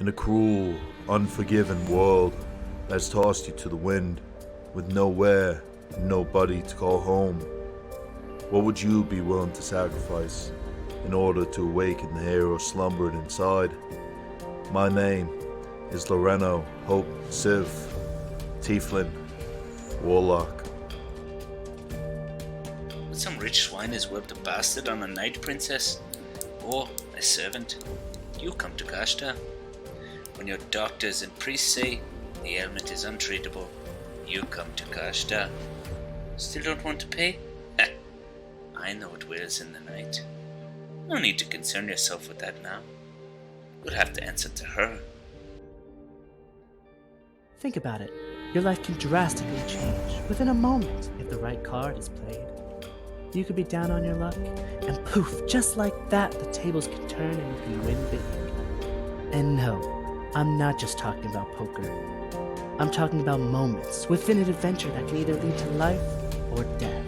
In a cruel, unforgiving world that's tossed you to the wind, with nowhere, nobody to call home, what would you be willing to sacrifice in order to awaken the hero slumbering inside? My name is Loreno Hope Civ, Tieflin, Warlock. Would some rich swine has whipped a bastard on a night princess? Or a servant? You come to Kashta. When your doctors and priests say the ailment is untreatable, you come to Kashta. Still don't want to pay? I know what wails in the night. No need to concern yourself with that now. You'll have to answer to her. Think about it. Your life can drastically change within a moment if the right card is played. You could be down on your luck, and poof, just like that, the tables can turn and you can win big. And no, I'm not just talking about poker. I'm talking about moments within an adventure that can either lead to life or death.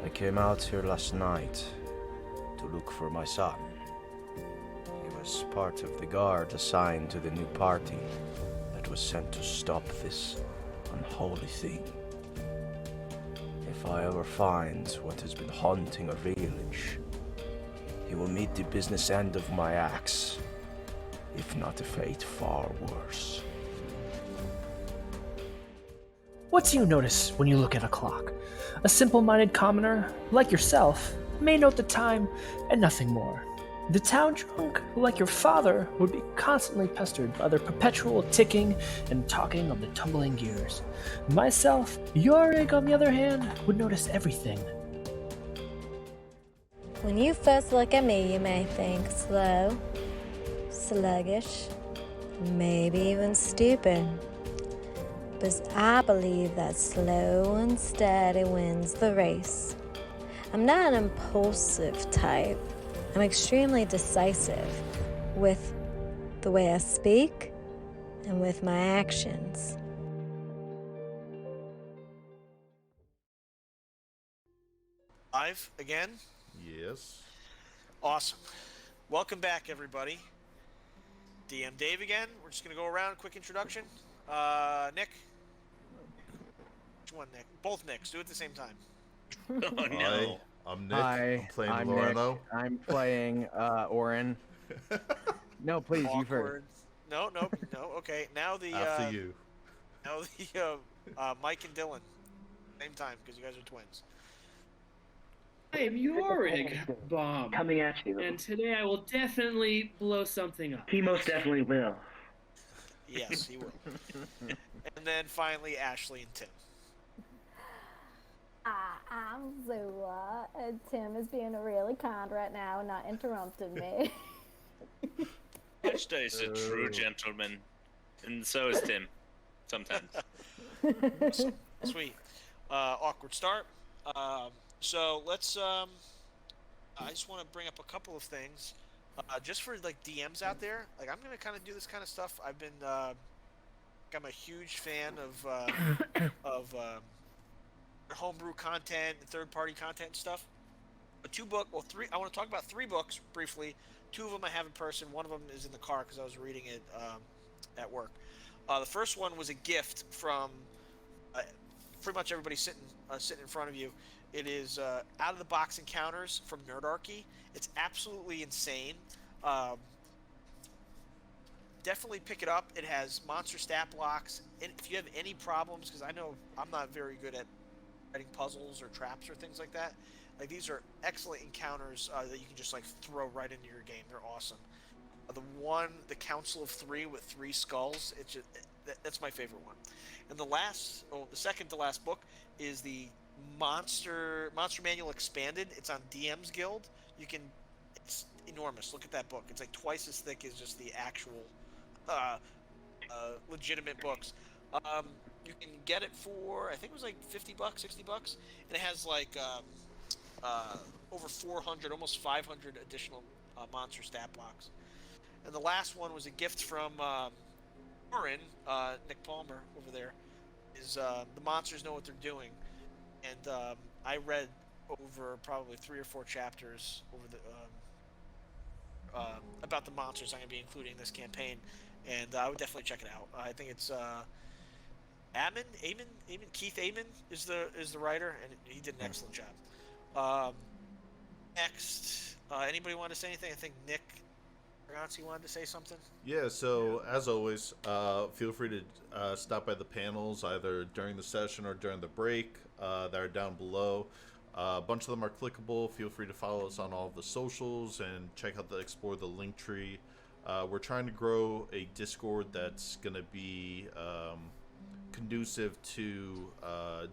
I came out here last night to look for my son. He was part of the guard assigned to the new party that was sent to stop this unholy thing. If I ever find what has been haunting our village, he will meet the business end of my axe, if not a fate far worse. What do you notice when you look at a clock? A simple-minded commoner, like yourself, may note the time and nothing more. The town drunk, like your father, would be constantly pestered by their perpetual ticking and talking of the tumbling gears. Myself, Yorick, on the other hand, would notice everything. When you first look at me, you may think slow, sluggish, maybe even stupid. But I believe that slow and steady wins the race. I'm not an impulsive type. I'm extremely decisive with the way I speak and with my actions. Live again? Yes. Awesome. Welcome back, everybody. DM Dave again. We're just going to go around, quick introduction. Nick? Which one, Nick? Both Nicks. Do it at the same time. Oh no. I'm Nick. Hi, I'm playing I'm Loreno. Nick. I'm playing Oren. No, please, you Awkward. first. No. Okay, now the After you. now the Mike and Dylan, same time because you guys are twins. I am Yorig, Bomb. Coming at you. And today I will definitely blow something up. He most definitely will. Yes, he will. And then finally Ashley and Tim. I'm Zula, and Tim is being really kind right now and not interrupting me. Ashta is a true gentleman, and so is Tim. Sometimes. Sweet. Awkward start. So let's. I just want to bring up a couple of things, just for like DMs out there. Like I'm gonna kind of do this kind of stuff. I've been. I'm a huge fan of homebrew content and third-party content and stuff. Three. I want to talk about 3 books briefly. 2 of them I have in person. One of them is in the car because I was reading it at work. The first one was a gift from pretty much everybody sitting in front of you. It is Out of the Box Encounters from Nerdarchy. It's absolutely insane. Definitely pick it up. It has monster stat blocks. And if you have any problems, because I know I'm not very good at writing puzzles or traps or things like that, like these are excellent encounters that you can just like throw right into your game. They're awesome. The Council of 3 with 3 skulls. That's my favorite one. And the second to last book is the Monster Manual Expanded. It's on DM's Guild. It's enormous. Look at that book. It's like twice as thick as just the actual legitimate books. You can get it for, I think it was like $50, $60, and it has like over 400, almost 500 additional monster stat blocks. And the last one was a gift from Oren, Nick Palmer over there. Is The Monsters Know What They're Doing, and I read over probably 3 or 4 chapters over about the monsters I'm going to be including in this campaign, and I would definitely check it out. I think it's Keith Amon is the writer, and he did an excellent job. Next, anybody want to say anything? I think Nick Ragazzi wanted to say something. Yeah, so as always, feel free to stop by the panels either during the session or during the break that are down below. A bunch of them are clickable. Feel free to follow us on all of the socials and check out explore the link tree. We're trying to grow a Discord that's going to be conducive to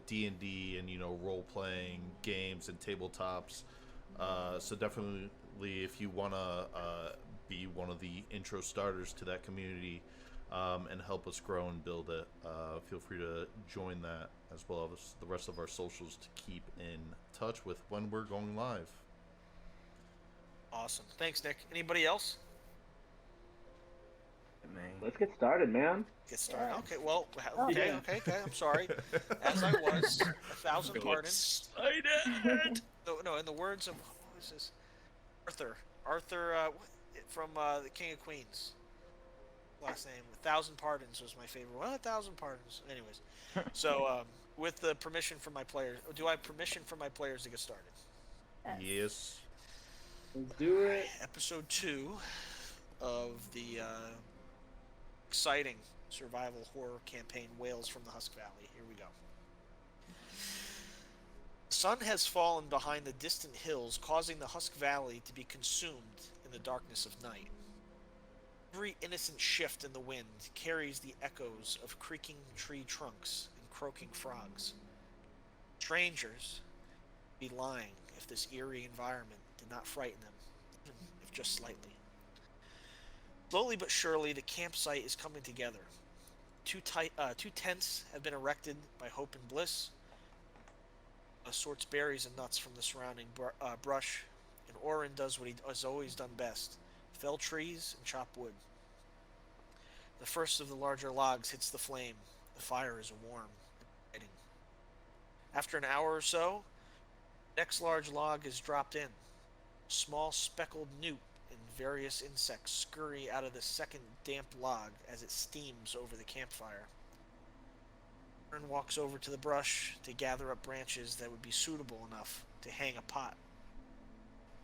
D&D and role playing games and tabletops. So definitely, if you want to be one of the intro starters to that community and help us grow and build it, feel free to join that, as well as the rest of our socials to keep in touch with when we're going live. Awesome. Thanks, Nick. Anybody else? Let's get started, man. Get started. Okay, well, okay. I'm sorry. As I was, 1,000 pardons. No, in the words of, who is this? Arthur, from the King of Queens. Last name, 1,000 pardons was my favorite. Well, 1,000 pardons. Anyways, so with the permission from my players, do I have permission from my players to get started? Yes. Let's do it. Episode 2 of the exciting survival horror campaign, Whales from the Husk Valley. Here we go. The sun has fallen behind the distant hills, causing the Husk Valley to be consumed in the darkness of night. Every innocent shift in the wind carries the echoes of creaking tree trunks and croaking frogs. Strangers would be lying if this eerie environment did not frighten them, even if just slightly. Slowly but surely, the campsite is coming together. Two tents have been erected by Hope and Bliss. Sorts berries and nuts from the surrounding brush, and Oren does what he has always done best: fell trees and chop wood. The first of the larger logs hits the flame. The fire is warm and exciting. After an hour or so, the next large log is dropped in. A small speckled newt and various insects scurry out of the second damp log as it steams over the campfire. Oren walks over to the brush to gather up branches that would be suitable enough to hang a pot.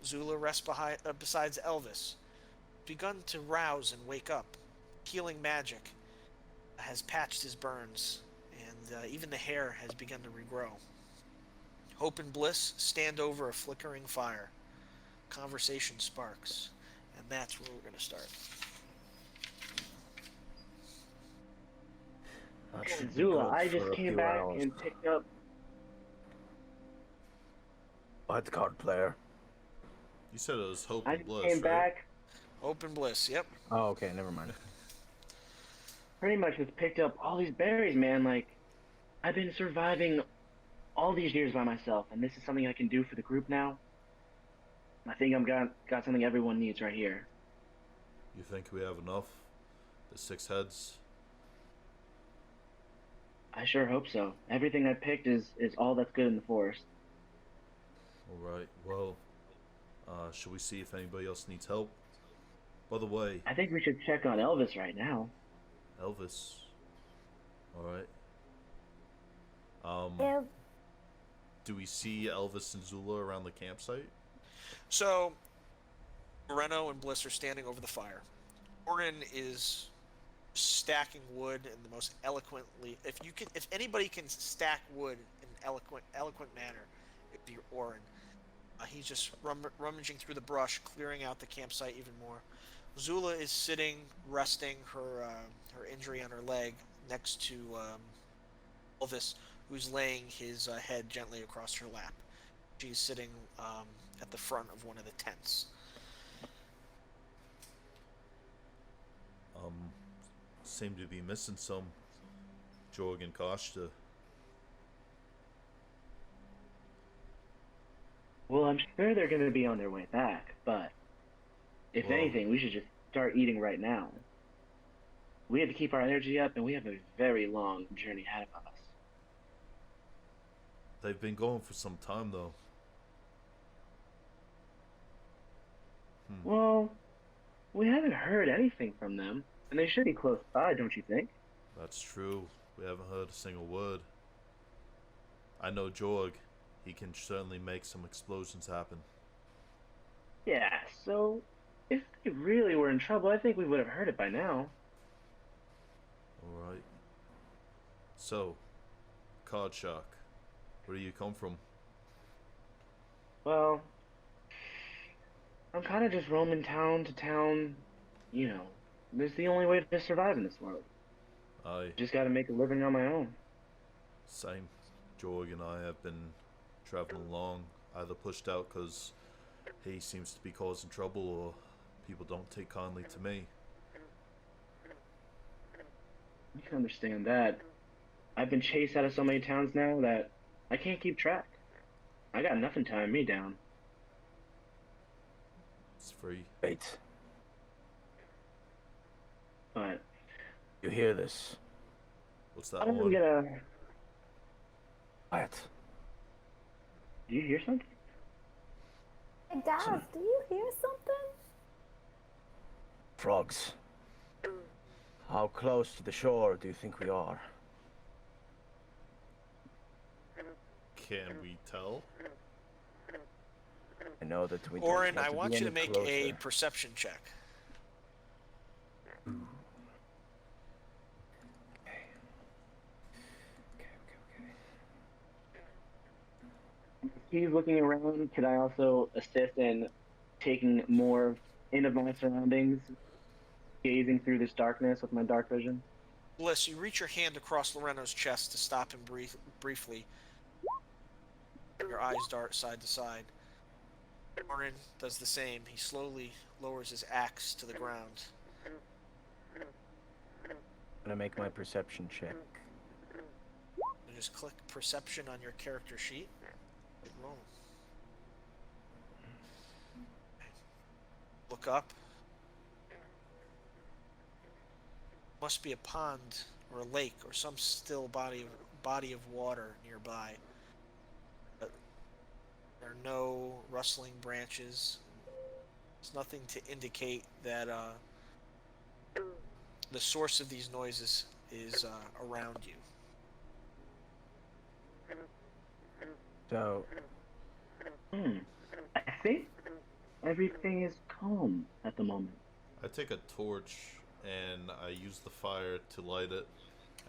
Zula rests besides Elvis, begun to rouse and wake up. Healing magic has patched his burns, and even the hair has begun to regrow. Hope and Bliss stand over a flickering fire. Conversation sparks, and that's where we're going to start. Zula, I just came back and picked up. What card player? You said it was Hope I and Bliss, came right? back. Hope and Bliss, yep. Oh, okay, never mind. Pretty much just picked up all these berries, man. Like, I've been surviving all these years by myself, and this is something I can do for the group now. I think I've got something everyone needs right here. You think we have enough? The 6 heads? I sure hope so. Everything I picked is all that's good in the forest. Alright, well, should we see if anybody else needs help? By the way, I think we should check on Elvis right now. Elvis. Alright. Yeah. Do we see Elvis and Zula around the campsite? So, Moreno and Bliss are standing over the fire. Oren is stacking wood in the most eloquently. If anybody can stack wood in an eloquent manner, it'd be Oren. He's just rummaging through the brush, clearing out the campsite even more. Zula is sitting, resting her injury on her leg next to Elvis, who's laying his head gently across her lap. She's sitting at the front of one of the tents. Seem to be missing some. Jorg and Koshta. Well, I'm sure they're going to be on their way back, but if anything, we should just start eating right now. We have to keep our energy up, and we have a very long journey ahead of us. They've been going for some time, though. Well, We haven't heard anything from them, and they should be close by, don't you think? That's true. We haven't heard a single word. I know Jorg. He can certainly make some explosions happen. Yeah, so if they really were in trouble, I think we would have heard it by now. Alright. So, Card Shark, where do you come from? Well, I'm kind of just roaming town to town. You know, it's the only way to survive in this world. Aye, Just gotta make a living on my own. same. Jorg and I have been traveling along, either pushed out because he seems to be causing trouble or people don't take kindly to me. You can understand that. I've been chased out of so many towns now that I can't keep track. I got nothing tying me down. It's free. Wait, But you hear this? What's that I'm on? gonna. Quiet. Do you hear something? Hey guys, do you hear something? Frogs. How close to the shore do you think we are? Can we tell? I know that we Oren, don't I want want to you be to any make a closer. perception check. He's looking around. Could I also assist in taking more in of my surroundings, gazing through this darkness with my dark vision? Bliss, you reach your hand across Loreno's chest to stop him briefly. Your eyes dart side to side. Oren does the same. He slowly lowers his axe to the ground. I'm gonna make my perception check. You just click perception on your character sheet. Good roll. Look up. Must be a pond or a lake or some still body of water nearby. But there are no rustling branches. There's nothing to indicate that the source of these noises is around you. So, I think everything is calm at the moment. I take a torch and I use the fire to light it,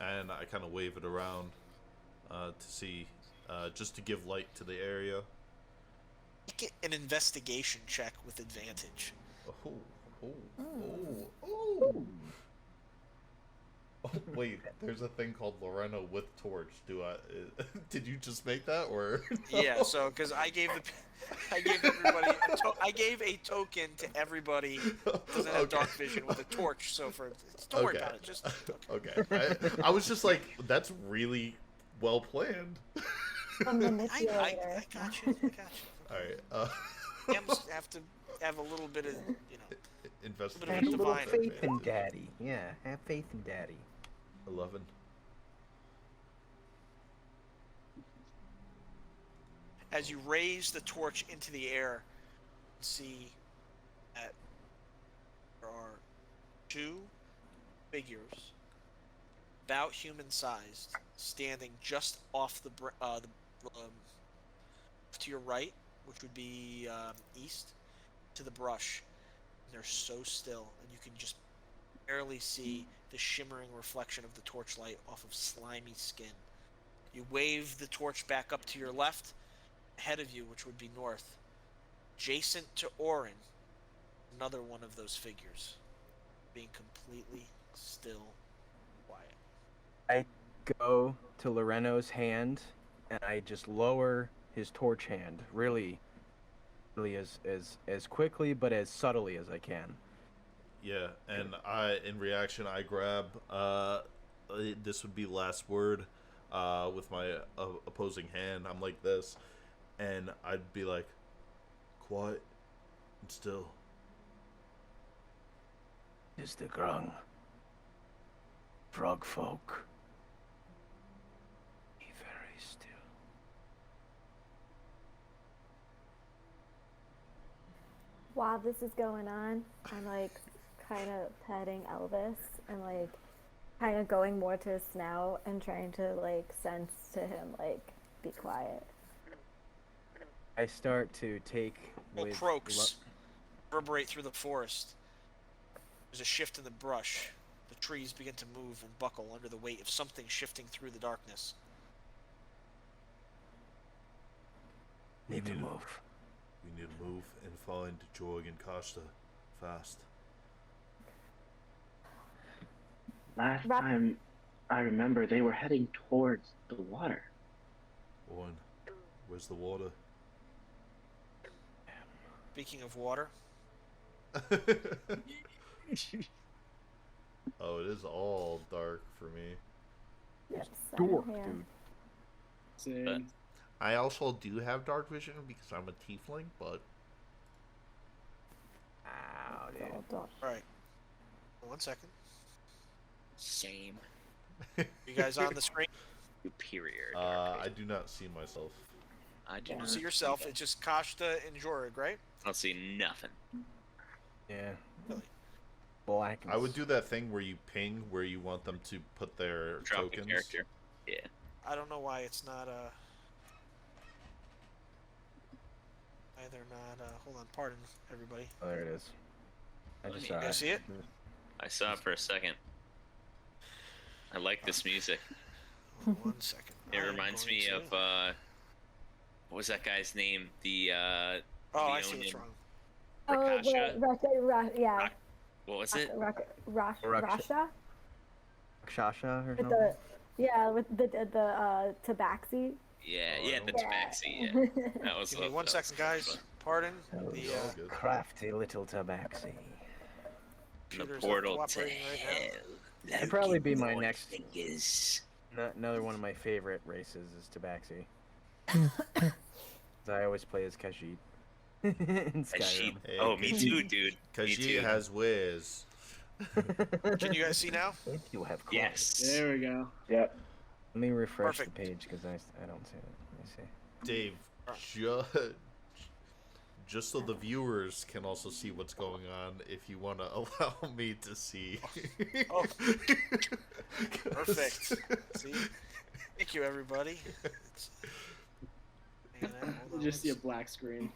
and I kind of wave it around to see, just to give light to the area. Make an investigation check with advantage. Oh, oh, oh. Oh, wait, there's a thing called Loreno with torch. Did you just make that, or? Yeah, so because I gave everybody I gave a token to everybody who doesn't have dark vision with a torch. So don't worry about it. Just okay. I was just like, that's really well planned. A I manipulator. got you. All right. Gems have to have a little bit of Investigation. Have a little faith in Daddy. Yeah, have faith in Daddy. 11. As you raise the torch into the air, you see that there are two figures, about human-sized, standing just off the to your right, which would be east, to the brush. And they're so still, and you can just barely see the shimmering reflection of the torchlight off of slimy skin. You wave the torch back up to your left, ahead of you, which would be north. Adjacent to Oren, another one of those figures, being completely still, quiet. I go to Loreno's hand and I just lower his torch hand, really as quickly but as subtly as I can. Yeah, and in reaction, I grab, this would be last word, with my opposing hand. I'm like this, and I'd be like, quiet and still. Is the grung. Frog folk. Be very still. While this is going on, I'm like kind of petting Elvis and like kind of going more to his snout and trying to like sense to him like be quiet. I start to take Well, with croaks reverberate through the forest. There's a shift in the brush. The trees begin to move and buckle under the weight of something shifting through the darkness. Need to move. We need to move and find Jorg and Costa fast. Last time I remember, they were heading towards the water. Oren, where's the water? Speaking of water, Oh, it is all dark for me. Yes, Dork, yeah. dude. Same. I also do have dark vision because I'm a tiefling, but Ow, dude. Oh, don't. alright. 1 second. Same. You guys on the screen? Superior. I do not see myself. I do You not don't see yourself. It's just Kashta and Jorg, right? I don't see nothing. Yeah. Really? Black. I would do that thing where you ping where you want them to put their Drop the tokens. character. Yeah. I don't know why it's not either not hold on, pardon everybody. Oh, there it is. I Let just me- saw You guys see it? I saw it for a second. I like this music. Hold on 1 second. It I am reminds going me to- of what was that guy's name? The Oh, I see what's Leonian- wrong. Oh, Rakasha? yeah. Rock- What was it? Rasha? Shasha or With something? the with the tabaxi. Yeah, Oh, yeah, I the don't- tabaxi. Yeah, that was. Give me that 1 was second, fun. guys. Pardon. Oh, The all good. crafty little tabaxi. The computers are portal to cooperating right now. hell. That'd probably be my Looking next- fingers. Another one of my favorite races is tabaxi. 'Cause I always play as Khajiit. In Skyrim. Hey, Oh, me too, dude. Because Me she too. has ways. Can you guys see now? You have claws. Yes. There we go. Yep. Let me refresh Perfect. the page because I don't see it. Let me see. Dave, just so the viewers can also see what's going on, if you want to allow me to see. Oh. Perfect. See? Thank you, everybody. Hang on, hold You on, just see a let's- black screen.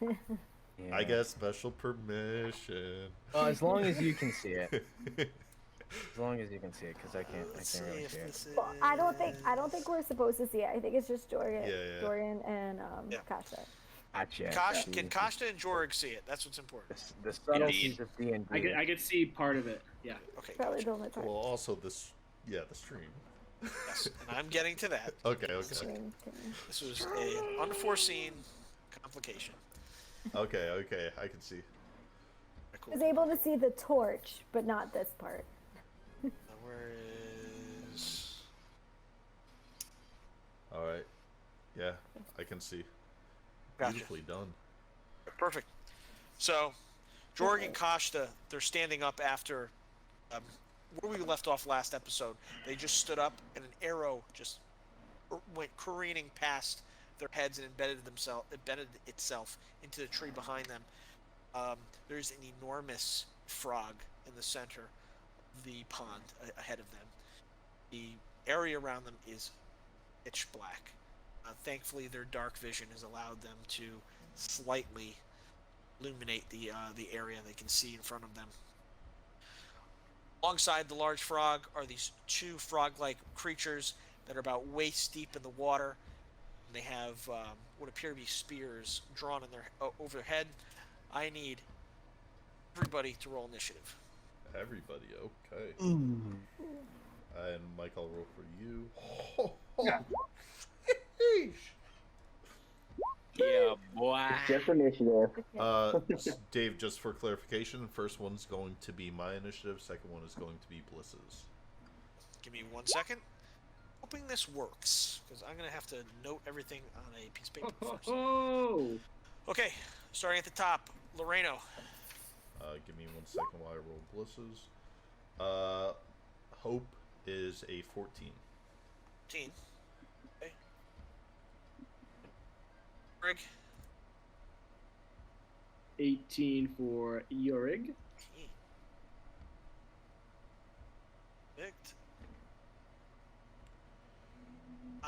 Yeah. I get special permission. Well, as long as you can see it. As long as you can see it, because I can't Let's really if see it. this Well, I don't think we're supposed to see it. I think it's just Dorian, Yeah. Dorian and Yeah. Kasha. Gotcha. Can Kashta and Jorg see it? That's what's important. The subtleties of D&D. I could see part of it. Yeah. Okay, Probably gotcha. the only part. Well, also the stream. Yes, and I'm getting to that. Okay. This was an unforeseen complication. Okay, I can see. I Cool. was able to see the torch, but not this part. Where is... Alright. Yeah, I can see. Gotcha. Beautifully done. Perfect. So, Jorg and Kashta, they're standing up after where we left off last episode. They just stood up, and an arrow just went careening past their heads and embedded itself into the tree behind them. There's an enormous frog in the center of the pond ahead of them. The area around them is pitch black. Thankfully, their dark vision has allowed them to slightly illuminate the area they can see in front of them. Alongside the large frog are these two frog-like creatures that are about waist deep in the water. And they have what appear to be spears drawn in their over their head. I need everybody to roll initiative. Everybody, okay. And Mike, I'll roll for you. Yeah, boy. Just initiative. Dave, just for clarification, first one's going to be my initiative, second one is going to be Bliss's. Give me 1 second. Hoping this works, because I'm going to have to note everything on a piece of paper first. Oh! Okay, starting at the top, Loreno. Give me 1 second while I roll Bliss's. Hope is a 14. 14. Okay. Greg. 18 for Yorig. 18.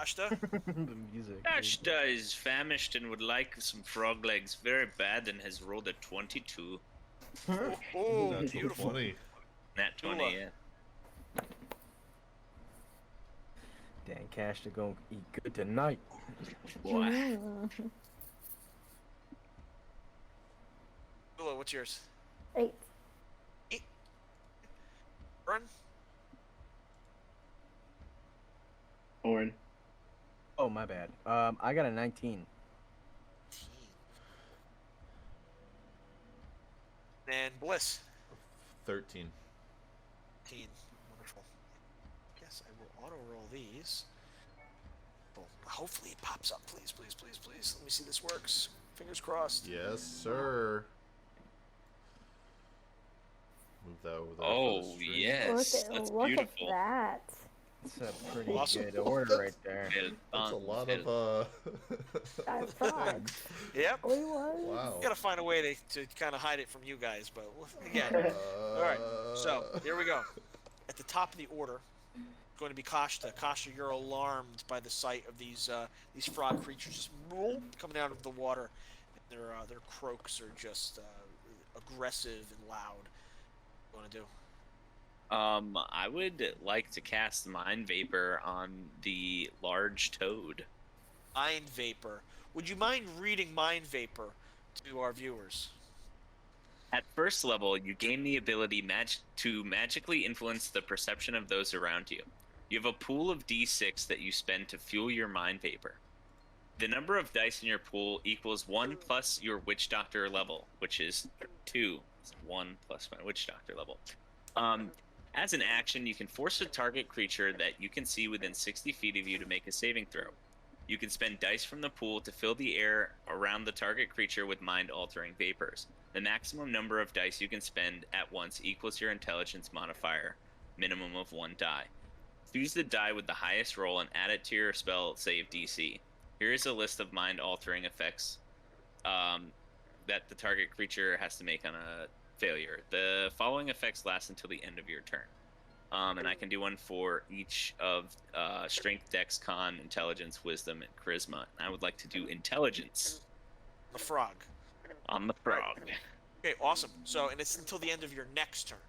Ashta? The music. Ashta is famished and would like some frog legs very bad and has rolled a 22. Oh, Natural beautiful. 20. Nat 20, Tula. yeah. Dan Cash to go eat good tonight. Boy. Tula, what's yours? 8. 8. Run. Oren. Oh, my bad. I got a 19. And Bliss. 13. 13. Wonderful. Guess I will auto roll these. Well, hopefully it pops up. Please, please, please, please. Let me see this works. Fingers crossed. Yes, sir. Move that over there. Oh, for the stream. yes. That's Look beautiful. at that. It's a pretty Awesome. good order right there. That's a lot Well, of, That's frogs. Yep. We was. wow. Gotta find a way to kind of hide it from you guys, but again. Alright, so here we go. At the top of the order, going to be Kashta. Kashta, you're alarmed by the sight of these frog creatures just coming out of the water. And their croaks are just aggressive and loud. What do you want to do? I would like to cast Mind Vapor on the large toad. Mind Vapor. Would you mind reading Mind Vapor to our viewers? At first level, you gain the ability to magically influence the perception of those around you. You have a pool of D6 that you spend to fuel your Mind Vapor. The number of dice in your pool equals 1 plus your Witch Doctor level, which is 2. It's 1 plus my Witch Doctor level. As an action, you can force a target creature that you can see within 60 feet of you to make a saving throw. You can spend dice from the pool to fill the air around the target creature with mind-altering vapors. The maximum number of dice you can spend at once equals your intelligence modifier, minimum of 1 die. Choose the die with the highest roll and add it to your spell save DC. Here is a list of mind-altering effects that the target creature has to make on a failure. The following effects last until the end of your turn. And I can do one for each of Strength, Dex, Con, Intelligence, Wisdom, and Charisma. And I would like to do Intelligence. The frog. On the frog. Okay, awesome. So, and it's until the end of your next turn.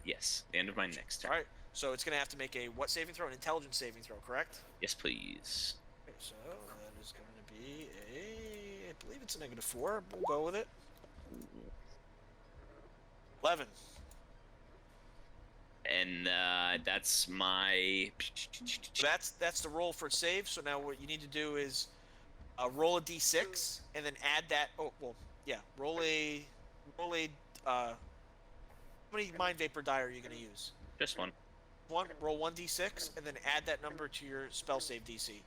Yes, the end of my next turn. All right. So it's going to have to make a what saving throw? An intelligence saving throw, correct? Yes, please. Okay, so that is going to be I believe it's a -4. We'll go with it. 11. And that's my... That's the roll for save. So now what you need to do is roll a d6 and then add that. Oh well, yeah. Roll a. How many mind vapor die are you going to use? Just one. One. Roll 1d6 and then add that number to your spell save DC.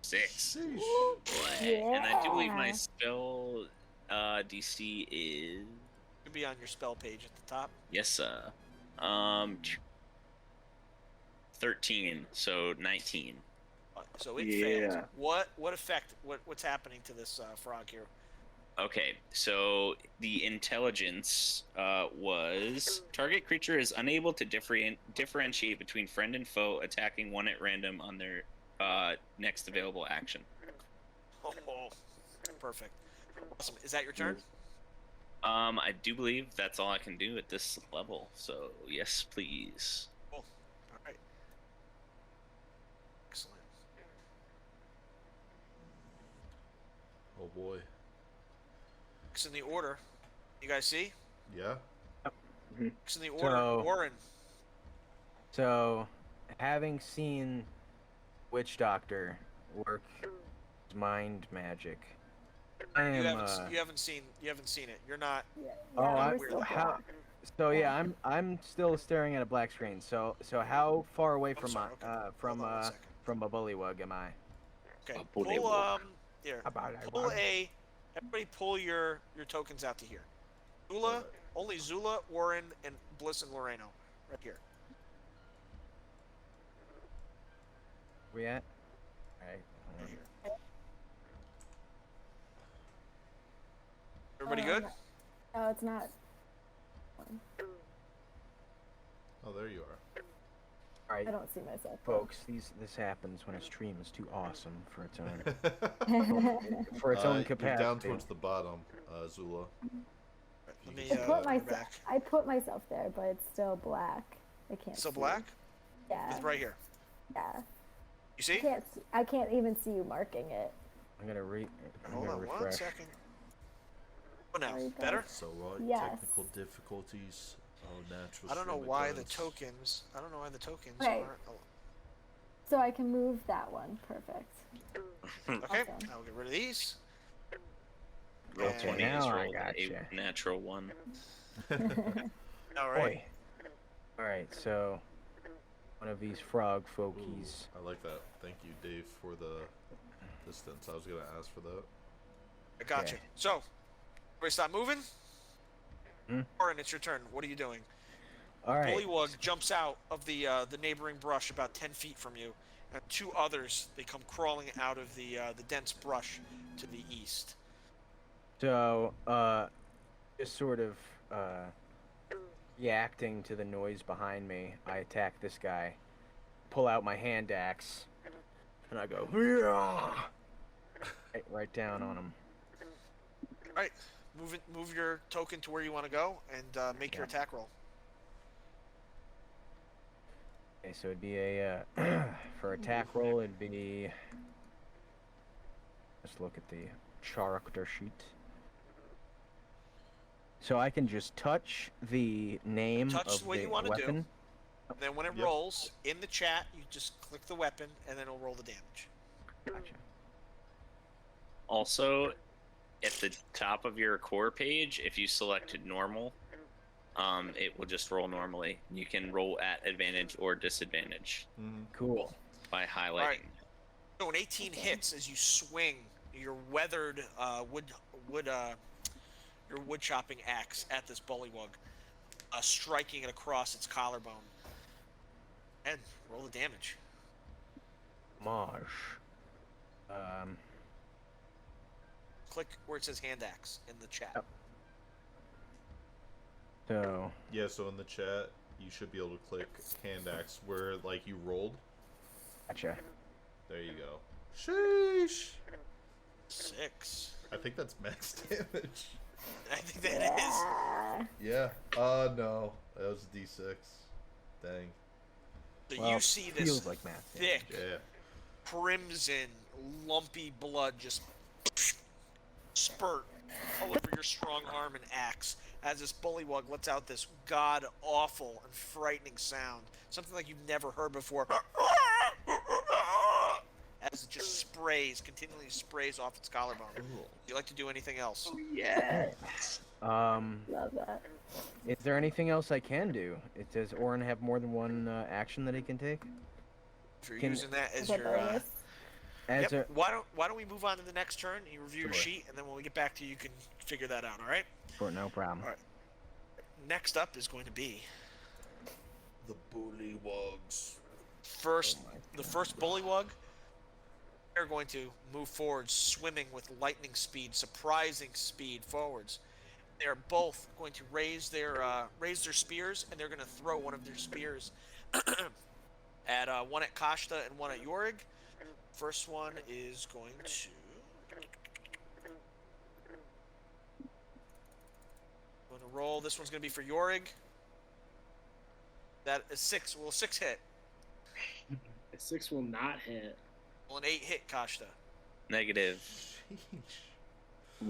6. Boy. And I do believe my spell DC is... It'll be on your spell page at the top. Yes, 13, so 19. So it failed. What effect? What's happening to this frog here? Okay, so the intelligence was target creature is unable to differentiate between friend and foe, attacking one at random on their next available action. Oh, perfect. Awesome. Is that your turn? I do believe that's all I can do at this level. So yes, please. Cool. All right. Excellent. Oh boy. Next in the order, you guys see? Yeah. Next in the order, So- Oren. So, having seen Witch Doctor work mind magic, I am. You haven't seen it. You're not. Oh, we're weird. still how? back. So yeah, I'm still staring at a black screen. So how far away I'm from sorry, okay. from Hold on 1 second. from a bullywug am I? Okay. A Pull bullywug. here. About Pull everybody pull your tokens out to here. Zula, only Zula, Oren, and Bliss and Loreno, right here. We at? Alright. Right here. Everybody good? Oh, it's not. Oh, there you are. All right, I don't see myself. folks. This happens when a stream is too awesome for its own for its own capacity. You're down towards the bottom, Zula. Let me, I put myself there, but it's still black. I can't. Still see. black? Yeah. It's right here. Yeah. You see? I can't even see you marking it. I'm gonna Hold on refresh. 1 second. Oh, now There you go. better? So Yes. technical difficulties. Oh, natural. I don't know stream why the occurrence. tokens. I don't know why the tokens Right. aren't. So I can move that one. Perfect. Okay, Awesome. I'll get rid of these. Roll And- 20 now is I roll gotcha. a natural 1. All right. Oi. All right, so one of these frog folkies. I like that. Thank you, Dave, for the distance. I was gonna ask for that. I got you. Okay. So, everybody stop moving. Hmm? Oren, it's your turn. What are you doing? All right. Bullywug jumps out of the neighboring brush about 10 feet from you, and 2 others, they come crawling out of the dense brush to the east. So, just sort of reacting to the noise behind me, I attack this guy, pull out my hand axe, and I go, "Yeah!" right down on him. All right, move your token to where you want to go, and make your attack roll. Okay, so it'd be a for attack roll. It'd be. Let's look at the character sheet. So I can just touch the name Touch of what the you want to do. weapon. And then when it Yep. rolls in the chat, you just click the weapon, and then it'll roll the damage. Gotcha. Also, at the top of your core page, if you selected normal, it will just roll normally. You can roll at advantage or disadvantage Cool. by highlighting. Alright. So an 18 hits as you swing your weathered your wood chopping axe at this bullywug, striking it across its collarbone. And roll the damage. Marsh. Click where it says hand axe in the chat. Yep. So Yeah, so in the chat, you should be able to click hand axe where, like, you rolled. gotcha. There you go. Sheesh! 6. I think that's max damage. I think that is. Yeah. No. That was a D6. Dang. So Well, you see this feels like math damage. thick, Yeah. crimson, lumpy blood just spurt all over your strong arm and axe as this bullywug lets out this god-awful and frightening sound. Something like you've never heard before. As it just continually sprays off its collarbone. Do you like to do anything else? Love that. Is there anything else I can do? Does Oren have more than one action that he can take? If you're Can- using that as Is that your bonus? As Yep. Why don't we move on to the next turn? You review your Sure. sheet, and then when we get back to you, you can figure that out. All right. for no problem. All right. Next up is going to be The bullywugs. the first bullywug. They're going to move forward, swimming with lightning speed, surprising speed forwards. They're both going to raise their spears, and they're going to throw one of their spears at one at Kashta and one at Yorig. First one is going to. Going to roll. This one's going to be for Yorig. That is 6. Will 6 hit? A 6 will not hit. Will an 8 hit Kashta? Negative.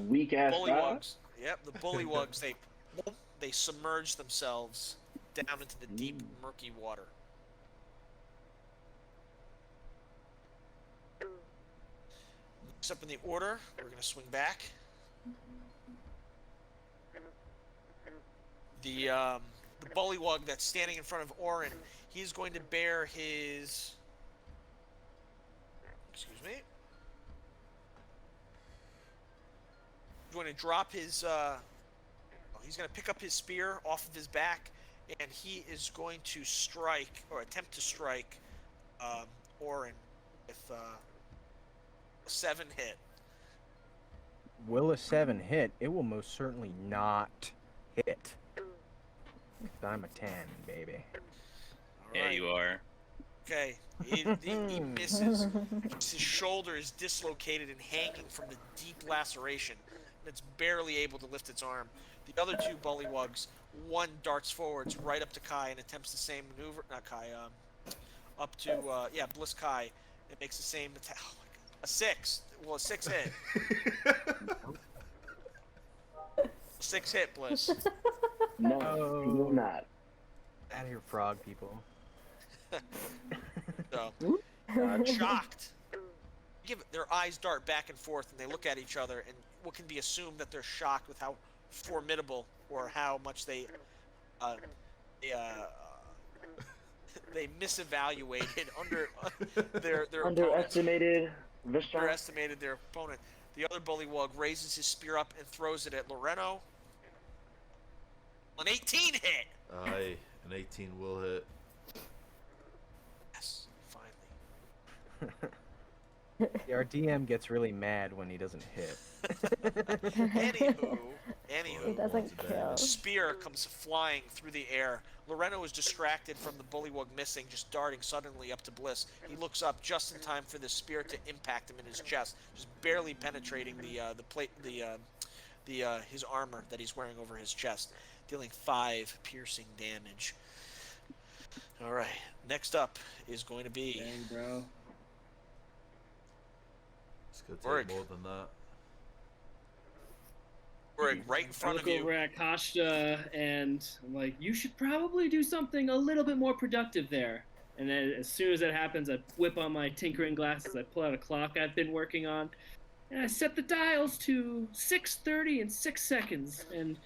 Weak ass dog. Bullywugs. Yep, the bullywugs. They submerge themselves down into the deep, murky water. Next up in the order, we're going to swing back. The bullywug that's standing in front of Oren, he's going to bear his. Excuse me. Going to drop his. He's going to pick up his spear off of his back, and he is going to strike or attempt to strike Oren with a 7 hit. Will a 7 hit? It will most certainly not hit. I'm a 10, baby. All Yeah, right. you are. Okay, he misses. His shoulder is dislocated and hanging from the deep laceration, and it's barely able to lift its arm. The other two bullywugs, one darts forwards right up to Kai and attempts the same maneuver. Not Kai, up to Bliss Kai. It makes the same attack. Oh my God. A 6. Well, a 6 hit. 6 hit, Bliss. No, he will not. Out of here, frog people. So, shocked. Their eyes dart back and forth, and they look at each other, and what can be assumed that they're shocked with how formidable or how much they misevaluated their Underestimated opponent. Underestimated their opponent. The other bullywug raises his spear up and throws it at Loreno. An 18 hit. Aye, an 18 will hit. Yes, finally. Yeah, our DM gets really mad when he doesn't hit. Anywho, He doesn't kill. the spear comes flying through the air. Loreno is distracted from the bullywug missing, just darting suddenly up to Bliss. He looks up just in time for the spear to impact him in his chest, just barely penetrating his armor that he's wearing over his chest, dealing 5 piercing damage. All right, next up is going to be. Dang, bro. It's gonna Orig. take more than that. Orig, right in I front look of you. over at Kashta and I'm like, you should probably do something a little bit more productive there. And then as soon as that happens, I whip on my tinkering glasses, I pull out a clock I've been working on, and I set the dials to 6:30 and 6 seconds. And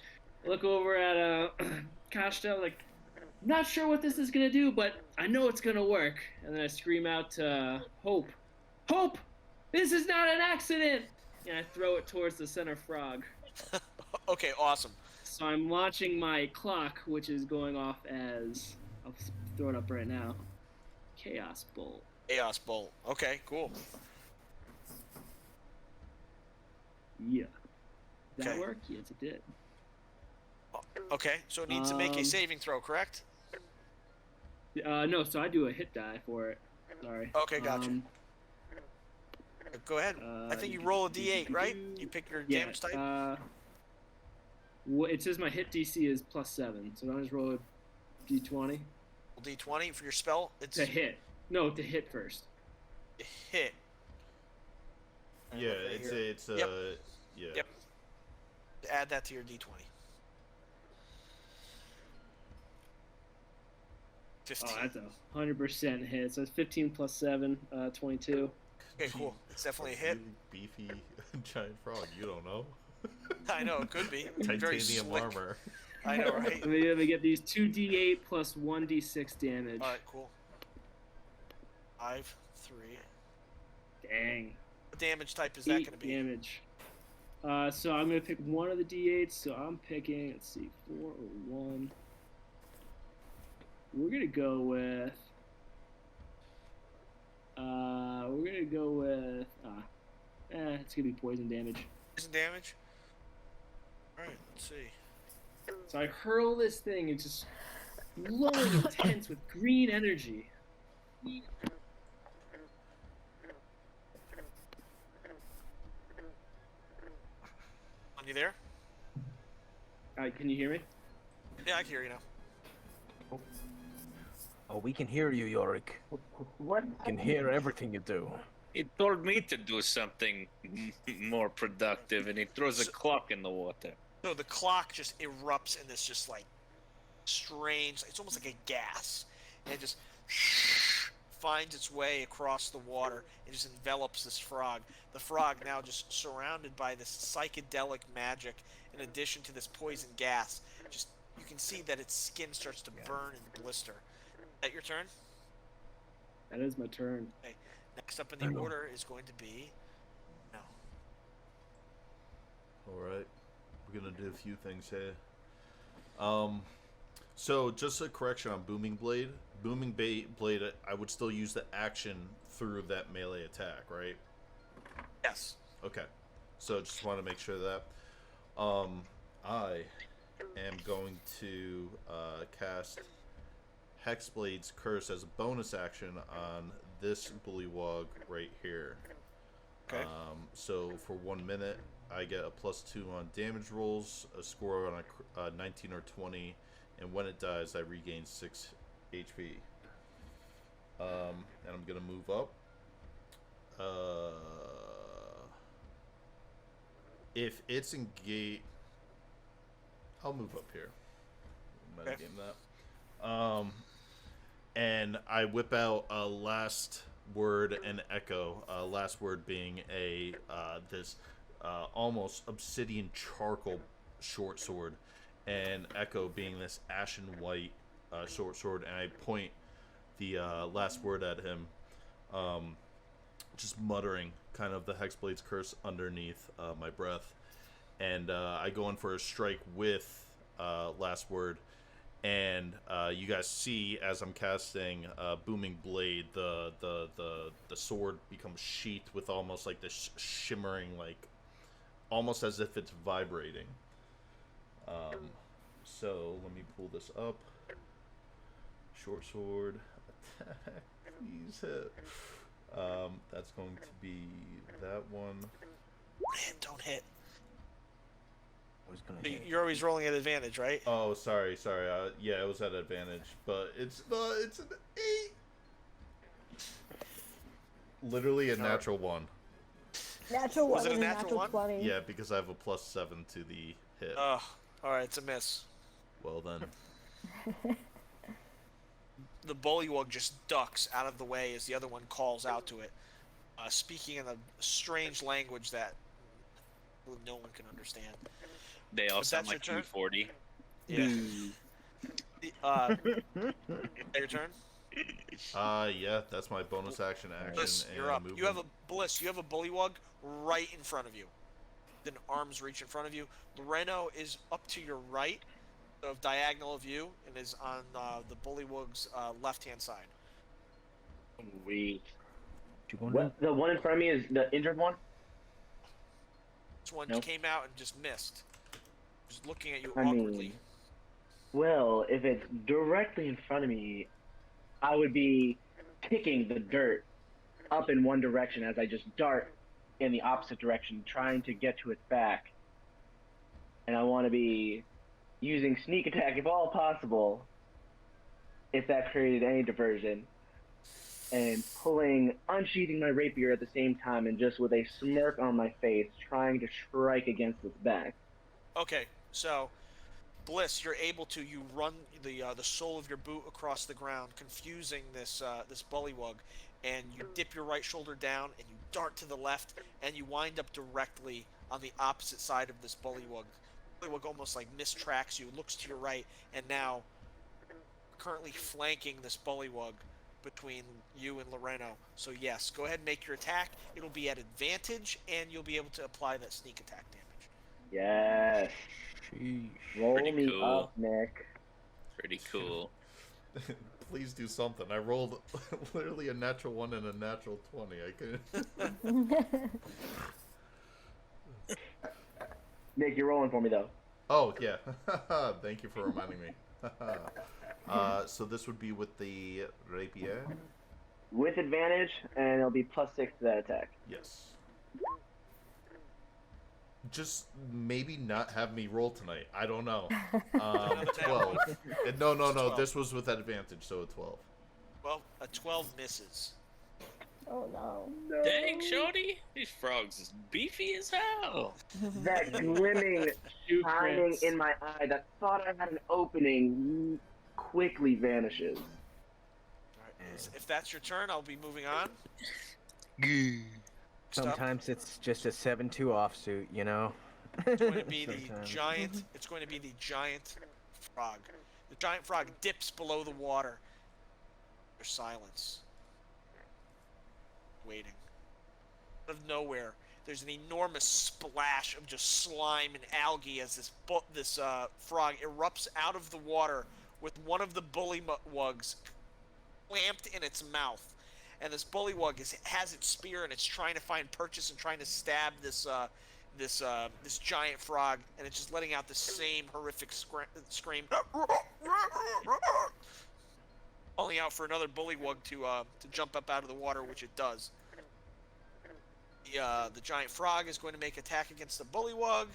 I look over at Kashta, like, not sure what this is going to do, but I know it's going to work. And then I scream out to Hope, Hope, this is not an accident! And I throw it towards the center frog. Okay, awesome. So I'm launching my clock, which is going off as, I'll throw it up right now, Chaos Bolt. Chaos Bolt. Okay, cool. Yeah. Did that Okay. work? Yes, it did. Okay, so it needs to make a saving throw, correct? No, so I do a hit die for it. Sorry. Okay, gotcha. Go ahead. I think you roll a d8, right? You pick your damage type? It says my hit DC is +7, so I just roll a d20. D20 for your spell? It's To hit. No, to hit first. a hit. Yeah, it's Yep. yeah. Yep. Add that to your d20. 15. Oh, that's a 100% hit. So it's 15 plus 7, 22. Okay, cool. It's definitely a hit. You beefy giant frog. You don't know. I know, it could be. Very Titanium slick. armor. I know, right? Let me get these 2d8 plus 1d6 damage. Alright, cool. 5, 3. Dang. What damage type is that 8 going to be? damage. So I'm going to pick one of the d8s. So I'm picking, let's see, 4 or 1. We're going to go with... it's going to be poison damage. Poison damage? Alright, let's see. So I hurl this thing, it's just glowing intense with green energy. On you there? Can you hear me? Yeah, I can hear you now. Oh, we can hear you, Yorick. What? We can hear everything you do. He told me to do something more productive, and he throws a clock in the water. So the clock just erupts in this just like strange, it's almost like a gas. And it just finds its way across the water and just envelops this frog. The frog now just surrounded by this psychedelic magic in addition to this poison gas. Just you can see that its skin starts to burn and blister. Is that your turn? That is my turn. Okay. Next up in the order is going to be no. Alright. We're gonna do a few things here. So just a correction on Booming Blade. Booming Blade, I would still use the action through that melee attack, right? Yes. Okay. So just want to make sure of that. I am going to cast Hexblade's Curse as a bonus action on this bullywog right here. Okay. So for 1 minute, I get a +2 on damage rolls, a score on a 19 or 20, and when it dies, I regain 6 HP. And I'm gonna move up. If it's engaged, I'll move up here. Metagame that. And I whip out a last word and echo. Last word being a this almost obsidian charcoal short sword, and echo being this ashen white short sword. And I point the last word at him, just muttering kind of the Hexblade's Curse underneath my breath. And I go in for a strike with last word. And you guys see as I'm casting Booming Blade, the sword becomes sheathed with almost like this shimmering, like almost as if it's vibrating. So let me pull this up. Short sword attack, please hit. That's going to be that one. Man, don't hit. Was gonna hit. You're always rolling at advantage, right? Oh, sorry. Yeah, it was at advantage, but it's an 8. Literally a natural 1. Natural Was one it a and a natural natural one? 20. Yeah, because I have a +7 to the hit. Oh, all right, it's a miss. Well then. The bullywug just ducks out of the way as the other one calls out to it, speaking in a strange language that no one can understand. They all Is sound that like your turn? 240. Yeah. Your turn. Yeah, that's my bonus action. Bliss, And you're up. movement. You have a bullywug right in front of you. Then arms reach in front of you. Loreno is up to your right, of diagonal of you, and is on the bullywug's left-hand side. Sweet. You gonna do? What, the one in front of me is the injured one? This one Nope. came out and just missed. Just looking at you I awkwardly. mean, well, if it's directly in front of me, I would be kicking the dirt up in one direction as I just dart in the opposite direction, trying to get to its back. And I want to be using sneak attack if all possible, if that created any diversion, and unsheathing my rapier at the same time, and just with a smirk on my face, trying to strike against its back. Okay, so Bliss, you're able to run the sole of your boot across the ground, confusing this bullywug, and you dip your right shoulder down and you dart to the left, and you wind up directly on the opposite side of this bullywug. Bullywug almost like mistracks you, looks to your right, and now currently flanking this bullywug between you and Loreno. So yes, go ahead and make your attack. It'll be at advantage, and you'll be able to apply that sneak attack damage. Yes. Sheesh. Roll Pretty me cool. up, Nick. Pretty cool. Please do something. I rolled literally a natural 1 and a natural 20. I couldn't. Nick, you're rolling for me, though. Oh yeah. Thank you for reminding me. So this would be with the rapier. With advantage, and it'll be +6 to that attack. Yes. Just maybe not have me roll tonight. I don't know. 12. No. 12. This was with advantage, so a 12. Well, a 12 misses. Oh no. Dang, shorty, these frogs is beefy as hell. That glimming Shoot shining crits. in my eye that thought I had an opening quickly vanishes. All right. If that's your turn, I'll be moving on. Sometimes it's just a 7-2 offsuit, you know? It's going to be the Sometimes. giant. It's going to be the giant frog. The giant frog dips below the water. There's silence. Waiting. Out of nowhere, there's an enormous splash of just slime and algae as this frog erupts out of the water with one of the bullywugs clamped in its mouth. And this bullywug has its spear and it's trying to find purchase and trying to stab this giant frog, and it's just letting out the same horrific scream. calling out for another bullywug to jump up out of the water, which it does. The giant frog is going to make attack against the bullywug.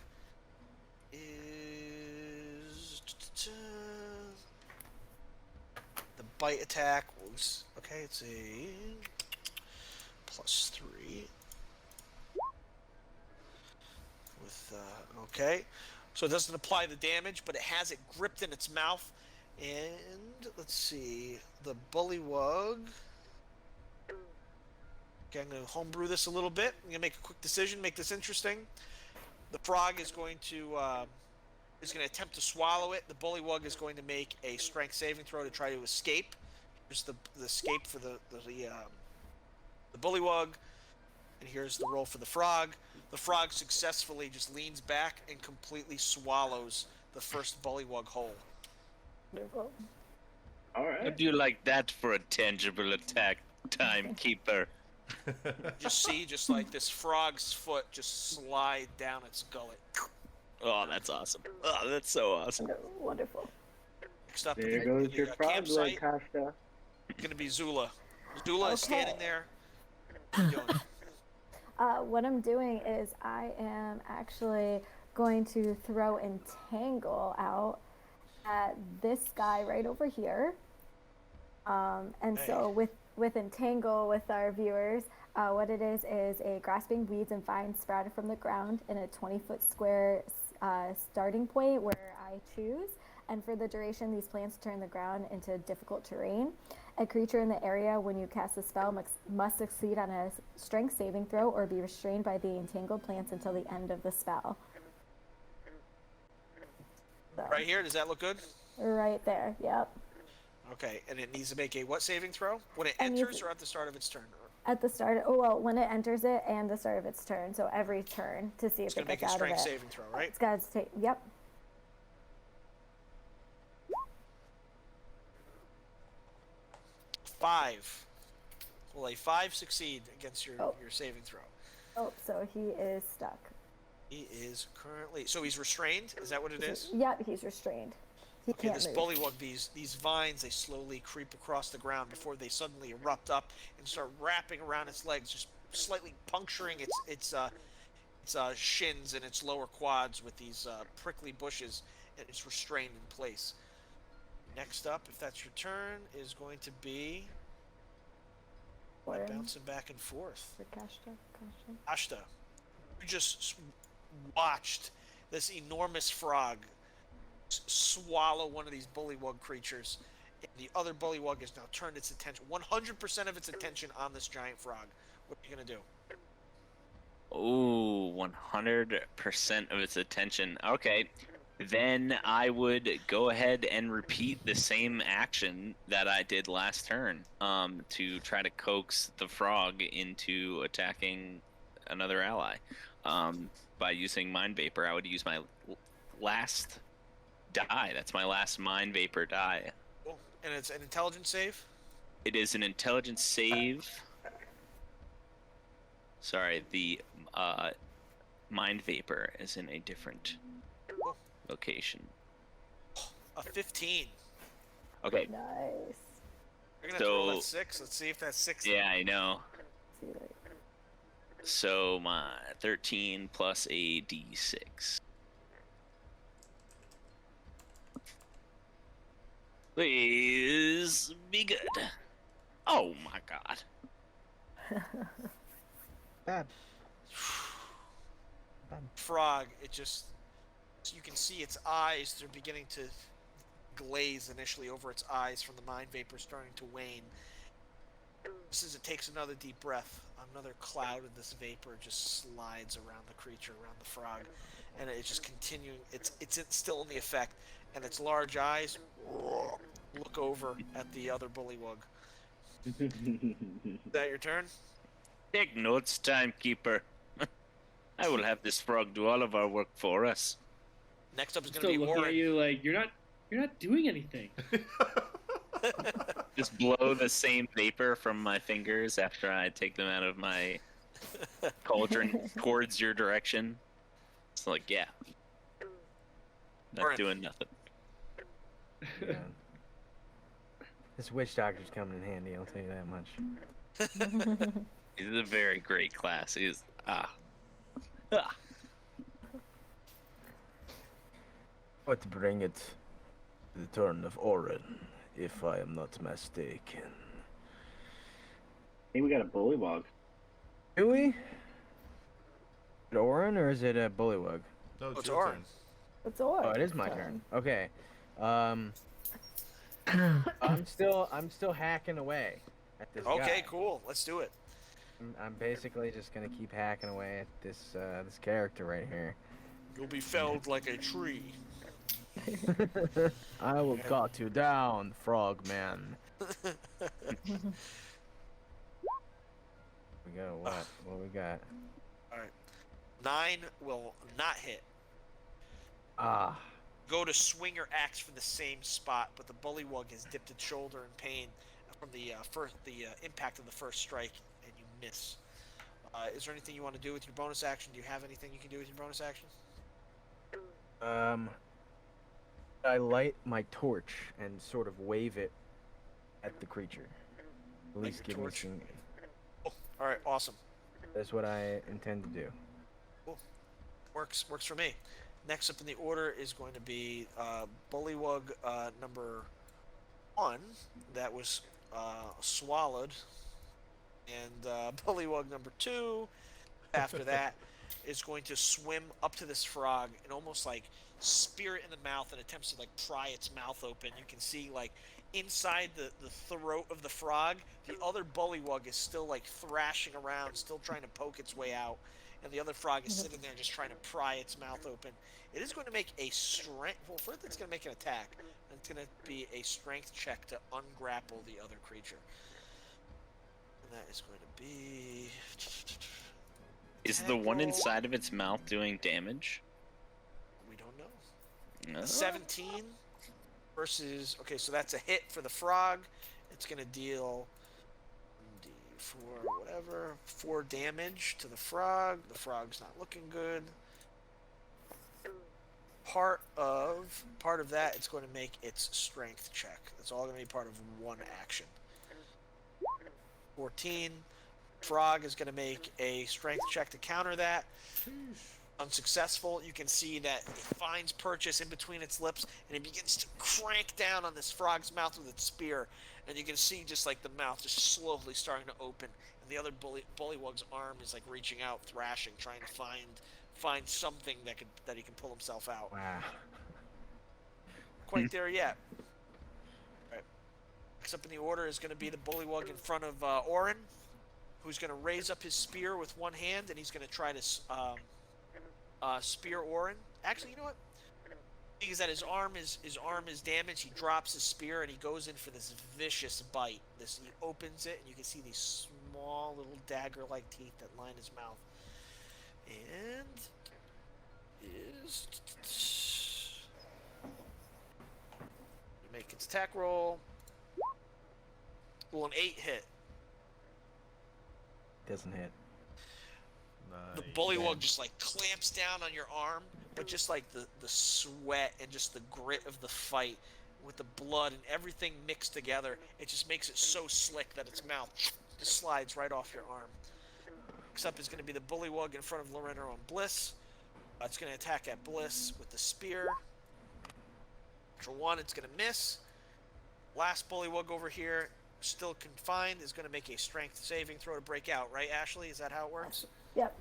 Is the bite attack was okay? It's a +3 with okay, so it doesn't apply the damage, but it has it gripped in its mouth. And let's see, the bullywug. Okay, I'm going to homebrew this a little bit. I'm going to make a quick decision, make this interesting. The frog is going to attempt to swallow it. The bullywug is going to make a strength saving throw to try to escape. Here's the escape for the bullywug, and here's the roll for the frog. The frog successfully just leans back and completely swallows the first bullywug whole. Wonderful. All right. How do you like that for a tangible attack, timekeeper? Just see, just like this frog's foot just slide down its gullet. Oh, that's awesome. Oh, that's so awesome. Wonderful. Next up, There goes your frog leg, campsite. Costa. It's going to be Zula. Zula is standing Okay. there. What are you doing? What I'm doing is I am actually going to throw Entangle out at this guy right over here. And so with Entangle, with our viewers, what it is a grasping weeds and vines sprouted from the ground in a 20-foot square starting point where I choose. And for the duration, these plants turn the ground into difficult terrain. A creature in the area, when you cast the spell, must succeed on a strength saving throw or be restrained by the entangled plants until the end of the spell. So, Right here, does that look good? right there, yep. Okay, and it needs to make a what saving throw? When it And you- enters or at the start of its turn? At the start, when it enters it and the start of its turn, so every turn to see It's if going it to make gets a out of strength it. saving throw, right? It's got to take, yep. 5. Will a 5 succeed against your Oh. saving throw? Oh, so he is stuck. He is currently... So he's restrained? Is that what it is? Yep, he's restrained. He Okay, can't this move. bullywug, these vines, they slowly creep across the ground before they suddenly erupt up and start wrapping around its legs, just slightly puncturing its shins and its lower quads with these prickly bushes, and it's restrained in place. Next up, if that's your turn, is going to be Oren. bouncing back and forth. For Kashta. Ashta, you just watched this enormous frog swallow one of these bullywug creatures, and the other bullywug has now turned its attention, 100% of its attention, on this giant frog. What are you gonna do? Ooh, 100% of its attention. Okay, then I would go ahead and repeat the same action that I did last turn, to try to coax the frog into attacking another ally. By using Mind Vapor, I would use my last die. That's my last Mind Vapor die. Cool. And it's an intelligence save. It is an intelligence save. Sorry, the Mind Vapor is in a different location. A 15. Okay, Nice. You're gonna have to roll that So- 6. Let's see if that's 6. yeah, I know. See, like, So my 13 plus a d6. Please be good. Oh my god. Bad. Frog, it just, you can see its eyes, they're beginning to glaze initially over its eyes from the mind vapor starting to wane. Just as it takes another deep breath, another cloud of this vapor just slides around the creature, around the frog, and it's just continuing. It's still in the effect, and its large eyes look over at the other bullywug. Is that your turn? Take notes, timekeeper. I will have this frog do all of our work for us. Next up is going Still to be looking Oren. at you like you're not doing anything. Just blow the same vapor from my fingers after I take them out of my cauldron towards your direction. It's like, yeah. Not Oren. doing nothing. Yeah. This witch doctor's coming in handy, I'll tell you that much. He's a very great class. He's What bring it to the turn of Oren, if I am not mistaken. I think we got a bullywog. Do we? Is it Oren or is it a bullywug? No, It's your Oren. turn. It's all right. Oh, it is my turn. Okay. I'm still hacking away at this Okay, guy. cool. Let's do it. I'm basically just gonna keep hacking away at this character right here. You'll be felled like a tree. I will cut you down, frogman. We got what? What we got? All right. 9 will not hit. Ah, Go to swing your axe from the same spot, but the bullywug has dipped its shoulder in pain from the impact of the first strike, and you miss. Is there anything you want to do with your bonus action? Do you have anything you can do with your bonus action? I light my torch and sort of wave it at the creature. At least your give me torch? some. Oh, all right, awesome. That's what I intend to do. Cool. Works for me. Next up in the order is going to be bullywug number 1 that was swallowed, and bullywug number 2 after that is going to swim up to this frog and almost like spear it in the mouth and attempts to like pry its mouth open. You can see like inside the throat of the frog, the other bullywug is still like thrashing around, still trying to poke its way out, and the other frog is sitting there just trying to pry its mouth open. It is going to make a strength. Well, first it's going to make an attack. And it's going to be a strength check to ungrapple the other creature. And that is going to be. Is the one inside of its mouth doing damage? We don't know. No. 17 versus. Okay, so that's a hit for the frog. It's going to deal D4, whatever, 4 damage to the frog. The frog's not looking good. Part of that, it's going to make its strength check. That's all going to be part of one action. 14. Frog is going to make a strength check to counter that. Unsuccessful. You can see that it finds purchase in between its lips, and it begins to crank down on this frog's mouth with its spear. And you can see just like the mouth just slowly starting to open, and the other bullywug's arm is like reaching out, thrashing, trying to find something that he can pull himself out. Wow. Quite there yet. Right. Next up in the order is going to be the bullywug in front of Oren, who's going to raise up his spear with one hand, and he's going to try to spear Oren. Actually, you know what? Because that his arm is damaged, he drops his spear and he goes in for this vicious bite. He opens it, and you can see these small little dagger-like teeth that line his mouth. And is make its attack roll. Will an 8 hit? Doesn't hit. The bullywug just like clamps down on your arm, but just like the sweat and just the grit of the fight with the blood and everything mixed together, it just makes it so slick that its mouth just slides right off your arm. Next up is going to be the bullywug in front of Lorenzo and Bliss. It's going to attack at Bliss with the spear. For 1, it's going to miss. Last bullywug over here, still confined, is going to make a strength saving throw to break out. Right, Ashley? Is that how it works? Yep.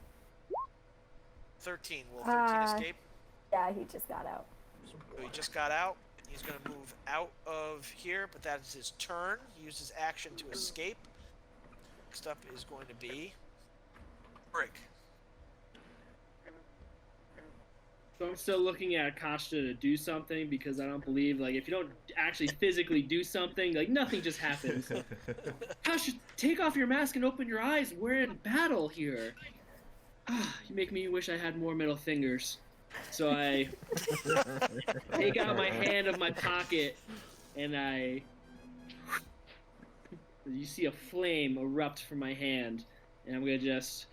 13. Will 13 escape? Yeah, he just got out. So he just got out. He's going to move out of here, but that is his turn. He used his action to escape. Next up is going to be Brick. So I'm still looking at Kashta to do something because I don't believe, like, if you don't actually physically do something, like, nothing just happens. Kashta, take off your mask and open your eyes. We're in battle here. You make me wish I had more middle fingers. So I take out my hand of my pocket, and you see a flame erupt from my hand, and I'm going to just...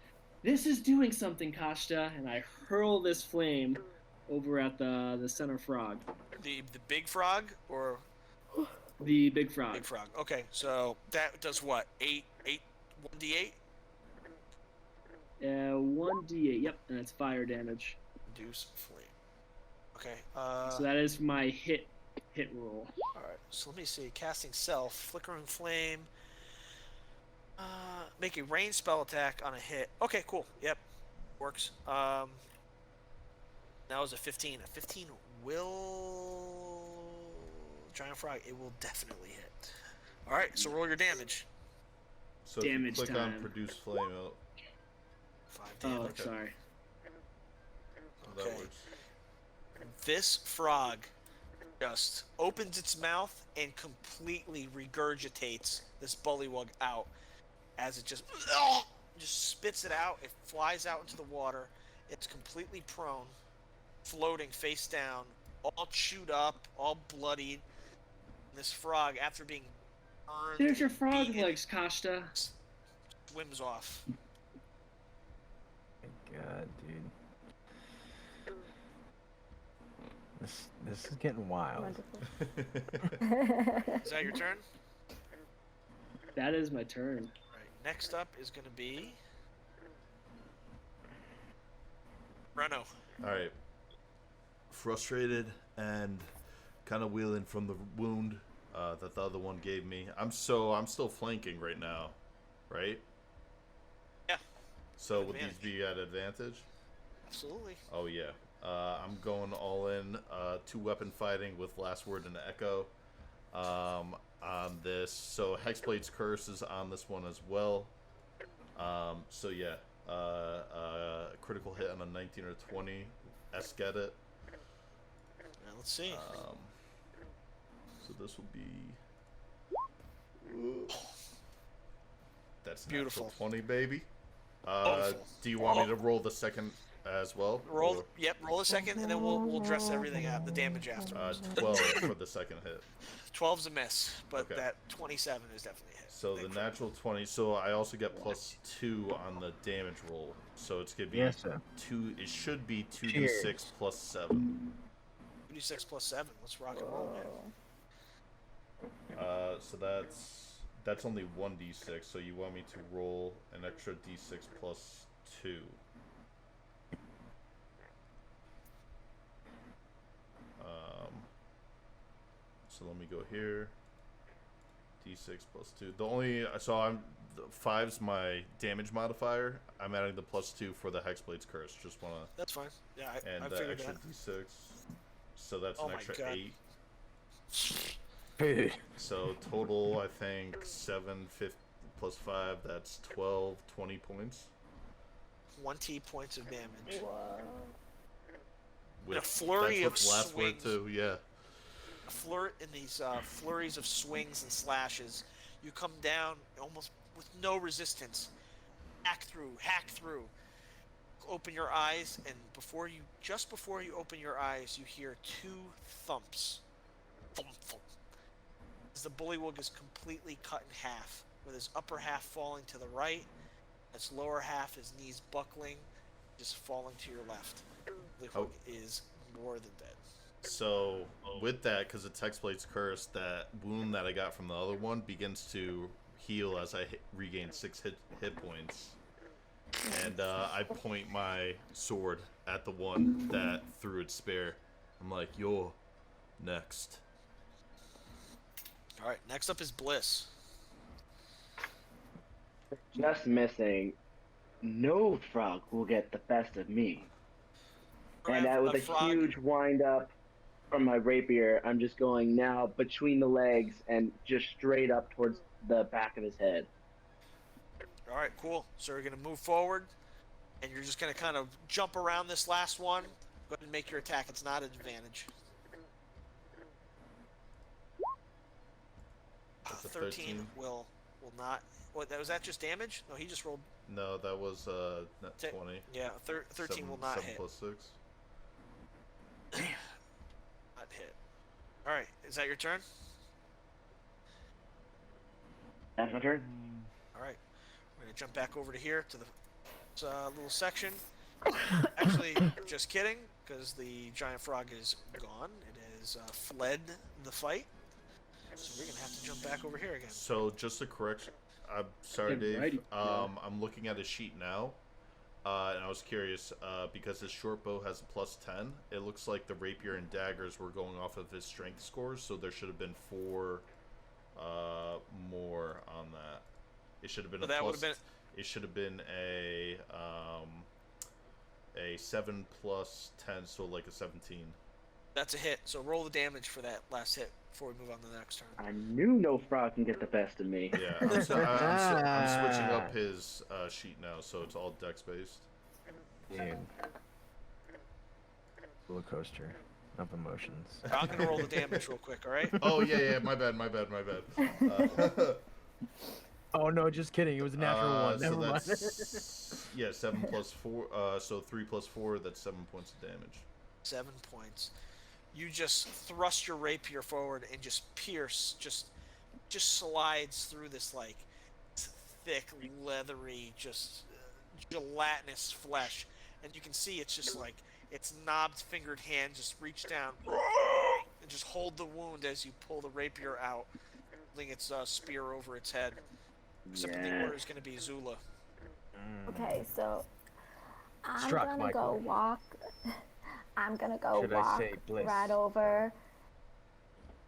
This is doing something, Kashta, and I hurl this flame over at the center frog. The big frog, or The big frog. Big frog. Okay, so that does what? 1d8? 1d8. Yep, and it's fire damage. Induce flame. Okay. So that is my hit roll. All right. So let me see. Casting self, flickering flame. Make a ranged spell attack on a hit. Okay, cool. Yep, works. That was a 15. A 15 will giant frog. It will definitely hit. All right. So roll your damage. So Damage if you click on time. produce flame, it'll, 5 Oh, damage. Okay. sorry. that Okay. works. This frog just opens its mouth and completely regurgitates this bullywug out as it just spits it out. It flies out into the water. It's completely prone, floating face down, all chewed up, all bloodied. This frog, after being burned, There's your frog beaten, legs, Kashta. swims off. My God, dude. This is getting wild. Wonderful. Is that your turn? That is my turn. Right. Next up is going to be Reno. All right. Frustrated and kind of wheeling from the wound that the other one gave me. I'm still flanking right now, right? Yeah. So would these Advantage. be at advantage? Absolutely. Oh yeah. I'm going all in. 2-weapon fighting with last word and echo on this. So Hexblade's Curse is on this one as well. So yeah, critical hit on a 19 or 20. Get it. Now let's see. So this will be. That's Beautiful. natural 20, baby. Beautiful. Do you want me to roll the second as well? Roll. Or, Yep. Roll a second, and then we'll dress everything out. The damage after. 12 for the second hit. 12's a miss, but Okay. that 27 is definitely a hit. So the Big natural 20. So I also get +2 on the damage roll. So it's gonna be Yes, sir. 2. It should be 2d6 Cheers. plus 7. 2d6 plus 7. Let's rock and roll, man. So that's only 1d6. So you want me to roll an extra d6 plus 2. So let me go here. D6 plus 2. The only the 5's my damage modifier. I'm adding the +2 for the Hexblade's Curse. Just wanna That's fine. Yeah, I and the figured extra that. D6. So that's Oh an my extra God. 8. Dude. So total, I think 7 plus 5. That's 12, 20 points. 20 points of damage. Whoa. With a flurry that's of with last word swings. too. Yeah. In these flurries of swings and slashes, you come down almost with no resistance. Hack through. Open your eyes, and just before you open your eyes, you hear 2 thumps. Thump, thump. As the bullywug is completely cut in half, with his upper half falling to the right, its lower half, his knees buckling, just falling to your left. The bullywug is more than dead. So with that, because it's Hexblade's Curse, that wound that I got from the other one begins to heal as I regain 6 hit points. And I point my sword at the one that threw its spear. I'm like, you're next. All right, next up is Bliss. Just missing. No frog will get the best of me. And with a huge wind up from my rapier, I'm just going now between the legs and just straight up towards the back of his head. All right, cool. So we're going to move forward, and you're just going to kind of jump around this last one. Go ahead and make your attack. It's not an advantage. That's a 13 will not. What, was that just damage? No, he just rolled. No, that was net 20. Yeah, 13 will not 7 hit. plus 6. Not hit. All right, is that your turn? That's my turn. All right, we're gonna jump back over to here to the little section. Actually, just kidding, because the giant frog is gone. It has fled the fight. So we're gonna back over here again. So just a correction. I'm sorry, Dave. Alrighty. I'm looking at his sheet now, and I was curious because his short bow has a +10. It looks like the rapier and daggers were going off of his strength scores, so there should have been 4 more on that. It should have been So that would have been. It should have been a 7 + 10, so like a 17. That's a hit. So roll the damage for that last hit before we move on to the next turn. I knew no frog can get the best of me. Yeah, I'm switching up his sheet now, so it's all dex based. Dude. Roller coaster of emotions. I'm gonna roll the damage real quick. All right. Oh yeah, my bad. Oh no, just kidding. It was a natural one. So Never mind. that's 7 + 4. So 3 + 4. That's 7 points of damage. 7 points. You just thrust your rapier forward and just pierce, just slides through this like thick, leathery, just gelatinous flesh, and you can see it's just like its knobbed-fingered hand just reach down and just hold the wound as you pull the rapier out, holding its spear over its head. Except the order is going to be Zula. Okay, so I'm Struck, gonna Michael. go walk. I'm gonna go Should I walk say bliss? right over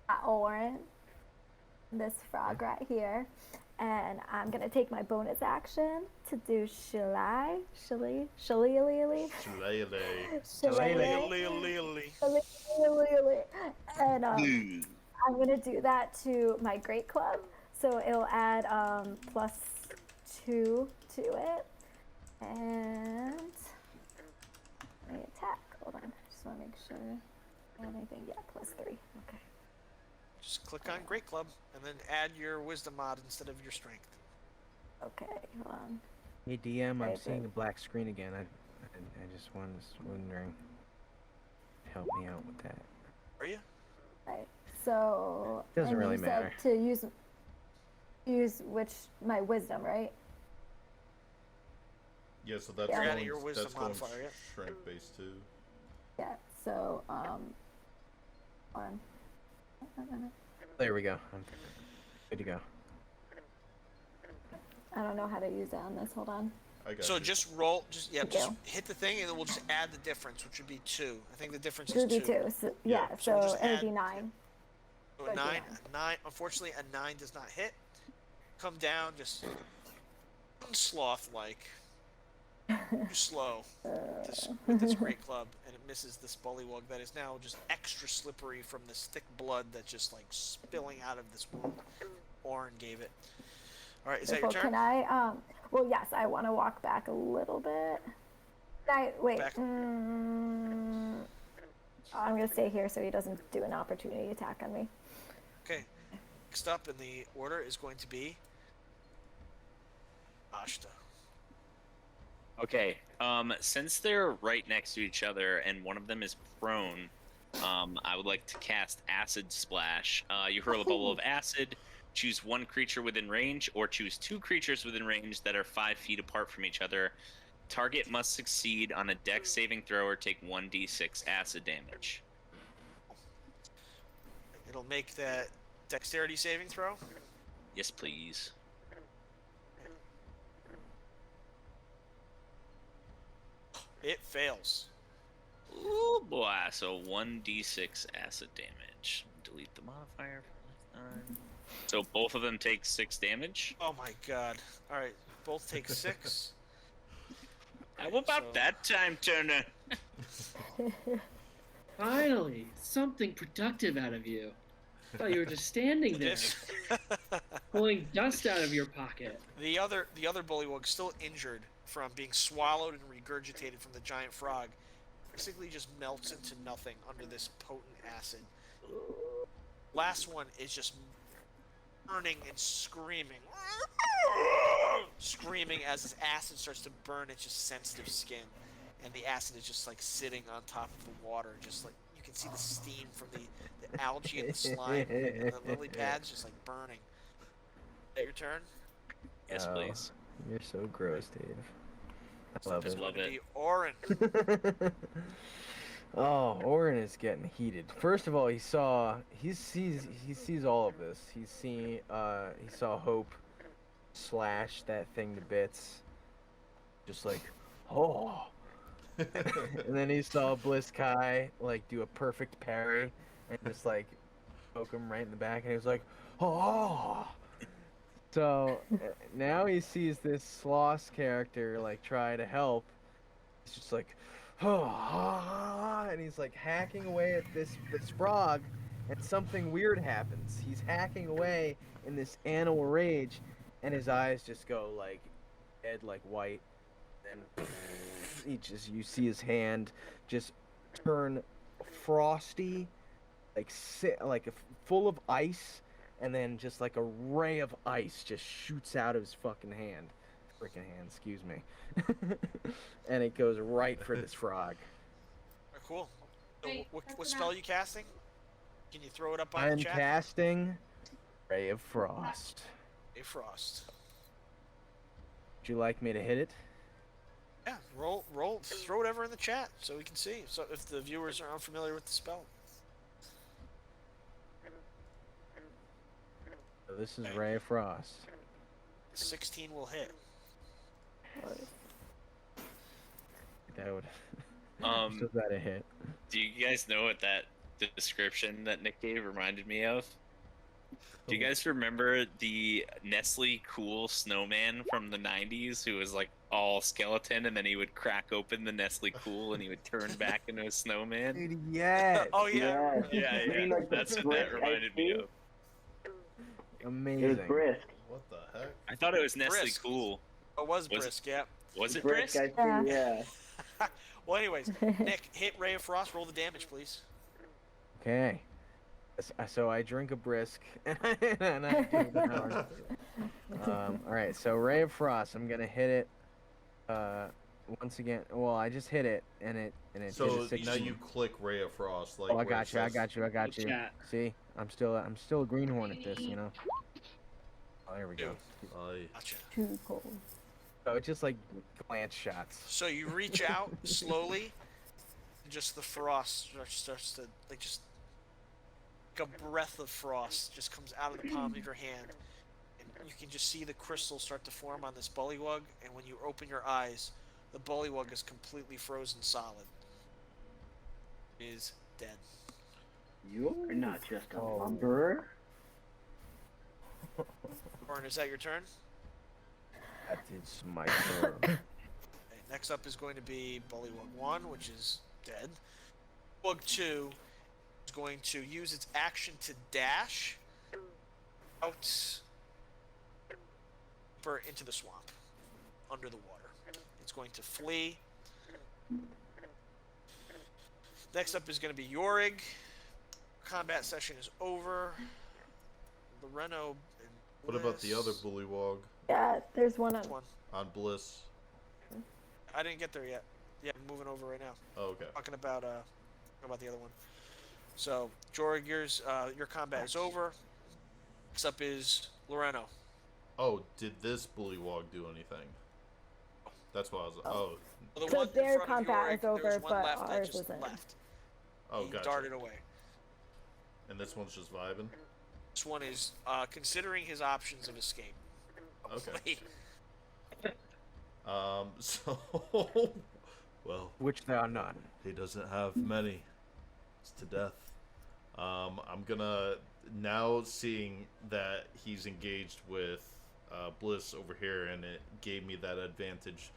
at Oren, this frog right here, and I'm gonna take my bonus action to do shillelagh, and I'm gonna do that to my great club, so it'll add +2 to it, and my attack. Hold on, just want to make sure. Anything? Yeah, +3. Okay. Just click on Great Club and then add your Wisdom mod instead of your Strength. Okay, hold on. Hey DM, I'm Right, seeing right. a black screen again. I just was wondering. Help me out with that. Are you? Right. So. Doesn't and really you matter. said to use my wisdom, right? Yeah, so that's Yeah. going, Adding your wisdom that's going modifier, yeah. strength based too. Yeah. So on. There we go. I'm good to go. I don't know how to use it on this. Hold on. I got So you. just roll, just Thank just you. hit the thing, and then we'll just add the difference, which would be 2. I think the difference It is would be 2. 2. So, yeah. So So we'll just it would add- be 9. So a Good, 9, yeah. a 9. Unfortunately, a 9 does not hit. Come down, just sloth-like. Too slow. With this great club, and it misses this bullywug that is now just extra slippery from this thick blood that's just like spilling out of this wound Oren gave it. All right, is that your Well, turn? can I? Well, yes. I want to walk back a little bit. Wait. Back. I'm gonna stay here so he doesn't do an opportunity attack on me. Okay. Next up in the order is going to be Ashta. Okay. Since they're right next to each other and one of them is prone, I would like to cast Acid Splash. You hurl a bubble of acid. Choose one creature within range, or choose 2 creatures within range that are 5 feet apart from each other. Target must succeed on a Dex saving throw or take 1d6 acid damage. It'll make that dexterity saving throw. Yes, please. It fails. Ooh, boy. So 1d6 acid damage. Delete the modifier for last time. So both of them take 6 damage. Oh my god. All right, both take 6. How about So- that time, Turner? Finally, something productive out of you. I thought you were just standing there, This- pulling dust out of your pocket. The other bullywug, still injured from being swallowed and regurgitated from the giant frog, basically just melts into nothing under this potent acid. Last one is just burning and screaming as this acid starts to burn its just sensitive skin, and the acid is just like sitting on top of the water, just like you can see the steam from the algae and the slime and the lily pads just like burning. Is that your turn? Yes, Oh, please. You're so gross, Dave. I love It's it. Love going to it. be Oren. Oh, Oren is getting heated. First of all, he sees all of this. He saw Hope slash that thing to bits. Just like, oh. And then he saw Bliss Kai like do a perfect parry and just like poke him right in the back, and he was like, oh. So now he sees this Sloss character like try to help. He's just like, oh, and he's like hacking away at this frog, and something weird happens. He's hacking away in this animal rage, and his eyes just go like dead, like white. And you see his hand just turn frosty, like full of ice, and then just like a ray of ice just shoots out of his fucking hand. Freaking hand, excuse me. And it goes right for this frog. Right, cool. So what spell are you casting? Can you throw it up on I'm the chat? casting Ray of Frost. Ray of Frost. Would you like me to hit it? Yeah, roll, throw whatever in the chat so we can see. So if the viewers are unfamiliar with the spell. So this is Ray of Frost. 16 will hit. That would. So that a hit. Do you guys know what that description that Nick gave reminded me of? Do you guys remember the Nestle Cool snowman from the 90s who was like all skeleton, and then he would crack open the Nestle Cool and he would turn back into a snowman? Dude, yes. Oh yeah. Yeah. You mean like the That's what brisk that reminded me of. Amazing. It was brisk. What the heck? I thought it was Nestle Brisk. Cool. It was Was it- brisk, yeah. Was it Brisk, brisk? I see, yeah. Well, anyways, Nick, hit Ray of Frost. Roll the damage, please. Okay. So I drink a brisk, and I do the all right, so Ray of Frost. I'm gonna hit it. Once again. Well, I just hit it, and it. So did a 16. now you click Ray of Frost. Like Oh, I where got it you. I says- got you. I got you. Chat. See, I'm still a greenhorn at this, you know. Oh, there we go. Gotcha. Too cold. So it's just like glance shots. So you reach out slowly, and just the frost starts to like just like a breath of frost just comes out of the palm of your hand, and you can just see the crystals start to form on this bullywug. And when you open your eyes, the bullywug is completely frozen solid. It is dead. You're not just a Oh. lumberer. Oren, is that your turn? That is my turn. Okay, next up is going to be Bullywug 1, which is dead. Bug 2 is going to use its action to dash out deeper into the swamp, under the water. It's going to flee. Next up is going to be Yorig. Combat session is over. Loreno and What about the other Bliss. bullywog Yeah, there's one on. This one. on Bliss? I didn't get there yet. Yeah, I'm moving over right now. Oh, okay. Talking about the other one. So, Jorg, your combat is over. Next up is Loreno. Oh, did this bullywog do anything? That's why I was. Oh, The So one in their front of combat Yorick, is there was over, one but left that ours just isn't. left. oh, He gotcha. darted away. And this one's just vibing. This one is considering his options of escape. Okay. So, well, Which there are none. he doesn't have many. It's to death. I'm gonna now seeing that he's engaged with Bliss over here, and it gave me that advantage,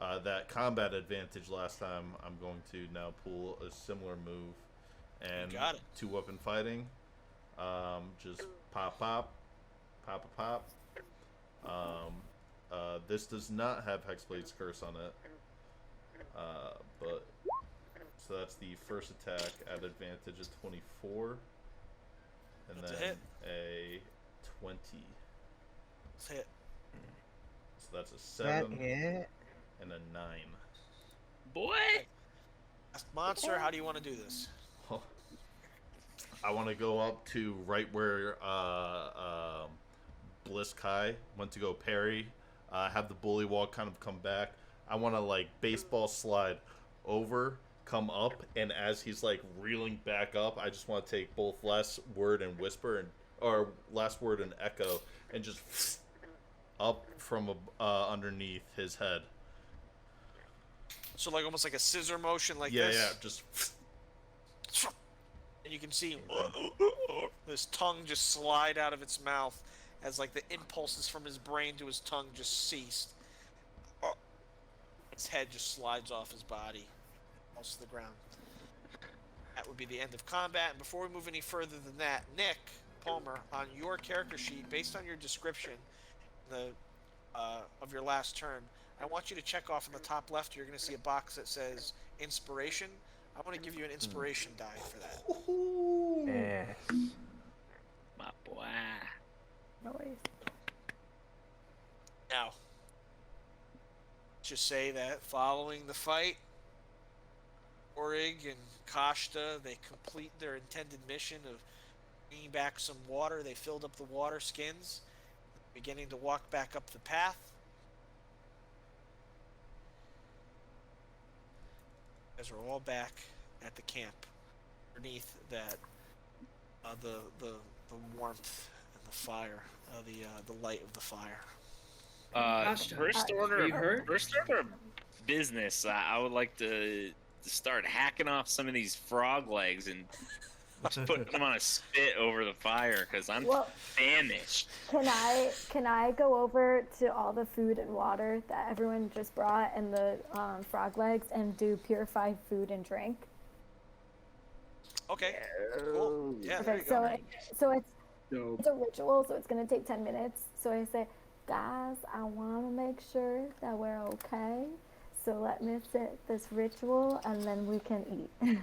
that combat advantage last time. I'm going to now pull a similar move, and got it. 2-weapon fighting. Just pop, pop, pop, pop. This does not have Hexblade's Curse on it, but so that's the first attack at advantage of 24, and That's a then hit. a 20. Let's hit. So that's a That 7 hit. and a 9. Boy! Monster, how do you want to do this? I want to go up to right where Bliss Kai went to go parry. Have the bullywog kind of come back. I want to like baseball slide over come up, and as he's like reeling back up, I just want to take both last word and whisper or last word and echo and just up from underneath his head. So like almost like a scissor motion like Yeah, this. yeah, just. And you can see his tongue just slide out of its mouth as like the impulses from his brain to his tongue just ceased. His head just slides off his body, falls to the ground. That would be the end of combat. And before we move any further than that, Nick Palmer, on your character sheet, based on your description of your last turn, I want you to check off in the top left. You're going to see a box that says inspiration. I want to give you an inspiration die for that. Yes. My boy. Noise. Now, just say that following the fight, Orig and Kashta, they complete their intended mission of bringing back some water. They filled up the water skins, beginning to walk back up the path. As we're all back at the camp, underneath that, the warmth and the fire, the light of the fire. First order of business. I would like to start hacking off some of these frog legs and just putting them on a spit over the fire because I'm famished. Can I go over to all the food and water that everyone just brought and the frog legs and do purified food and drink? Okay. Cool. Yeah. There you So go. it's a ritual, so it's gonna take 10 minutes. So I say, guys, I want to make sure that we're okay. So let me sit this ritual, and then we can eat.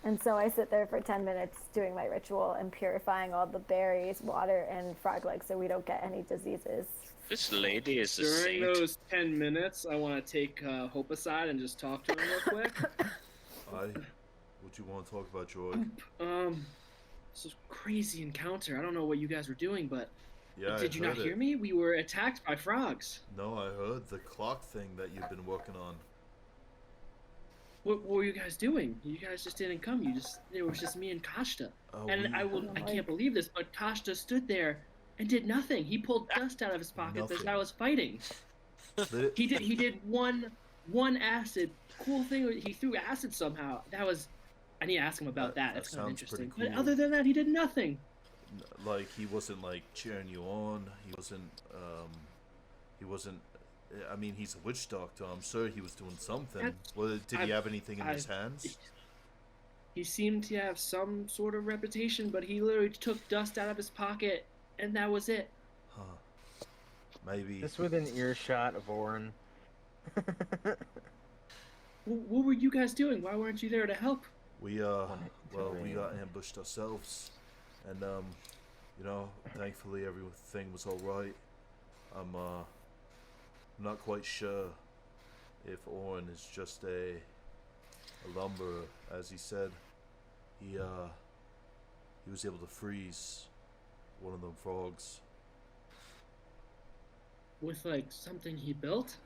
And so I sit there for 10 minutes doing my ritual and purifying all the berries, water, and frog legs so we don't get any diseases. This lady is a During saint. those 10 minutes, I want to take Hope aside and just talk to him real quick. What you want to talk about, Joy? This was a crazy encounter. I don't know what you guys were doing, but Yeah, did you not hear me? We were attacked by frogs. No, I heard the clock thing that you've been working on. What were you guys doing? You guys just didn't come. It was just me and Kashta. And I can't believe this, but Kashta stood there and did nothing. He pulled dust out of his pocket as I was fighting. He did one acid. Cool thing, he threw acid somehow. I need to ask him about that. That's kind of interesting. Cool. But other than that, he did nothing. Like, he wasn't like cheering you on. He wasn't. I mean, he's a witch doctor. I'm sure he was doing something. Did he have anything in his hands? He seemed to have some sort of reputation, but he literally took dust out of his pocket, and that was it. Huh. Maybe. Just within earshot of Oren. What were you guys doing? Why weren't you there to help? We got ambushed ourselves, and thankfully everything was all right. I'm not quite sure if Oren is just a lumberer, as he said. He was able to freeze one of them frogs. With like something he built?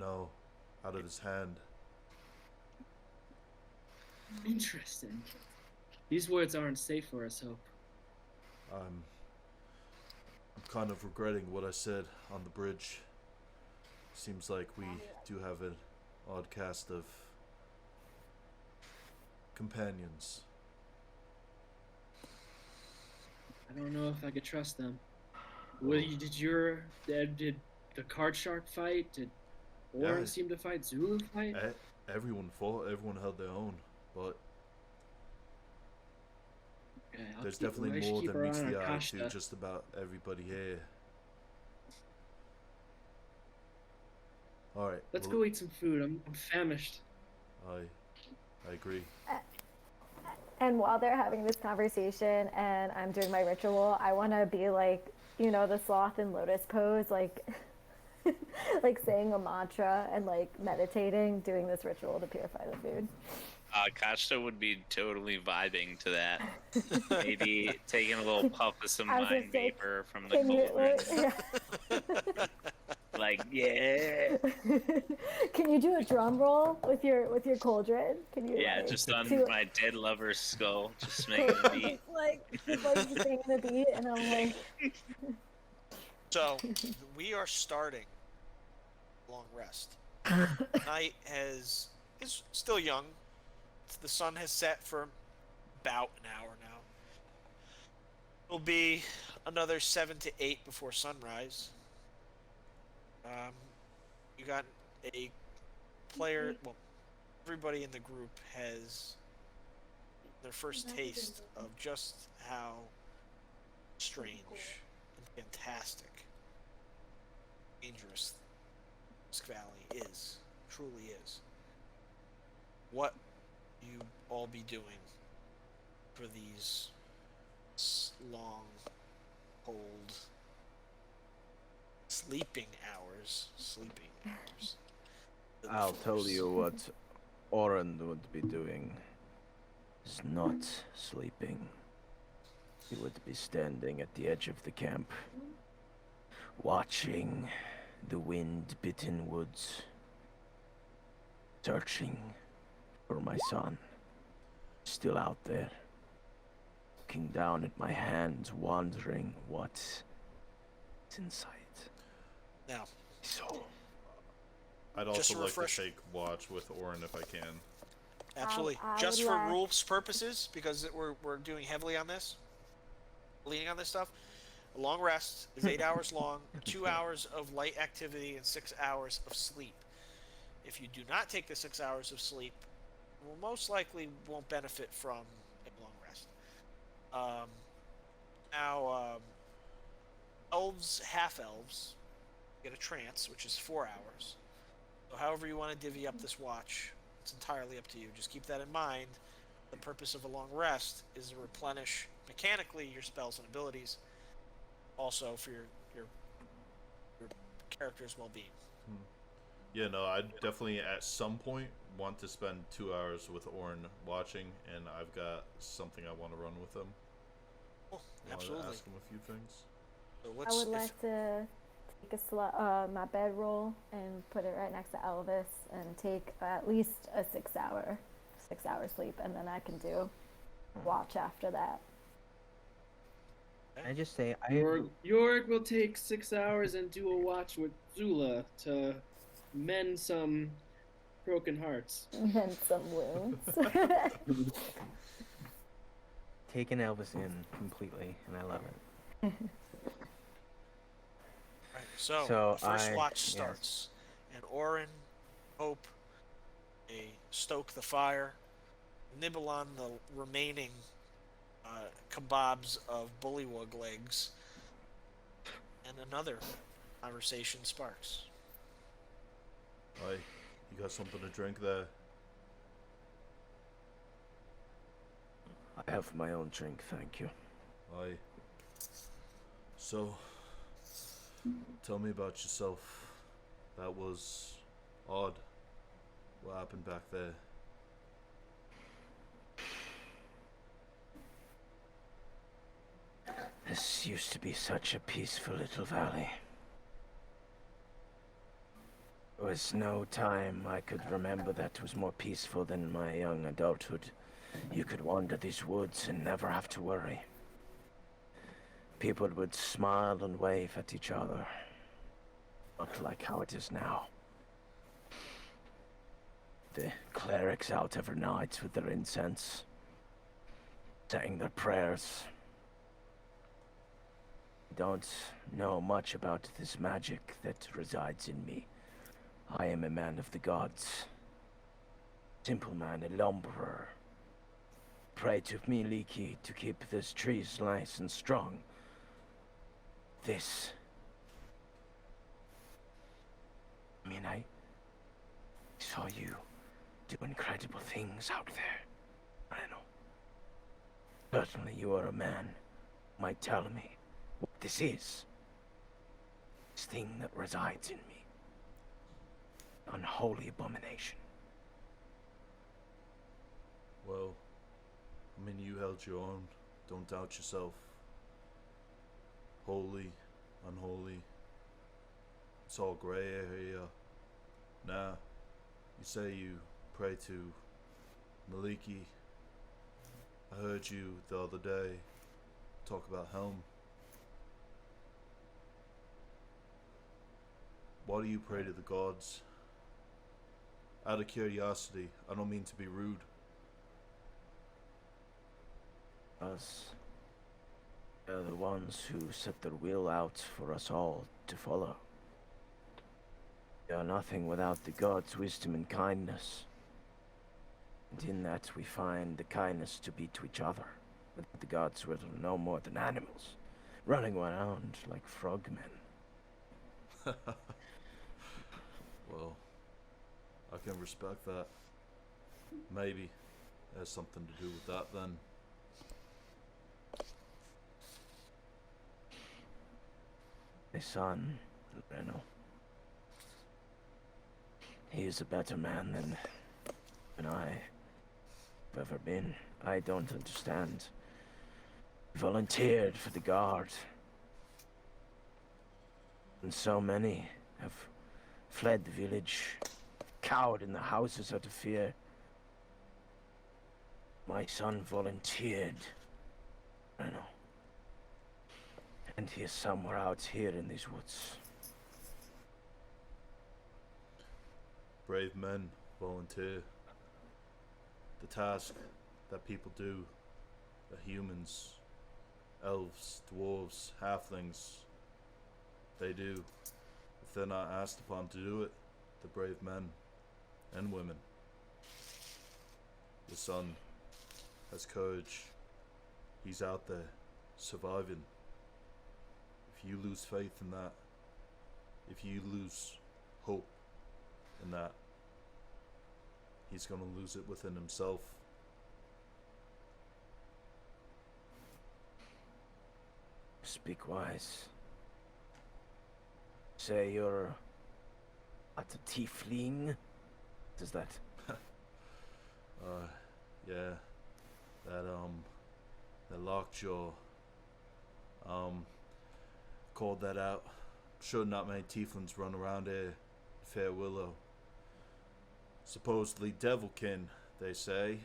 No, out of his hand. Interesting. These words aren't safe for us, Hope. I'm kind of regretting what I said on the bridge. Seems like we do have an odd cast of companions. I don't know if I could trust them. Did the card shark fight? Did Oren seem to fight? Zulu fight? Everyone fought. Everyone held their own. But there's definitely more than meets the eye to just about everybody here. All right. Let's go eat some food. I'm famished. I agree. And while they're having this conversation and I'm doing my ritual, I want to be like, the sloth and lotus pose, like like saying a mantra and like meditating, doing this ritual to purify the food. Kashta would be totally vibing to that. Maybe taking a little puff of some mind vapor from the cauldron. like, yeah. Can you do a drum roll with your cauldron? Can you Yeah, like just on do my dead lover's skull, just making a beat. just like singing a beat, and I'm like, So we are starting a long rest. Night is still young. The sun has set for about an hour now. It'll be another 7 to 8 before sunrise. You got a player. Well, everybody in the group has their first taste of just how strange and fantastic, dangerous Husk Valley is, truly is. What you all be doing for these long, cold, sleeping hours? I'll tell you what Oren would be doing. Is not sleeping. He would be standing at the edge of the camp, watching the wind-bitten woods, searching for my son. Still out there, looking down at my hands, wondering what's inside. Now, So, I'd Just also a like to refresh- take watch with Oren if I can. absolutely, I just would for like- rules purposes, because we're doing heavily on this, leaning on this stuff. A long rest is 8 hours long, 2 hours of light activity, and 6 hours of sleep. If you do not take the 6 hours of sleep, you will most likely won't benefit from a long rest. Now, elves, half elves, get a trance, which is 4 hours. So, however you want to divvy up this watch, it's entirely up to you. Just keep that in mind. The purpose of a long rest is to replenish mechanically your spells and abilities, also for your character's well-being. Yeah, no, I'd definitely at some point want to spend 2 hours with Oren watching, and I've got something I want to run with him. Oh, I want to absolutely. ask him a few things. So I let's, would like to take my bedroll and put it right next to Elvis and take at least a 6 hour sleep, and then I can do watch after that. I just say York will take 6 hours and do a watch with Zula to mend some broken hearts. And some wounds. taking Elvis in completely, and I love it. Right, so So the first watch yes. starts, and Oren, Hope, they stoke the fire, nibble on the remaining kebabs of bullywug legs, and another conversation sparks. Aye, you got something to drink there? I have my own drink, thank you. Aye. So, tell me about yourself. That was odd. What happened back there? This used to be such a peaceful little valley. There was no time I could remember that was more peaceful than my young adulthood. You could wander these woods and never have to worry. People would smile and wave at each other. Not like how it is now. The clerics out every night with their incense, saying their prayers. Don't know much about this magic that resides in me. I am a man of the gods. Simple man, a lumberer. Pray to me, Leaky, to keep these trees nice and strong. This... I saw you do incredible things out there. I know. Certainly you are a man who might tell me what this is. This thing that resides in me. Unholy abomination. Well, you held your own. Don't doubt yourself. Holy, unholy. It's all gray area. Nah, you say you pray to Maliki. I heard you the other day talk about Helm. Why do you pray to the gods? Out of curiosity, I don't mean to be rude. Us. They're the ones who set their will out for us all to follow. We are nothing without the gods' wisdom and kindness. And in that we find the kindness to be to each other. But the gods were no more than animals, running around like frogmen. Well, I can respect that. Maybe it has something to do with that then. My son, Reno. He is a better man than I have ever been. I don't understand. He volunteered for the guard. And so many have fled the village, cowered in the houses out of fear. My son volunteered, Reno. And he is somewhere out here in these woods. Brave men volunteer. The task that people do, the humans, elves, dwarves, halflings, they do. If they're not asked upon to do it, the brave men and women. The son has courage. He's out there, surviving. If you lose faith in that, if you lose hope in that, he's gonna lose it within himself. Speak wise. Say you're at a tiefling? What is that? Yeah. That lockjaw. Called that out. Sure not many tieflings run around here. Fair Willow. Supposedly devilkin, they say.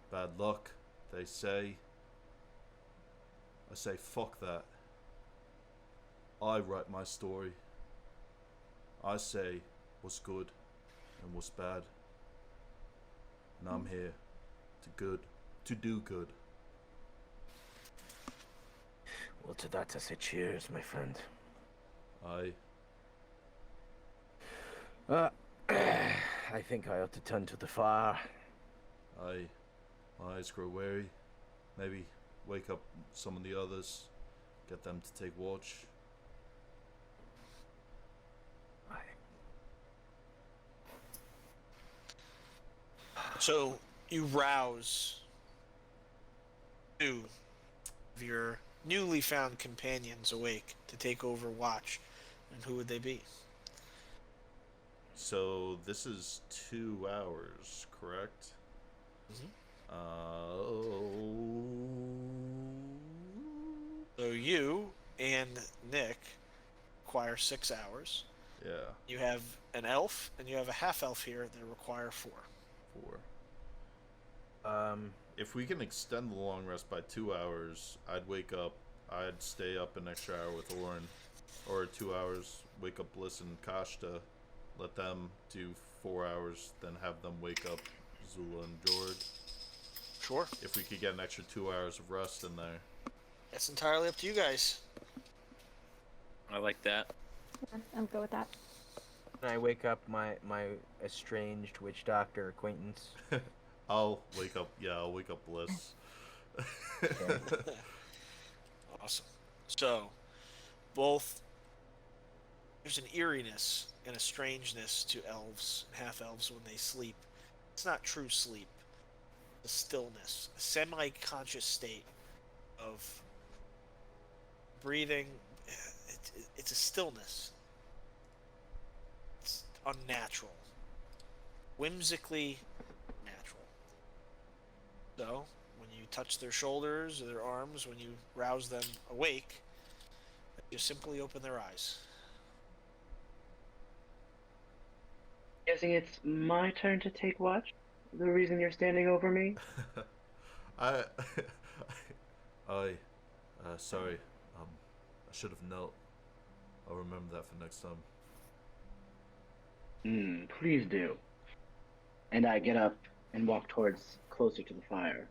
Bad luck, they say. I say fuck that. I write my story. I say what's good and what's bad. And I'm here to do good. Well, to that I say cheers, my friend. Aye. I think I ought to turn to the fire. Aye. My eyes grow weary. Maybe wake up some of the others. Get them to take watch. Aye. So you rouse two of your newly found companions awake to take over watch. And who would they be? So this is 2 hours, correct? So you and Nick require 6 hours. Yeah, You have an elf and you have a half elf here that require 4. 4. If we can extend the long rest by 2 hours, I'd stay up an extra hour with Oren. Or 2 hours, wake up Bliss and Kashta, let them do 4 hours, then have them wake up Zula and Jord. Sure. If we could get an extra 2 hours of rest in there. That's entirely up to you guys. I like that. I'm good with that. Can I wake up my estranged witch doctor acquaintance? I'll wake up Bliss. Awesome. So, both there's an eeriness and a strangeness to elves and half elves when they sleep. It's not true sleep. The stillness, a semi-conscious state of breathing. It's a stillness. It's unnatural, whimsically natural. So, when you touch their shoulders or their arms, when you rouse them awake, you simply open their eyes. Guessing it's my turn to take watch? The reason you're standing over me? I, I, sorry. I should have knelt. I'll remember that for next time. Please do. And I get up and walk towards closer to the fire.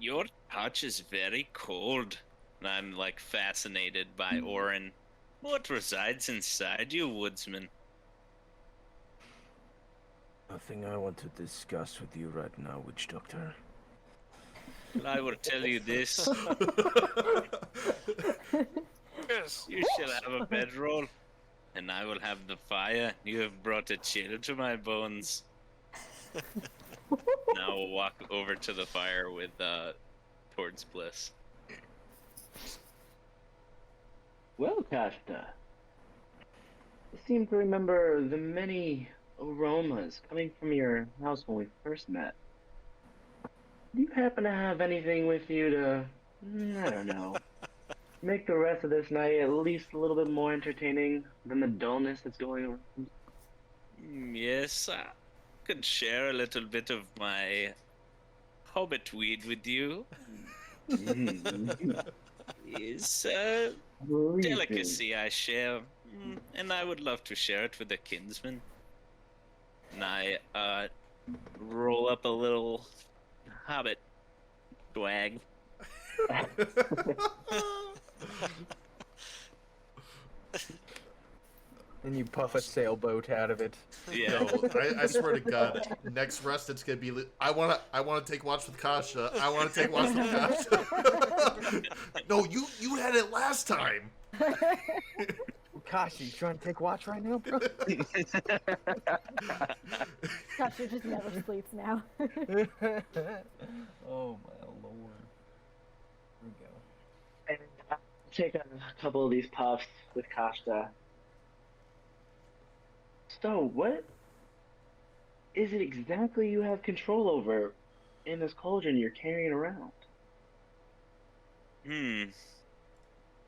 Your touch is very cold. And I'm like fascinated by Oren. What resides inside you, woodsman? Nothing I want to discuss with you right now, witch doctor. Well, I will tell you this. Yes. You shall have a bedroll, and I will have the fire. You have brought a chill to my bones. Now we'll walk over to the fire with towards Bliss. Well, Kashta, I seem to remember the many aromas coming from your house when we first met. Do you happen to have anything with you to, I don't know, make the rest of this night at least a little bit more entertaining than the dullness that's going on? Yes, I could share a little bit of my hobbit weed with you. It's a delicacy I share, and I would love to share it with a kinsman. And I roll up a little hobbit swag. And you puff a sailboat out of it. Yeah. No, I swear to God, next rest it's gonna be. I wanna take watch with Kasha. I wanna take watch with Kasha. No, you had it last time. Gosh, you trying to take watch right now, bro? Kasha just never sleeps now. Oh my lord. Here we go. And I'll take a couple of these puffs with Kashta. So, what is it exactly you have control over in this cauldron you're carrying around?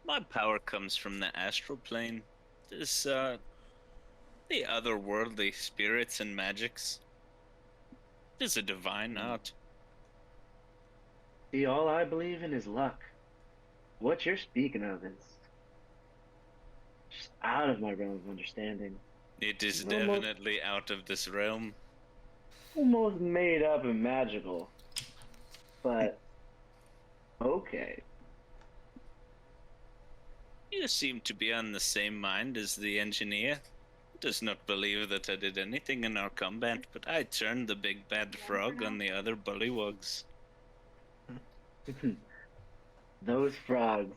My power comes from the astral plane. This, the otherworldly spirits and magics. It is a divine art. See, all I believe in is luck. What you're speaking of is just out of my realm of understanding. It is Almost- definitely out of this realm. Almost made up and magical. But, okay. You seem to be on the same mind as the engineer. Does not believe that I did anything in our combat, but I turned the big bad frog on the other bullywugs. Those frogs.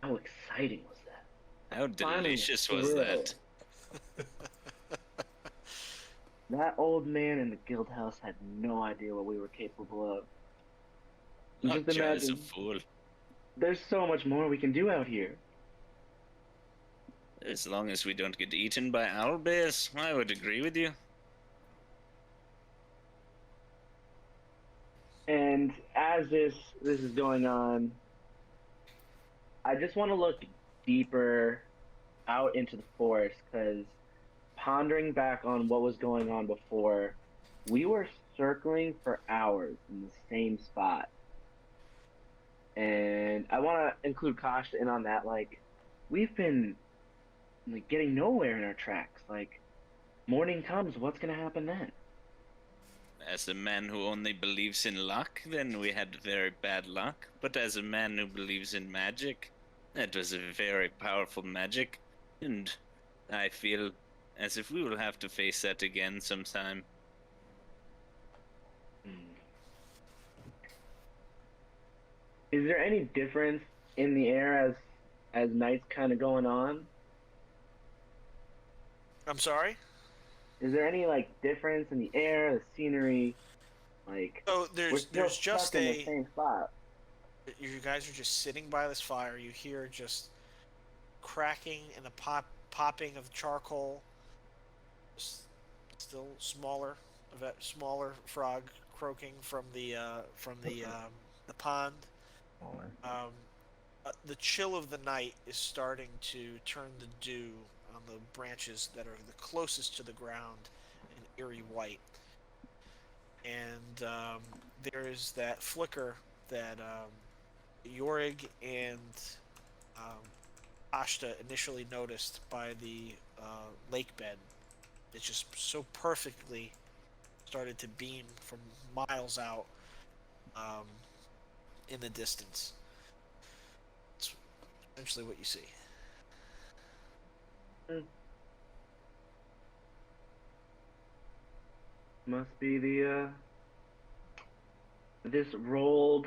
How exciting was that? How delicious was thrill. that? That old man in the guild house had no idea what we were capable of. Just Lockjaw is a imagine, fool. there's so much more we can do out here. As long as we don't get eaten by owlbears, I would agree with you. And as this is going on, I just want to look deeper out into the forest, because pondering back on what was going on before, we were circling for hours in the same spot. And I want to include Kasha in on that. Like, we've been like getting nowhere in our tracks. Like, morning comes, what's gonna happen then? As a man who only believes in luck, then we had very bad luck. But as a man who believes in magic, that was a very powerful magic. And I feel as if we will have to face that again sometime. Is there any difference in the air as night's kind of going on? I'm sorry? Is there any like difference in the air, the scenery? Like, So we're still there's just stuck in the same spot. You guys are just sitting by this fire. You hear just cracking and the popping of charcoal. Still smaller frog croaking from the pond. The chill of the night is starting to turn the dew on the branches that are the closest to the ground in eerie white. And there is that flicker that Yorig and um, Ashta initially noticed by the lake bed. It's just so perfectly started to beam from miles out um, in the distance. It's essentially what you see. Must be the this rolled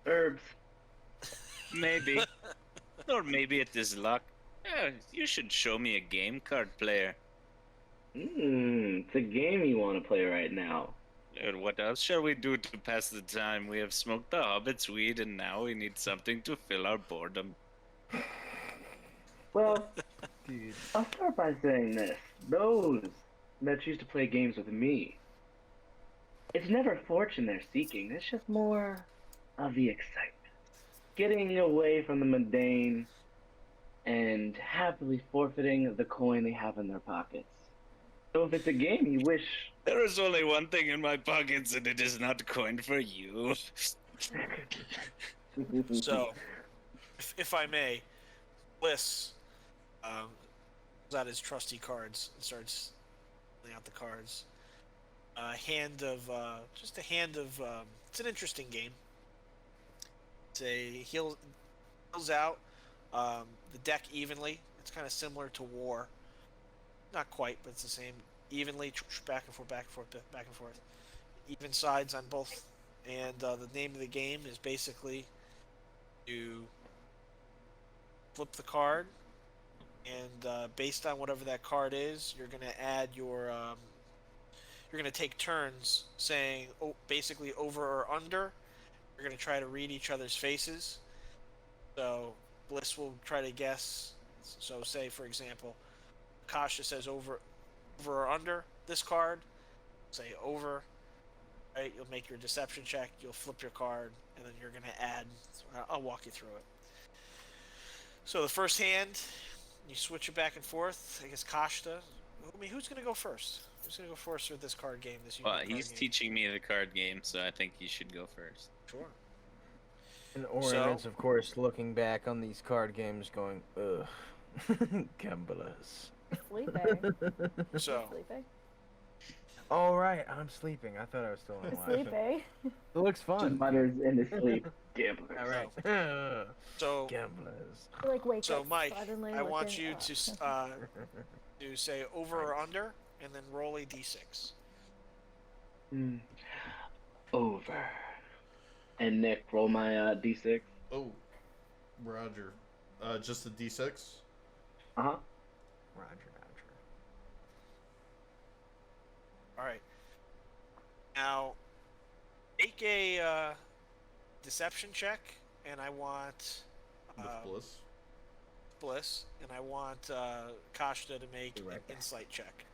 herbs. Maybe. Or maybe it is luck. You should show me a game card player. It's a game you want to play right now. And what else shall we do to pass the time? We have smoked the hobbit's weed, and now we need something to fill our boredom. Well, Dude. I'll start by saying this. Those that choose to play games with me, it's never fortune they're seeking. It's just more of the excitement. Getting away from the mundane and happily forfeiting the coin they have in their pockets. So if it's a game you wish... There is only one thing in my pockets, and it is not coin for you. So, if I may, Bliss pulls out his trusty cards and starts laying out the cards. Just a hand of. It's an interesting game. It's heals out the deck evenly. It's kind of similar to War. Not quite, but it's the same. Evenly, back and forth, back and forth, back and forth. Even sides on both. And the name of the game is basically you flip the card, and based on whatever that card is, you're going to add your. You're going to take turns saying basically over or under. You're going to try to read each other's faces. So Bliss will try to guess. So say, for example, Kasha says over or under this card. Say over. Right? You'll make your deception check. You'll flip your card, and then you're going to add. I'll walk you through it. So the first hand, you switch it back and forth. I guess Kashta. I mean, who's going to go first? Who's going to go first with this card game? Well, he's teaching me the card game, so I think he should go first. Sure. And Oren is, of course, looking back on these card games going, ugh, gamblers. Sleeping. So. Sleeping. All right, I'm sleeping. I thought I was still alive. Sleeping. It looks fun. Just mutters in his sleep. Gamblers. All right. So. Gamblers. Like wake So up Mike, suddenly I want looking you up. to say over or under, and then roll a d6. Over. And Nick, roll my d6. Oh, Roger. Just a d6? Uh-huh. Roger. All right. Now, make a deception check, and I want With Bliss, and I want Kashta to make an insight check.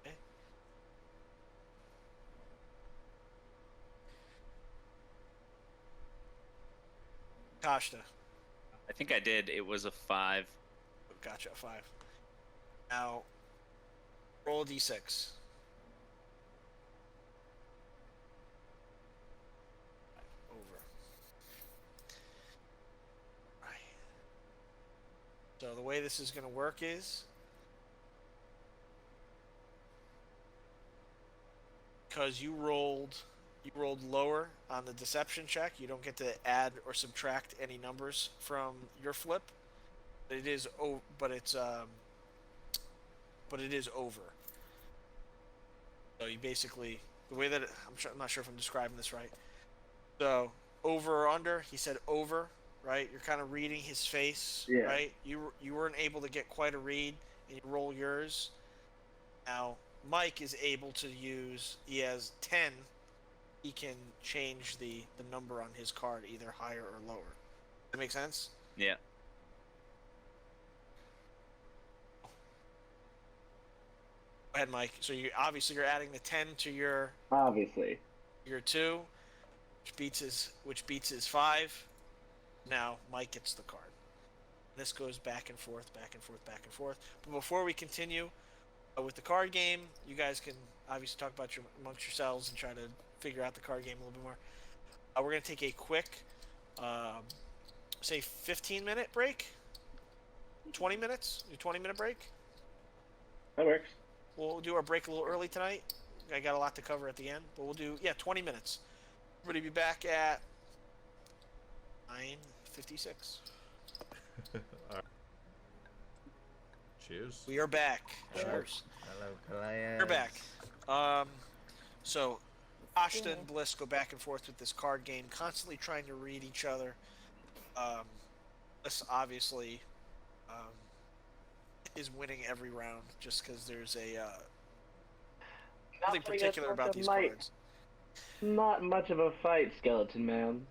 Okay. Kashta. I think I did. It was a 5. Gotcha, 5. Now, roll a d6. Over. Right. So the way this is going to work is because you rolled lower on the deception check, you don't get to add or subtract any numbers from your flip. It is but it is over. So you basically, the way that I'm not sure if I'm describing this right. So over or under, he said over, right? You're kind of reading his face, right? You weren't able to get quite a read, and you roll yours. Now Mike is able to use. He has 10. He can change the number on his card either higher or lower. Does that make sense? Yeah. Go ahead, Mike. So you're adding the 10 to your. Obviously. Figure 2, which beats his 5. Now Mike gets the card. This goes back and forth, back and forth, back and forth. But before we continue with the card game, you guys can obviously talk about amongst yourselves and try to figure out the card game a little bit more. We're going to take a quick, say, 15-minute break. 20 minutes? Do 20-minute break? That works. We'll do our break a little early tonight. I got a lot to cover at the end, but we'll do 20 minutes. Everybody be back at 9:56. All right. Cheers. We are back. Cheers. Hello, players. We're back. So Ashta and Bliss go back and forth with this card game, constantly trying to read each other. Bliss obviously is winning every round just because there's nothing particular about these cards. Not much of a fight, Skeleton Man.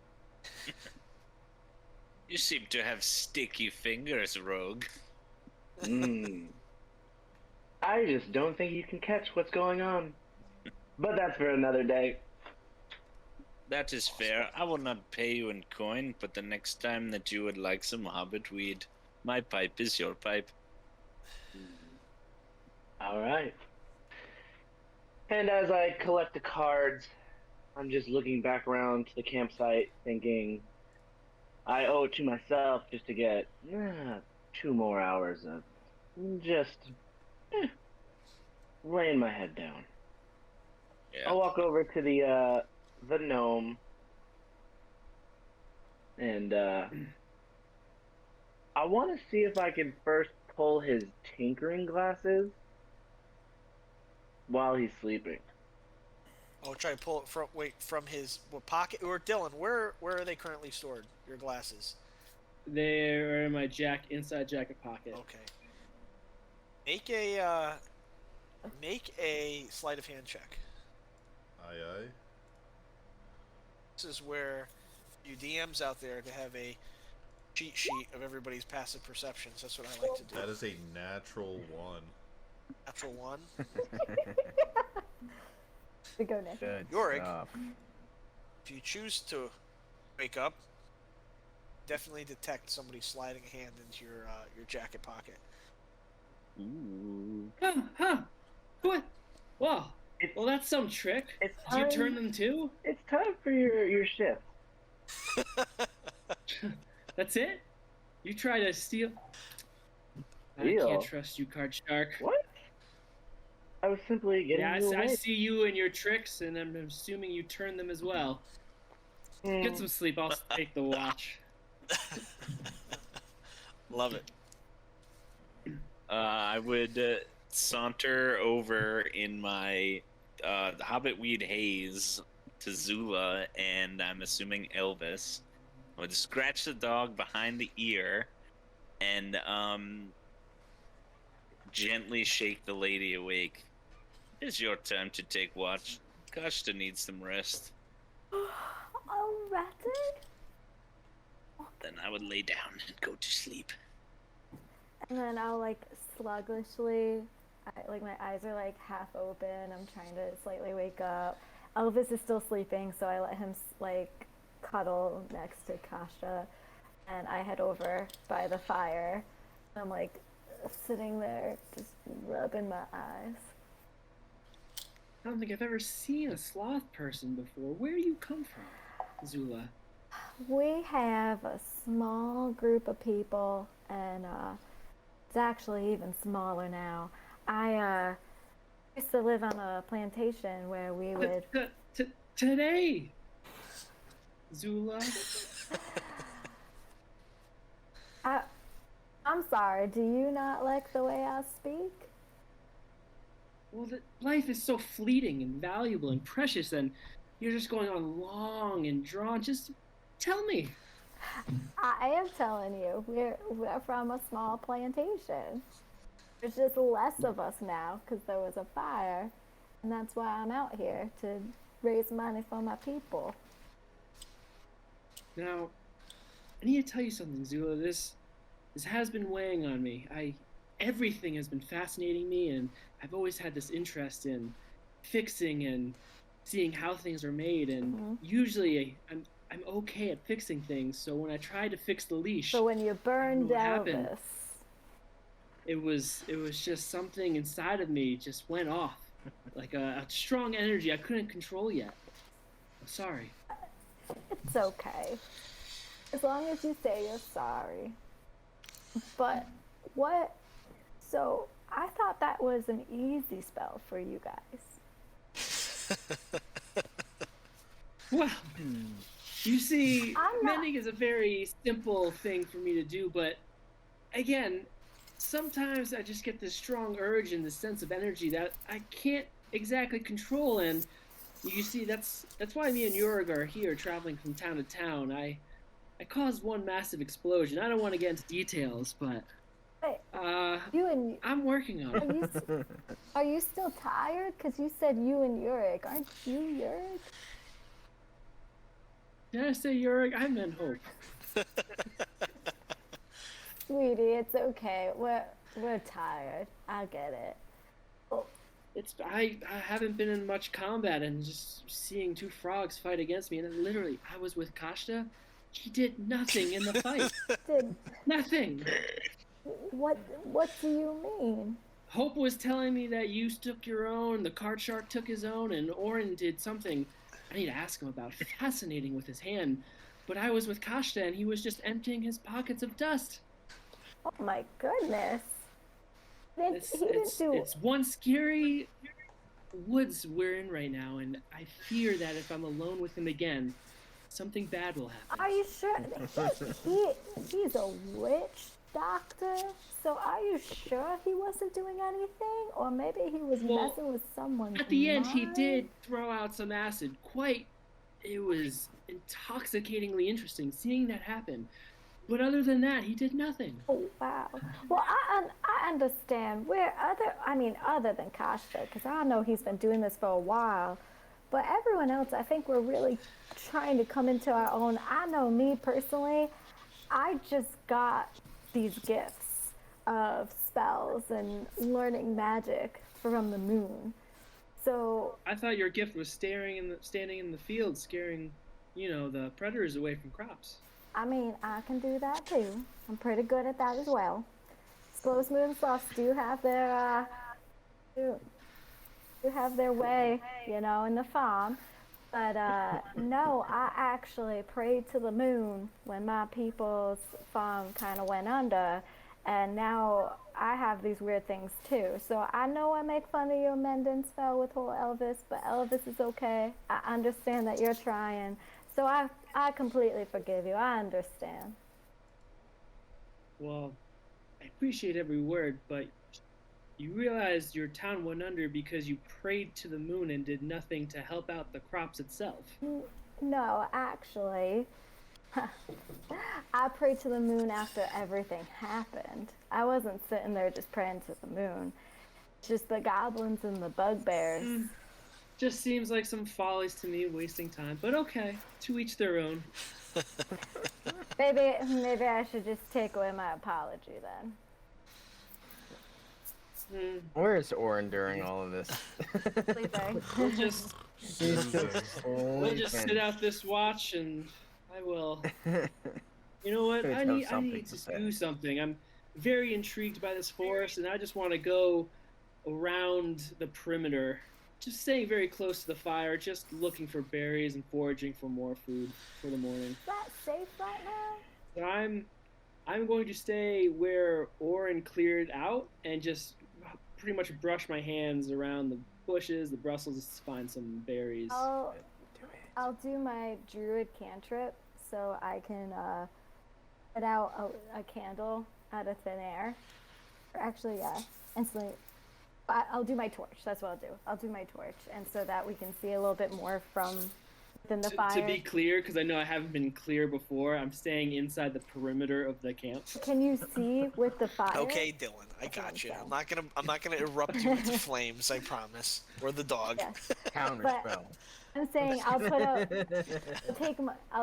You seem to have sticky fingers, Rogue. I just don't think you can catch what's going on. But that's for another day. That is fair. I will not pay you in coin, but the next time that you would like some hobbit weed, my pipe is your pipe. Alright. And as I collect the cards, I'm just looking back around to the campsite thinking I owe it to myself just to get 2 more hours of just laying my head down. Yeah. I'll walk over to the gnome and I want to see if I can first pull his tinkering glasses while he's sleeping. I'll try to pull it from his pocket. Or Dylan, where are they currently stored? Your glasses. They're in my inside jacket pocket. Okay. Make a sleight of hand check. Aye, aye. This is where you DMs out there to have a cheat sheet of everybody's passive perceptions. That's what I like to do. That is a natural 1. Natural 1. We go next. Good Yorick, stuff. if you choose to wake up, definitely detect somebody sliding a hand into your jacket pocket. Ooh. Huh. What? Wow. Well, that's some trick. It's Do you time- turn them too? It's time for your shift. That's it? You try to steal? I Steal? can't trust you, Card Shark. What? I was simply getting Yeah, you I away. see you and your tricks, and I'm assuming you turn them as well. Get some sleep. I'll take the watch. Love it. I would saunter over in my Hobbit Weed Haze to Zula, and I'm assuming Elvis. I would scratch the dog behind the ear and gently shake the lady awake. It's your time to take watch. Kashta needs some rest. Already? Then I would lay down and go to sleep. And then I'll like sluggishly, my eyes are like half open. I'm trying to slightly wake up. Elvis is still sleeping, so I let him like cuddle next to Kasha, and I head over by the fire. I'm like sitting there, just rubbing my eyes. I don't think I've ever seen a sloth person before. Where do you come from, Zula? We have a small group of people, and it's actually even smaller now. I used to live on a plantation where we would. Today, Zula. I'm sorry. Do you not like the way I speak? Well, life is so fleeting and valuable and precious, and you're just going on long and drawn. Just tell me. I am telling you, we're from a small plantation. There's just less of us now because there was a fire, and that's why I'm out here to raise money for my people. Now, I need to tell you something, Zula. This has been weighing on me. Everything has been fascinating me, and I've always had this interest in fixing and seeing how things are made, and usually I'm okay at fixing things. So when I tried to fix the leash, So when you burned what happened. Elvis, It was just something inside of me just went off, like a strong energy I couldn't control yet. I'm sorry. it's okay. As long as you say you're sorry. But what? So I thought that was an easy spell for you guys. Well, you see, I'm not- mending is a very simple thing for me to do, but again, sometimes I just get this strong urge and this sense of energy that I can't exactly control, and you see, that's why me and Jorg are here traveling from town to town. I caused one massive explosion. I don't want to get into details, but Wait, I'm working on it. Are you still tired? Because you said you and Yurik. Aren't you Yurik? Did I say Jorg? I meant Hope. Sweetie, it's okay. We're tired. I get it. Oh, I haven't been in much combat, and just seeing two frogs fight against me, and then literally I was with Kashta. She did nothing in the fight. Nothing. What do you mean? Hope was telling me that you took your own, the card shark took his own, and Oren did something I need to ask him about. Fascinating with his hand. But I was with Kashta, and he was just emptying his pockets of dust. Oh my goodness. It's one scary woods we're in right now, and I fear that if I'm alone with him again, something bad will happen. Are you sure? He's a witch doctor, so are you sure he wasn't doing anything? Or maybe he was messing with someone's At the end, mind? he did throw out some acid. It was intoxicatingly interesting seeing that happen. But other than that, he did nothing. Oh, wow. Well, I understand. Other than Kashta, because I know he's been doing this for a while. But everyone else, I think we're really trying to come into our own. I know me personally, I just got these gifts of spells and learning magic from the moon. So I thought your gift was standing in the field, scaring, the predators away from crops. I mean, I can do that too. I'm pretty good at that as well. Slow, Smooth, and Soft do have their way, in the farm. But no, I actually prayed to the moon when my people's farm kind of went under, and now I have these weird things too. So I know I make fun of your mending spell with whole Elvis, but Elvis is okay. I understand that you're trying. So I completely forgive you. I understand. Well, I appreciate every word, but you realize your town went under because you prayed to the moon and did nothing to help out the crops itself. No, actually, I prayed to the moon after everything happened. I wasn't sitting there just praying to the moon. Just the goblins and the bugbears. Just seems like some follies to me, wasting time. But okay, to each their own. Maybe I should just take away my apology then. Where is Oren during all of this? Sleeping. We'll just sit out this watch, and I will. You know what? I need to do something. I'm very intrigued by this forest, and I just want to go around the perimeter, just staying very close to the fire, just looking for berries and foraging for more food for the morning. Is that safe right now? So I'm going to stay where Oren cleared out and just pretty much brush my hands around the bushes, the Brussels, to find some berries. I'll do my druid cantrip so I can put out a candle out of thin air. Or actually, instantly. I'll do my torch. That's what I'll do. I'll do my torch, and so that we can see a little bit more from within the fire. To be clear, because I know I haven't been clear before, I'm staying inside the perimeter of the camp. Can you see with the fire? Okay, Dylan, I got you. I'm not gonna erupt you with the flames. I promise. Or the dog. Yes. Counter spell. I'm saying I'll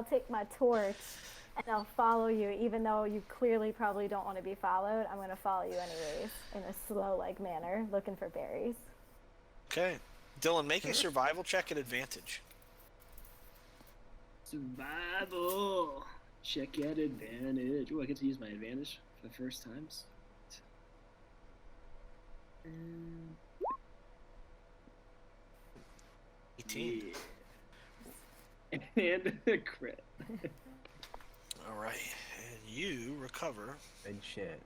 take my torch and I'll follow you, even though you clearly probably don't want to be followed. I'm gonna follow you anyways in a slow manner, looking for berries. Okay. Dylan, make a survival check at advantage. Survival. Check at advantage. Oh, I get to use my advantage for the first time. And 18. yeah. And a crit. All right, and you recover And shit.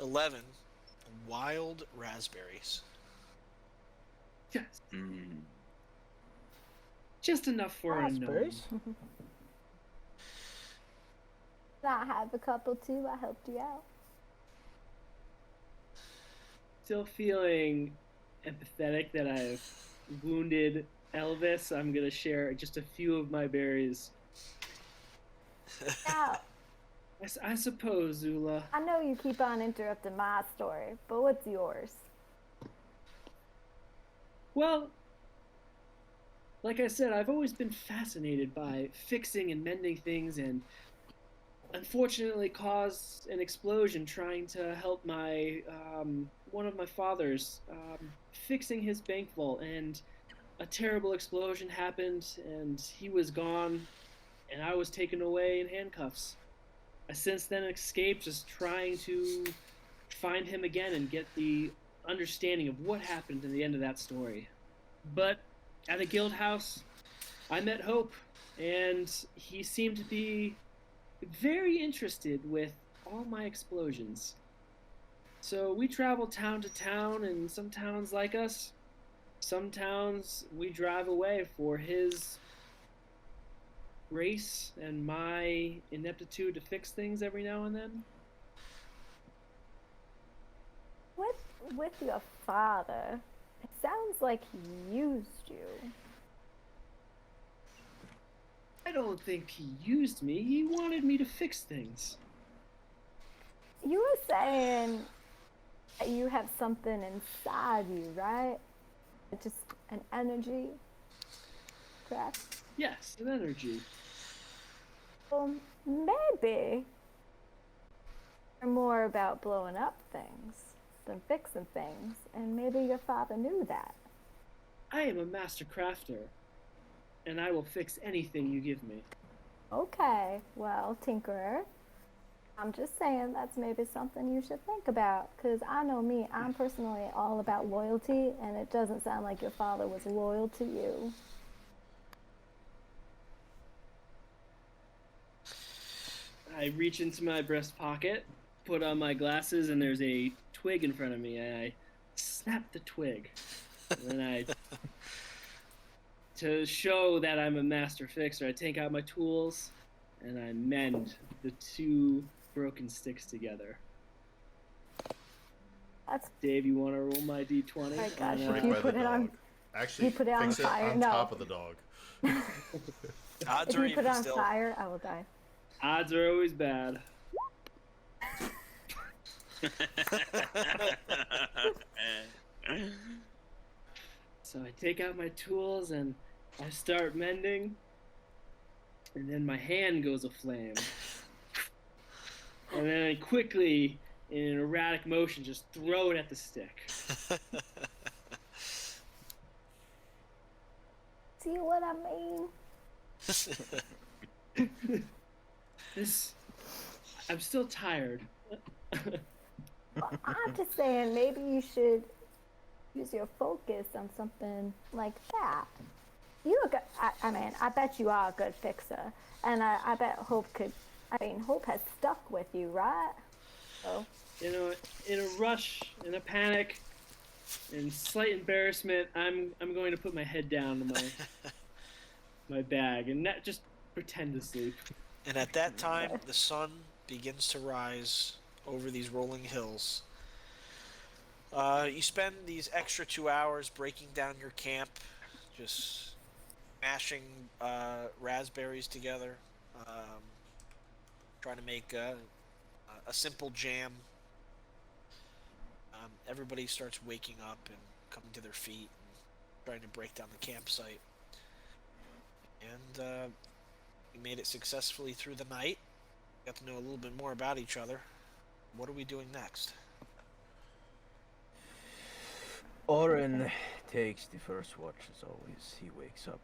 11 wild raspberries. Yes. Mm. Just enough for a gnome. Raspberries? I have a couple too. I helped you out. Still feeling empathetic that I've wounded Elvis. I'm gonna share just a few of my berries. Now, I suppose, Zula. I know you keep on interrupting my story, but what's yours? Well, like I said, I've always been fascinated by fixing and mending things, and unfortunately caused an explosion trying to help my one of my fathers fixing his bank vault, and a terrible explosion happened, and he was gone, and I was taken away in handcuffs. I since then escaped, just trying to find him again and get the understanding of what happened in the end of that story. But at the guild house, I met Hope, and he seemed to be very interested with all my explosions. So we travel town to town, and some towns like us, some towns we drive away for his grace and my ineptitude to fix things every now and then. With your father, it sounds like he used you. I don't think he used me. He wanted me to fix things. You were saying that you have something inside you, right? It's just an energy. Correct? Yes, an energy. Well, maybe you're more about blowing up things than fixing things, and maybe your father knew that. I am a master crafter, and I will fix anything you give me. Okay, well, Tinkerer, I'm just saying that's maybe something you should think about, because I know me, I'm personally all about loyalty, and it doesn't sound like your father was loyal to you. I reach into my breast pocket, put on my glasses, and there's a twig in front of me, and I snap the twig. And then to show that I'm a master fixer, I take out my tools, and I mend the two broken sticks together. Dave, you want to roll my d20? Oh my gosh, Right if you by put the it on, dog. Actually, you put it on fix fire. on No. top of the dog. Odds If are you put even it on still. fire, I will die. Odds are always bad. So I take out my tools and I start mending, and then my hand goes aflame. And then I quickly, in an erratic motion, just throw it at the stick. See what I mean? I'm still tired. Well, I'm just saying maybe you should use your focus on something like that. You a good, I mean, I bet you are a good fixer, and I bet Hope could. I mean, Hope has stuck with you, right? So. You know, in a rush, in a panic, in slight embarrassment, I'm going to put my head down to my bag and not just pretend to sleep. And at that time, the sun begins to rise over these rolling hills. You spend these extra 2 hours breaking down your camp, just mashing raspberries together, trying to make a simple jam. Everybody starts waking up and coming to their feet and trying to break down the campsite. And we made it successfully through the night. Got to know a little bit more about each other. What are we doing next? Oren takes the first watch as always. He wakes up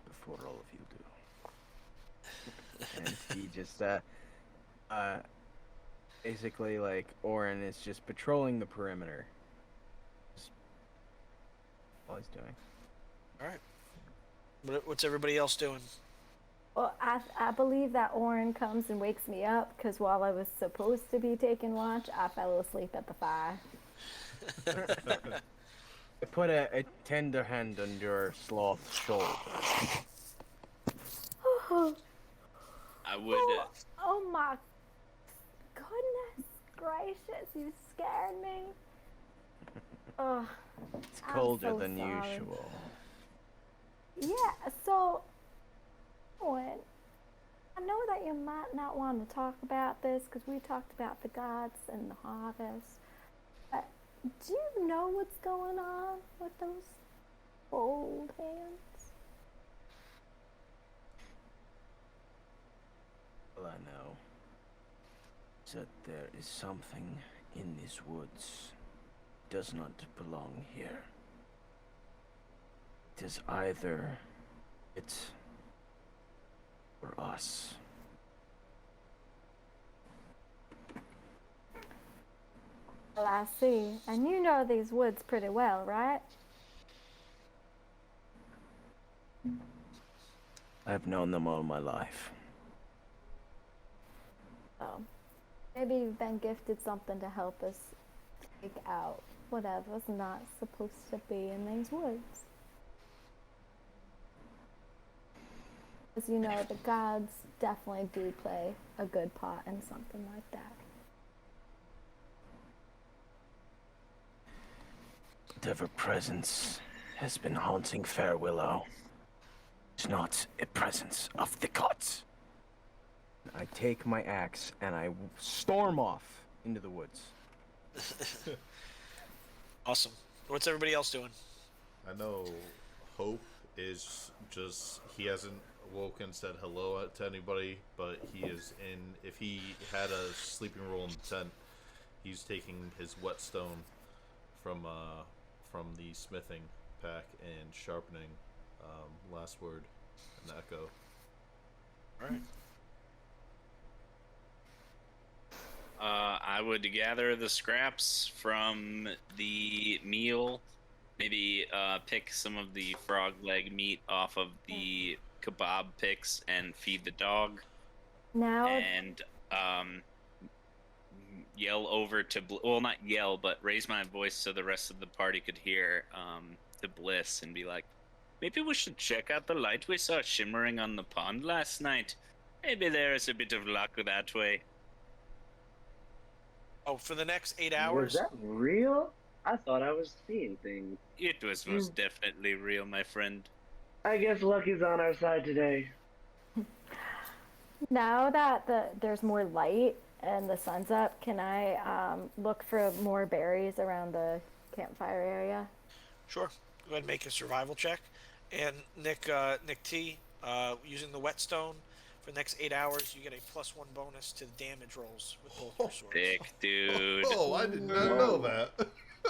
before all of you do. And he just, basically, like, Oren is just patrolling the perimeter. Just all he's doing. All right. What's everybody else doing? Well, I believe that Oren comes and wakes me up because while I was supposed to be taking watch, I fell asleep at the fire. Put a tender hand on your sloth's shoulder. I would. Oh my goodness gracious, you scared me. Oh, It's colder so than sorry. usual. Yeah, so, Owen, I know that you might not want to talk about this because we talked about the gods and the harvest, but do you know what's going on with those old hands? All I know is that there is something in these woods does not belong here. It is either it or us. Well, I see. And you know these woods pretty well, right? I've known them all my life. So, maybe you've been gifted something to help us take out whatever's not supposed to be in these woods. As you know, the gods definitely do play a good part in something like that. Whatever presence has been haunting Fairwillow is not a presence of the gods. I take my axe and I storm off into the woods. Awesome. What's everybody else doing? I know Hope is just, he hasn't woken, said hello to anybody, but he is in, if he had a sleeping roll in the tent, he's taking his whetstone from the smithing pack and sharpening last word and echo. Alright. I would gather the scraps from the meal, maybe pick some of the frog leg meat off of the kebab picks and feed the dog. Now, And yell over to well, not yell, but raise my voice so the rest of the party could hear to Bliss and be like, maybe we should check out the light we saw shimmering on the pond last night. Maybe there is a bit of luck that way. Oh, for the next 8 hours? Was that real? I thought I was seeing things. It was most definitely real, my friend. I guess luck is on our side today. now that there's more light and the sun's up, can I look for more berries around the campfire area? Sure. Go ahead and make a survival check. And Nick T, using the whetstone for the next 8 hours, you get a +1 bonus to the damage rolls with both your swords. Thick, dude. Oh, I did not know that.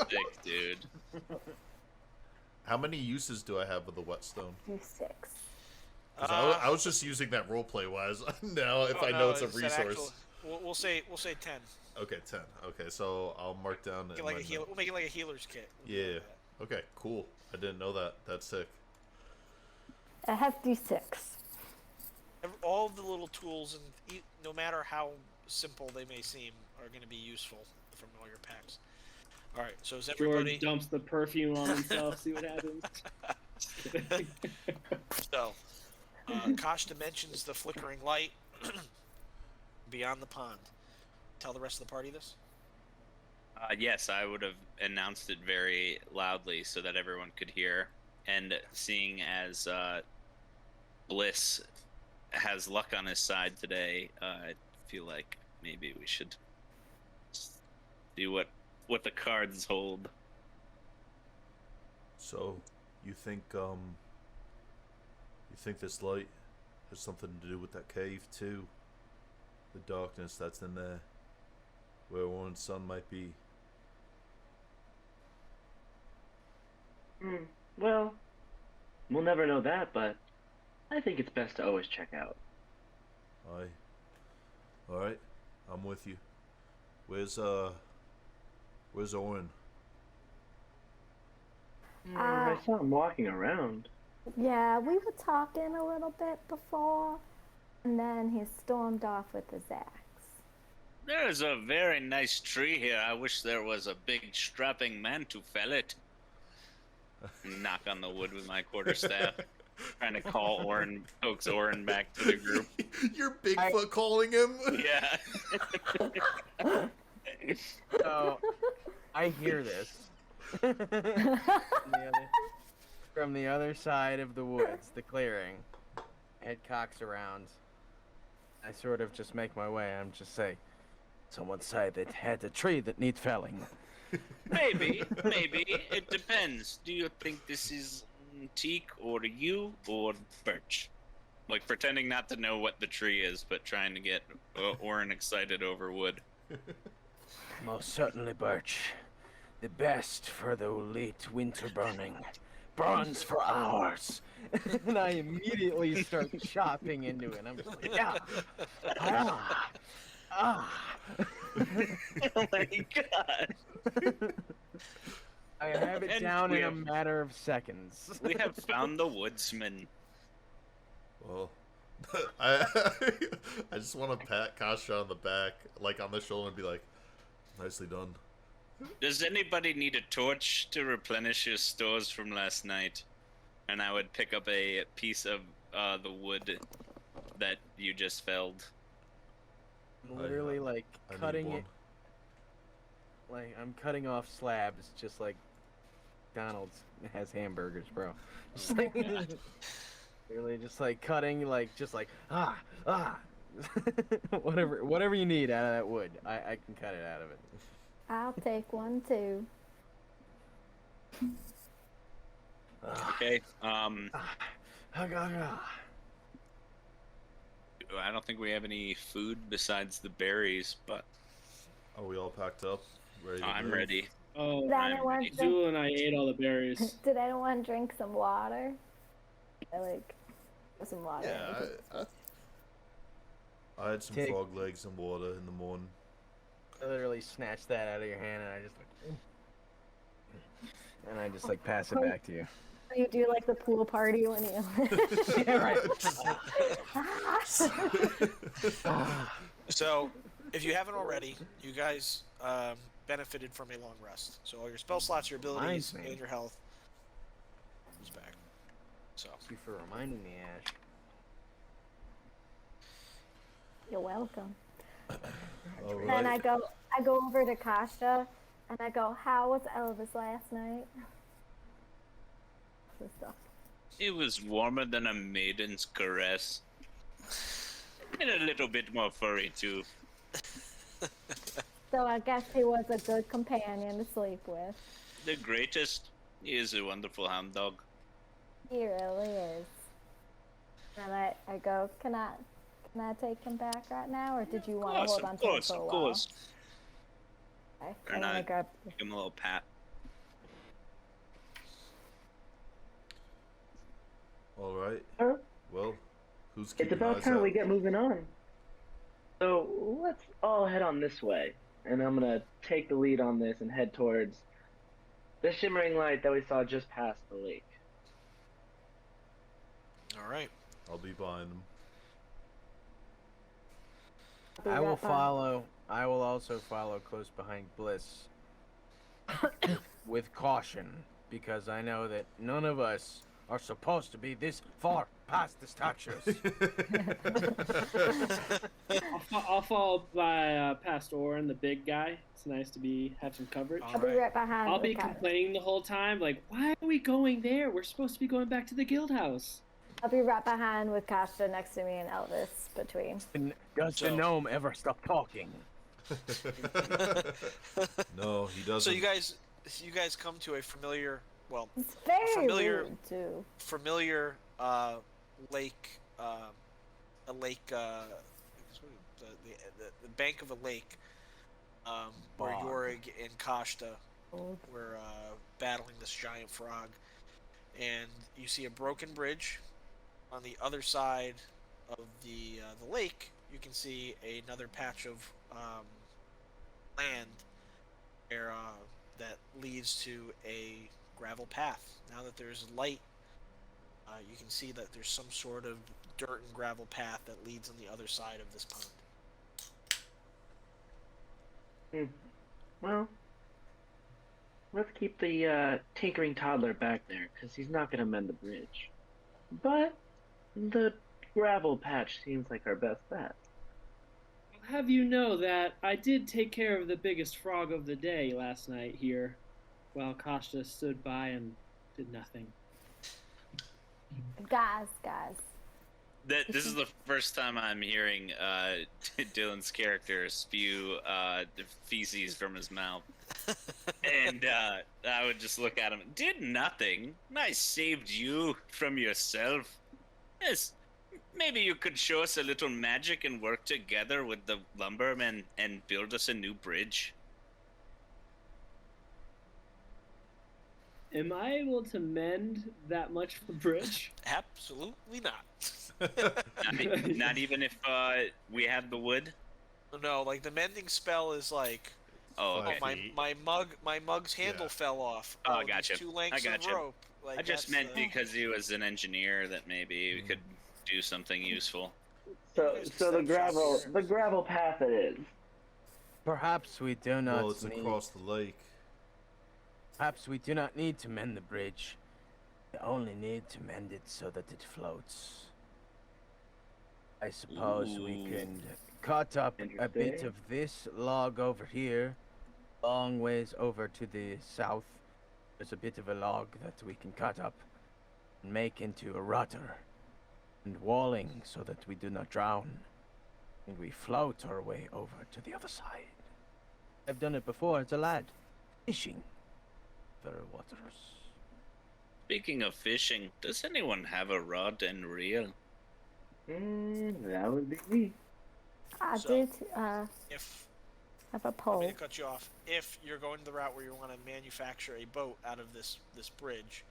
Thick, dude. How many uses do I have of the whetstone? D6. I was just using that roleplay wise. Now, if I know it's a resource. We'll say 10. Okay, 10. Okay, so I'll mark down. We'll make it like a healer's kit. Yeah. Okay, cool. I didn't know that. That's sick. I have D6. All of the little tools, and no matter how simple they may seem, are going to be useful from all your packs. All right, so is everybody... George dumps the perfume on himself, see what happens. So, Kashta mentions the flickering light beyond the pond. Tell the rest of the party this? Yes, I would have announced it very loudly so that everyone could hear. And seeing as Bliss has luck on his side today, I feel like maybe we should see what the cards hold. So, you think this light has something to do with that cave too? The darkness that's in there, where Oren's son might be. Well, we'll never know that, but I think it's best to always check out. Aye. Alright, I'm with you. Where's Oren? I saw him walking around. Yeah, we were talking a little bit before, and then he stormed off with his axe. There's a very nice tree here. I wish there was a big strapping man to fell it. Knock on the wood with my quarterstaff. Trying to call Oren, coax Oren back to the group. You're Bigfoot calling him? Yeah. So, I hear this. From the other side of the woods, the clearing. Head cocks around. I sort of just make my way. I'm just say, someone said it had a tree that needs felling. Maybe. It depends. Do you think this is teak or yew or birch? Like pretending not to know what the tree is, but trying to get Oren excited over wood. Most certainly birch. The best for the late winter burning. Burns for hours. And I immediately start chopping into it. I'm just like, Oh my god. I have it And down we in a have- matter of seconds. We have found the woodsman. Well, I just want to pat Kasha on the back, like on the shoulder, and be like, nicely done. Does anybody need a torch to replenish your stores from last night? And I would pick up a piece of the wood that you just felled. Literally, like, I need cutting one. it. Like, I'm cutting off slabs just like McDonald's has hamburgers, bro. Just like, really, just like cutting, like, just like, whatever you need out of that wood, I can cut it out of it. I'll take one too. Okay. I I don't think we have any food besides the berries, but Are we all packed up? Ready to I'm move? ready. Oh, Did I'm anyone ready. drink, Zula and I ate all the berries. did anyone drink some water? I like some water. Yeah, I had some Take- frog legs and water in the morning. I literally snatched that out of your hand and I just like pass it back to you. You do like the pool party when you. Yeah, right. So, if you haven't already, you guys benefited from a long rest. So all your spell slots, your abilities, Reminds me. and your health is back. So Thank you for reminding me, Ash. You're welcome. All Then right. I go over to Kasha, and I go, "How was Elvis last night?" This stuff. It was warmer than a maiden's caress. And a little bit more furry, too. So I guess he was a good companion to sleep with. The greatest is a wonderful hound dog. He really is. And I go, can I take him back right now, or did you want to hold on to him for a Of while? course. Okay, Or I'm gonna not. grab. Give him a little pat. All right. Sure. Well, who's It's keeping about eyes time out? we get moving on. So let's all head on this way, and I'm gonna take the lead on this and head towards the shimmering light that we saw just past the lake. all right. I'll be behind them. Be I will right back. follow. I will also follow close behind Bliss with caution, because I know that none of us are supposed to be this far past the structures. I'll follow by past Oren, the big guy. It's nice to have some coverage. I'll be Alright. right behind. I'll you, be Kasha. complaining the whole time, like, why are we going there? We're supposed to be going back to the guild house. I'll be right behind with Kasha next to me and Elvis between. Does the So- gnome ever stop talking? No, he doesn't. So you guys come to a familiar, well, It's very familiar- rude too. familiar lake, a lake, the bank of a lake, where Bog. Yorig and Kashta we're battling this giant frog, and you see a broken bridge. On the other side of the lake, you can see another patch of land where that leads to a gravel path. Now that there's light, you can see that there's some sort of dirt and gravel path that leads on the other side of this pond. Well, let's keep the tinkering toddler back there, because he's not going to mend the bridge. But the gravel patch seems like our best bet. I'll have you know that I did take care of the biggest frog of the day last night here, while Kashta stood by and did nothing. Guys. This is the first time I'm hearing Dylan's character spew the feces from his mouth. And I would just look at him. Did nothing. I saved you from yourself. Yes, maybe you could show us a little magic and work together with the lumbermen and build us a new bridge. Am I able to mend that much of a bridge? Absolutely not. Not even if we had the wood? No, like the mending spell is like, Oh, okay. my mug's handle fell off. Oh, I gotcha. 2 lengths I gotcha. of rope. Like, I just that's, meant because he was an engineer that maybe we could do something useful. So the gravel path it is. Perhaps we do not Well, it's across the lake. Perhaps we do not need to mend the bridge. We only need to mend it so that it floats. I suppose we can cut up a bit of this log over here, long ways over to the south. There's a bit of a log that we can cut up and make into a rudder and walling so that we do not drown. And we float our way over to the other side. I've done it before as a lad, fishing. Very waters. Speaking of fishing, does anyone have a rod and reel? That would be me. I So, did if have a I'm pole. going to cut you off. If you're going the route where you want to manufacture a boat out of this bridge,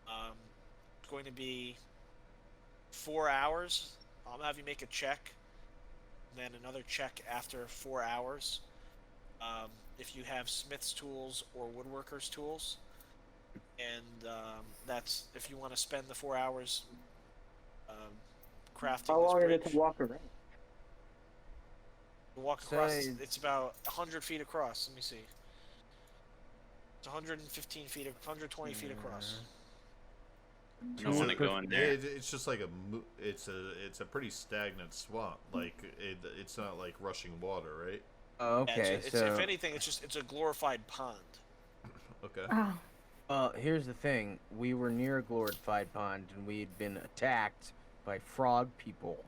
it's going to be 4 hours. I'll have you make a check, then another check after 4 hours. If you have smith's tools or woodworker's tools, and that's if you want to spend the 4 hours crafting How long this is bridge. it to walk around? To walk across, Say- it's about 100 feet across. Let me see. It's 115 feet, 120 feet across. I want to go in there. It's just like it's a pretty stagnant swamp. Like it's not like rushing water, right? Oh, Yeah, okay, it's, so if anything, it's a glorified pond. Okay. Oh, well, here's the thing: we were near a glorified pond, and we'd been attacked by frog people.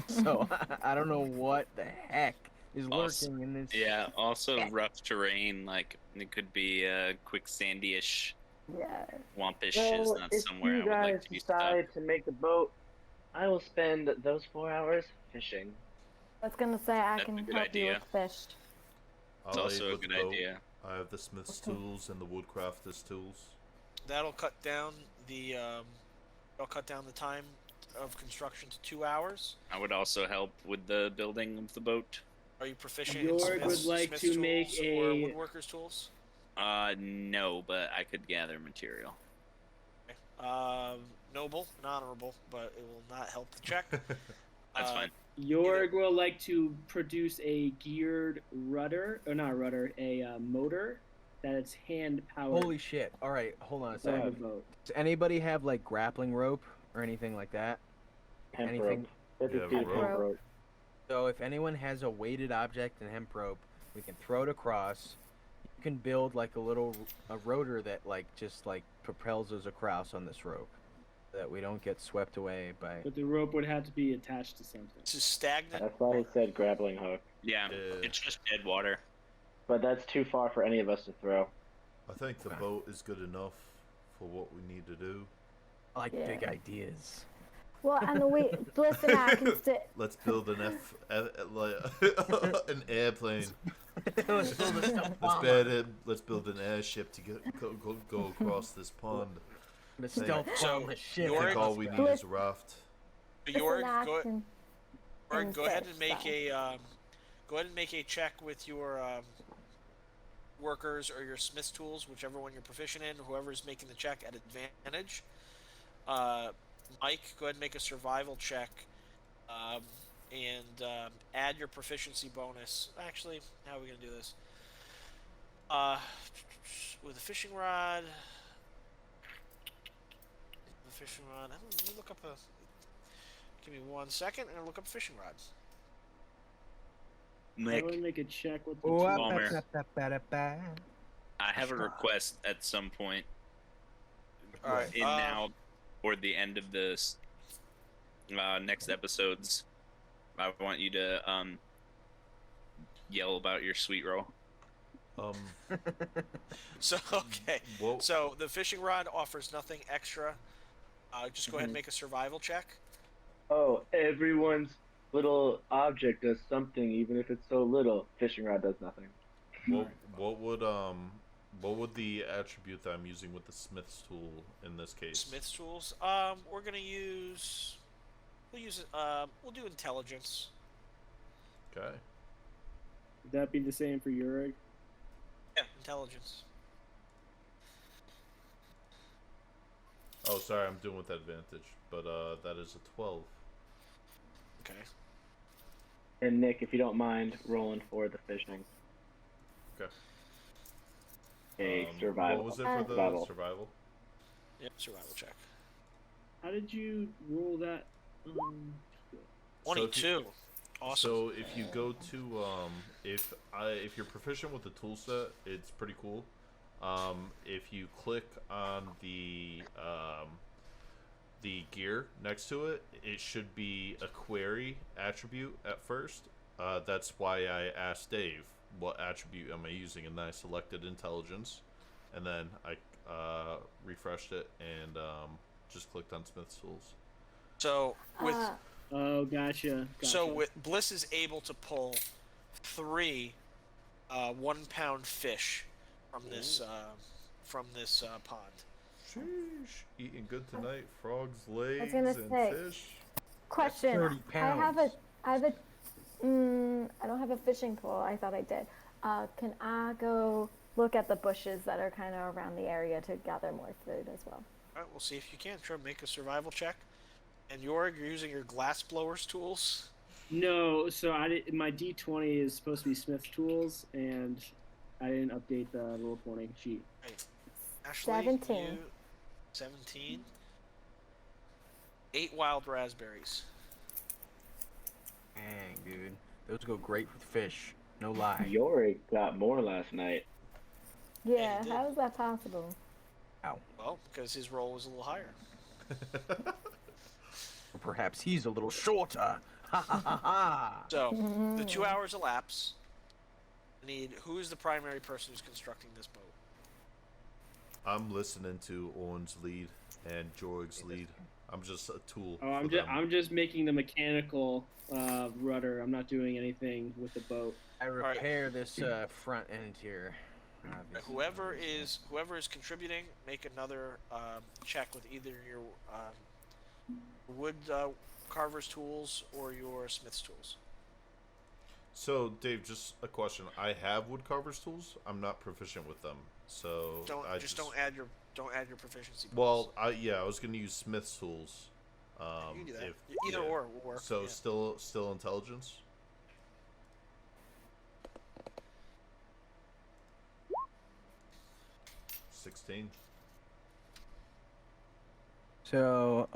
So I don't know what the heck is Also- lurking in this. Yeah, also rough terrain, like it could be quicksandyish, yeah. swampish is Well, not if somewhere I you would guys like to be stuck. decide to make a boat, I will spend those 4 hours fishing. I was gonna say I That's a can good help you idea. with fish. It's I'll also aid a with good the boat. idea. I have the smith's tools and the woodcrafter's tools. That'll cut down the time of construction to 2 hours. I would also help with the building of the boat. Are you proficient in Jorg smith's, would like smith's to tools make or a- woodworker's tools? No, but I could gather material. Okay. Noble and honorable, but it will not help the check. That's fine. Jorg will like to produce a geared rudder, or not rudder, a motor that is hand powered. Holy shit! All right, hold on a for the second. boat. Does anybody have like grappling rope or anything like that? Hemp Anything? rope. This is Yeah, deep rope. hemp rope. So if anyone has a weighted object and hemp rope, we can throw it across. You can build like a rotor that like just like propels us across on this rope, so that we don't get swept away by. But the rope would have to be attached to something. This is stagnant. That's why he said grappling hook. Yeah, Yeah. it's just dead water. But that's too far for any of us to throw. I think the boat is good enough for what we need to do. I like Yeah. big ideas. Well, and listen, I can sit. Let's build an an airplane. Let's build a stealth Let's build an airship to go across this pond. The stealth So, bomb the ship. I think York- all we need is a raft. York, Listen, go, action York, go ahead fish, and make so. go ahead and make a check with your workers or your smith's tools, whichever one you're proficient in. Whoever's making the check at advantage. Mike, go ahead and make a survival check, and add your proficiency bonus. Actually, how are we gonna do this? With a fishing rod. The fishing rod. Let me look up a. Give me 1 second, and I'll look up fishing rods. Nick, I want to make a check with the Oh, tool. Palmer. ba-da-ba-da-ba. I have a request at some point All right. in now or the end of this next episodes. I want you to yell about your sweet roll. So okay. Whoa. So the fishing rod offers nothing extra. Just go ahead and make a survival check. Oh, everyone's little object does something, even if it's so little. Fishing rod does nothing. What would the attribute that I'm using with the Smith's tool in this case? Smith's tools. We're gonna use. We'll use it. We'll do intelligence. Okay. Would that be the same for Yurig? Yeah, intelligence. Oh, sorry, I'm doing with advantage, but that is a 12. Okay. And Nick, if you don't mind rolling for the fishing. Okay. A survival. What was it for the survival? Yep, survival check. How did you roll that? 22. Awesome. So if you go to if you're proficient with the tool set, it's pretty cool. If you click on the gear next to it, it should be a query attribute at first. That's why I asked Dave, what attribute am I using, and then I selected intelligence, and then I refreshed it and just clicked on Smith's tools. So with Oh, gotcha. so with Bliss is able to pull 3 1-pound fish from this pond. Sheesh, eating good tonight. Frogs, legs, I was gonna and say, fish. question. 30 pounds. I don't have a fishing pole. I thought I did. Can I go look at the bushes that are kind of around the area to gather more food as well? All right, we'll see if you can. Try to make a survival check. And you're using your glass blowers tools. No, so my D20 is supposed to be Smith's tools, and I didn't update the roll 20 sheet. Right. Ashley, 17. 17. 8 wild raspberries. Dang, dude. Those go great with fish. No lie. Yorick got more last night. Yeah, he did. how is that possible? Well, because his roll was a little higher. Or perhaps he's a little shorter. Ha ha ha ha. So, the 2 hours elapse. Who is the primary person who's constructing this boat? I'm listening to Oren's lead and Jorg's lead. I'm just a tool. Oh, for I'm them. just making the mechanical rudder. I'm not doing anything with the boat. I repair this front end here. obviously. Whoever is contributing, make another check with either your wood carver's tools or your smith's tools. So, Dave, just a question. I have woodcarver's tools. I'm not proficient with them, so Don't add your proficiency. Well, I was gonna use smith's tools. You can do that. Either or will work. So yeah. still intelligence. $16. So,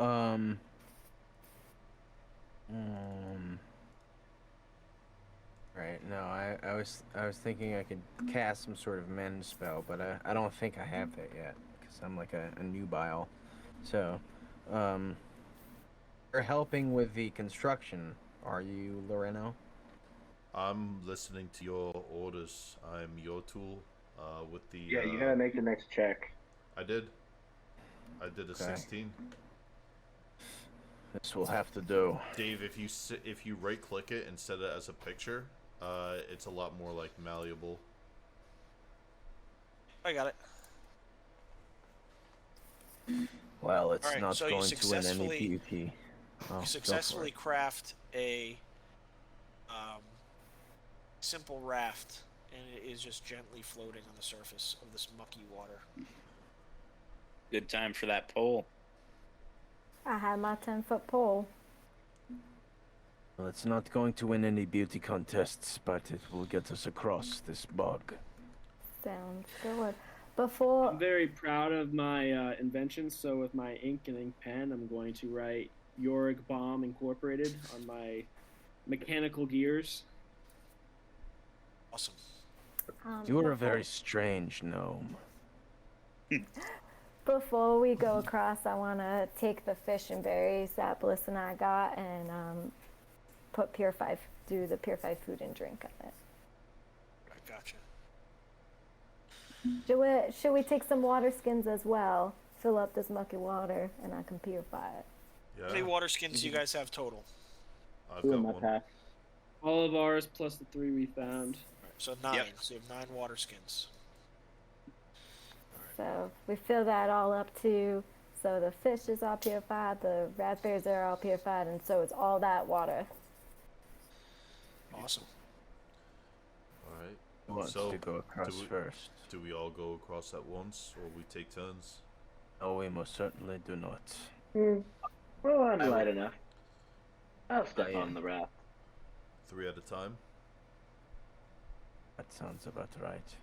right. No, I was thinking I could cast some sort of mend spell, but I don't think I have that yet because I'm like a nubile. So, you're helping with the construction, are you, Loreno? I'm listening to your orders. I'm your tool. With the Yeah, you gotta make the next check. I did a 16. This will have to do. Dave, if you right click it and set it as a picture, It's a lot more like malleable. I got it. Well, it's Alright, not so you going to win any successfully- beauty. Oh, You go for successfully it. craft a simple raft, and it is just gently floating on the surface of this mucky water. Good time for that pole. I had my 10-foot pole. Well, it's not going to win any beauty contests, but it will get us across this bog. Sounds good. Before I'm very proud of my invention. So with my ink and ink pen, I'm going to write Yorick Bomb Incorporated on my mechanical gears. Awesome. You are a very strange gnome. Before we go across, I want to take the fish and berries that Bliss and I got and do the purified food and drink on it. I gotcha. Should we take some water skins as well? Fill up this mucky water and I can purify it. Yeah. How many water skins do you guys have total? I've Two got in my one. pack. All of ours plus the 3 we found. So 9. Yep. So you have 9 water skins. So we fill that all up too. So the fish is all purified, the raspberries are all purified, and so it's all that water. Awesome. All right. Who wants So, to go across do we- first? Do we all go across at once, or we take turns? No, we most certainly do not. Well, I'm light enough. I'll step I on am. the raft. 3 at a time. That sounds about right.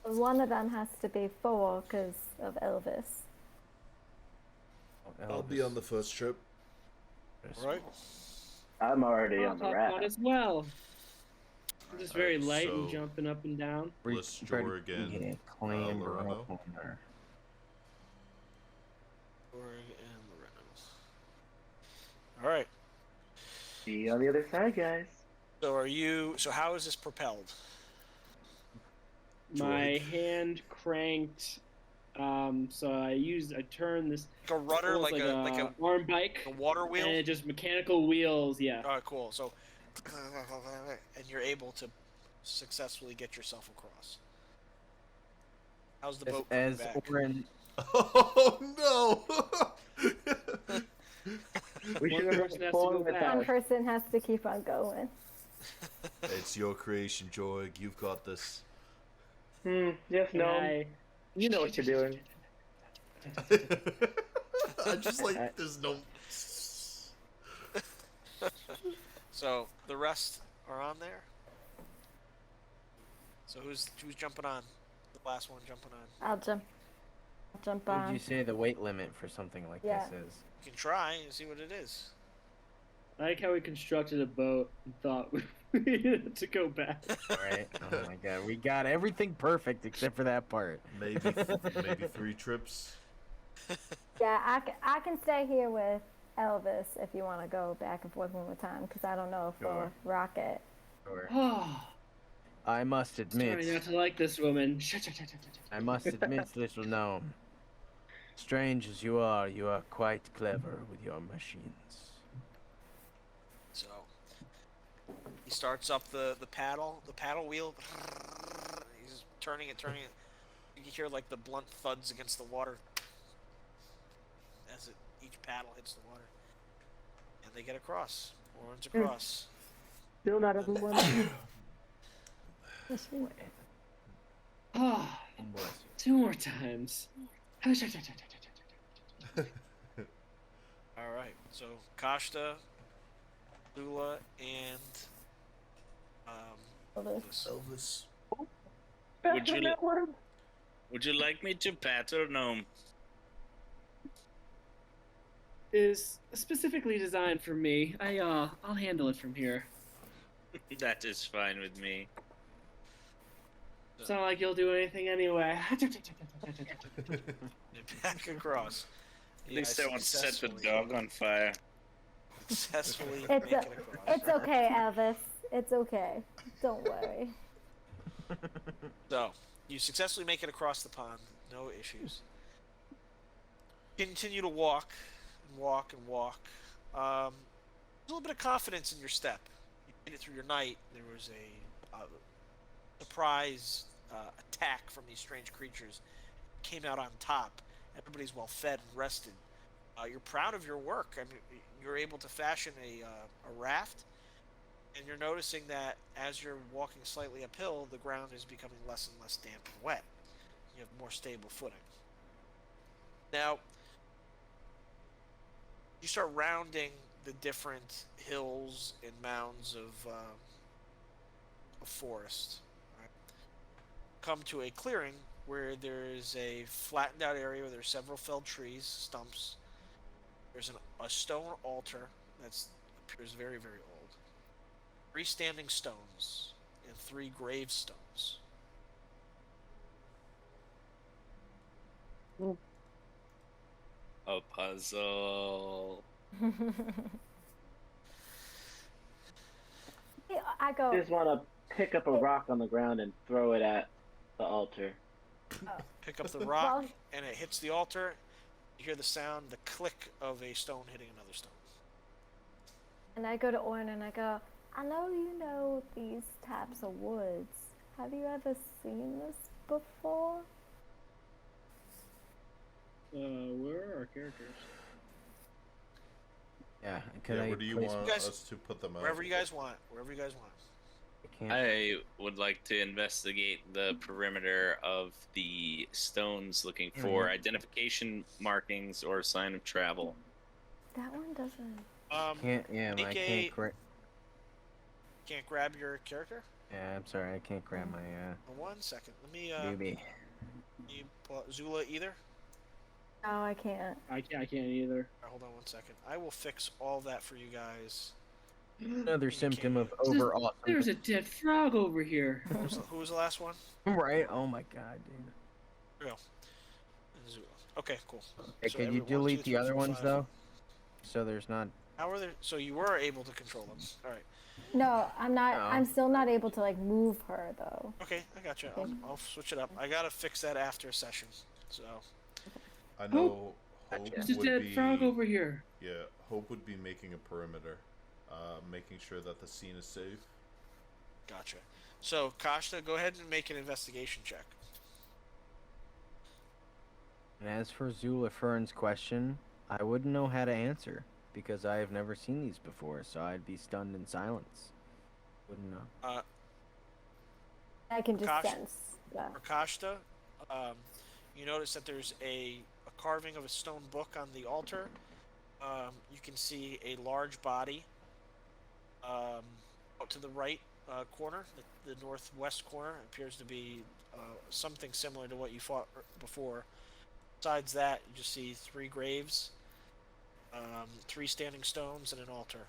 One of them has to be 4 because of Elvis. Oh, I'll be Elvis. on the first trip. Yes. Right? I'm already I'll on the hop raft. on as well. I'm just very Alright, light so- and jumping up and down. Bliss, Try to Jorg, and get clamber Loreno. up on there. Oren and Loreno. Alright. See you on the other side, guys. So how is this propelled? My hand cranked. So I turn this Like a rudder, almost like a arm bike, water wheel? and it just mechanical wheels. Yeah. Alright, cool. So and you're able to successfully get yourself across. How's the boat coming As back? Oren, Oh no! We One should have person has to fallen go with back. One person has to keep on going. It's your creation, Jorg. You've got this. Yes, And no. I- You know what you're doing. I just like there's no. So the rest are on there. So who's jumping on? The last one jumping on. I'll jump what would on. you say the weight limit for something like Yeah. this is? You can try and see what it is. I like how we constructed a boat and thought we needed to go back. Alright? Oh my god, we got everything perfect except for that part. Maybe 3 trips. Yeah, I can stay here with Elvis if you want to go back and forth one more time because I don't know if we'll Sure. rock it. Or, Oh, I must sorry admit, not to like this woman. I must admit, little gnome. Strange as you are quite clever with your machines. So he starts up the paddle wheel. He's turning it. You can hear like the blunt thuds against the water as each paddle hits the water, and they get across. Orange across. Still not everyone. Oh, Bless 2 more times. All right. So Kashta, Lula, and Elvis. Elvis. Would you like me to pat or gnome? Is specifically designed for me. I'll handle it from here. That is fine with me. It's not like you'll do anything anyway. back across. At least I won't set the dog on fire. Successfully It's make it across. It's okay, Elvis. It's okay. Don't worry. So, you successfully make it across the pond. No issues. Continue to walk and walk and walk. A little bit of confidence in your step. made it through your night, there was a surprise attack from these strange creatures. Came out on top. Everybody's well fed and rested. You're proud of your work. I mean, you're able to fashion a raft, and you're noticing that as you're walking slightly uphill, the ground is becoming less and less damp and wet. You have more stable footing. Now, you start rounding the different hills and mounds of forest. Right? Come to a clearing where there is a flattened out area where there's several felled trees, stumps. There's a stone altar that appears very, very old. 3 standing stones and 3 gravestones. A puzzle. I go. I just want to pick up a rock on the ground and throw it at the altar. Pick up the rock, Well- and it hits the altar. You hear the sound, the click of a stone hitting another stone. And I go to Oren and I go, I know you know these types of woods. Have you ever seen this before? Where are our characters? Yeah, could Yeah, I where do you place- want guys- us to put them out? Wherever you guys want. Wherever you guys want. I can't. I would like to investigate the perimeter of the stones looking for identification markings or sign of travel. That one doesn't. Can't. Yeah, make I a- can't. Can't grab your character? Yeah, I'm sorry. I can't grab my 1 second. Let me doobie. you pull out Zula either. No, I can't. I can't either. All right, hold on 1 second. I will fix all that for you guys. Another symptom of There's- over awesome. There's a dead frog over here. Who was the last one? Right? Oh my god, dude. Real. Zula. Okay, cool. Hey, So could every- you 1, 2, delete 3, the other 4, ones 5. though? So there's not. How are there? So you were able to control them. All right. No, I'm not. No. I'm still not able to like move her though. Okay, I got you. I'll switch it up. I gotta fix that after a session. So I know Hope There's a would dead be, frog over here. Yeah, Hope would be making a perimeter, making sure that the scene is safe. gotcha. So Kashta, go ahead and make an investigation check. And as for Zula Fern's question, I wouldn't know how to answer because I have never seen these before, so I'd be stunned in silence. Wouldn't know. I can just Gosh. sense. Yeah. For Kashta, you notice that there's a carving of a stone book on the altar. You can see a large body out to the right corner, the northwest corner. Appears to be something similar to what you fought before. Besides that, you just see 3 graves, 3 standing stones, and an altar.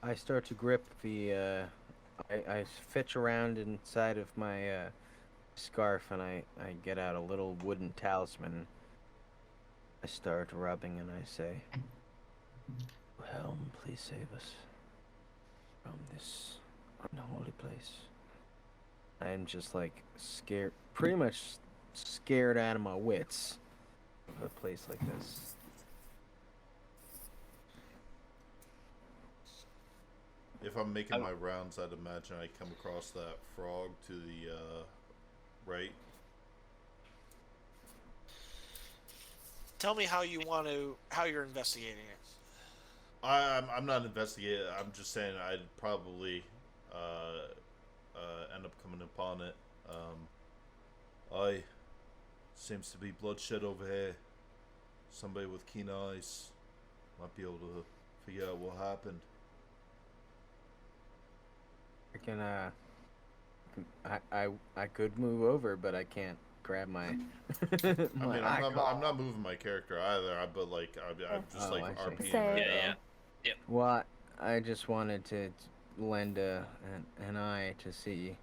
I start to grip the. I fetch around inside of my scarf and I get out a little wooden talisman. I start rubbing and I say, "Helm, please save us from this unholy place." I'm just like scared, pretty much scared out of my wits of a place like this. If I'm making my rounds, I'd imagine I come across that frog to the right. Tell me how you're investigating it. I'm not investigating. I'm just saying I'd probably end up coming upon it. Seems to be bloodshed over here. Somebody with keen eyes might be able to figure out what happened. I can I could move over, but I can't grab my. I mean, I'm not moving my character either. But like, I'm just Oh, like I see. RPing. Same. right now. Well, I just wanted to lend an eye to see.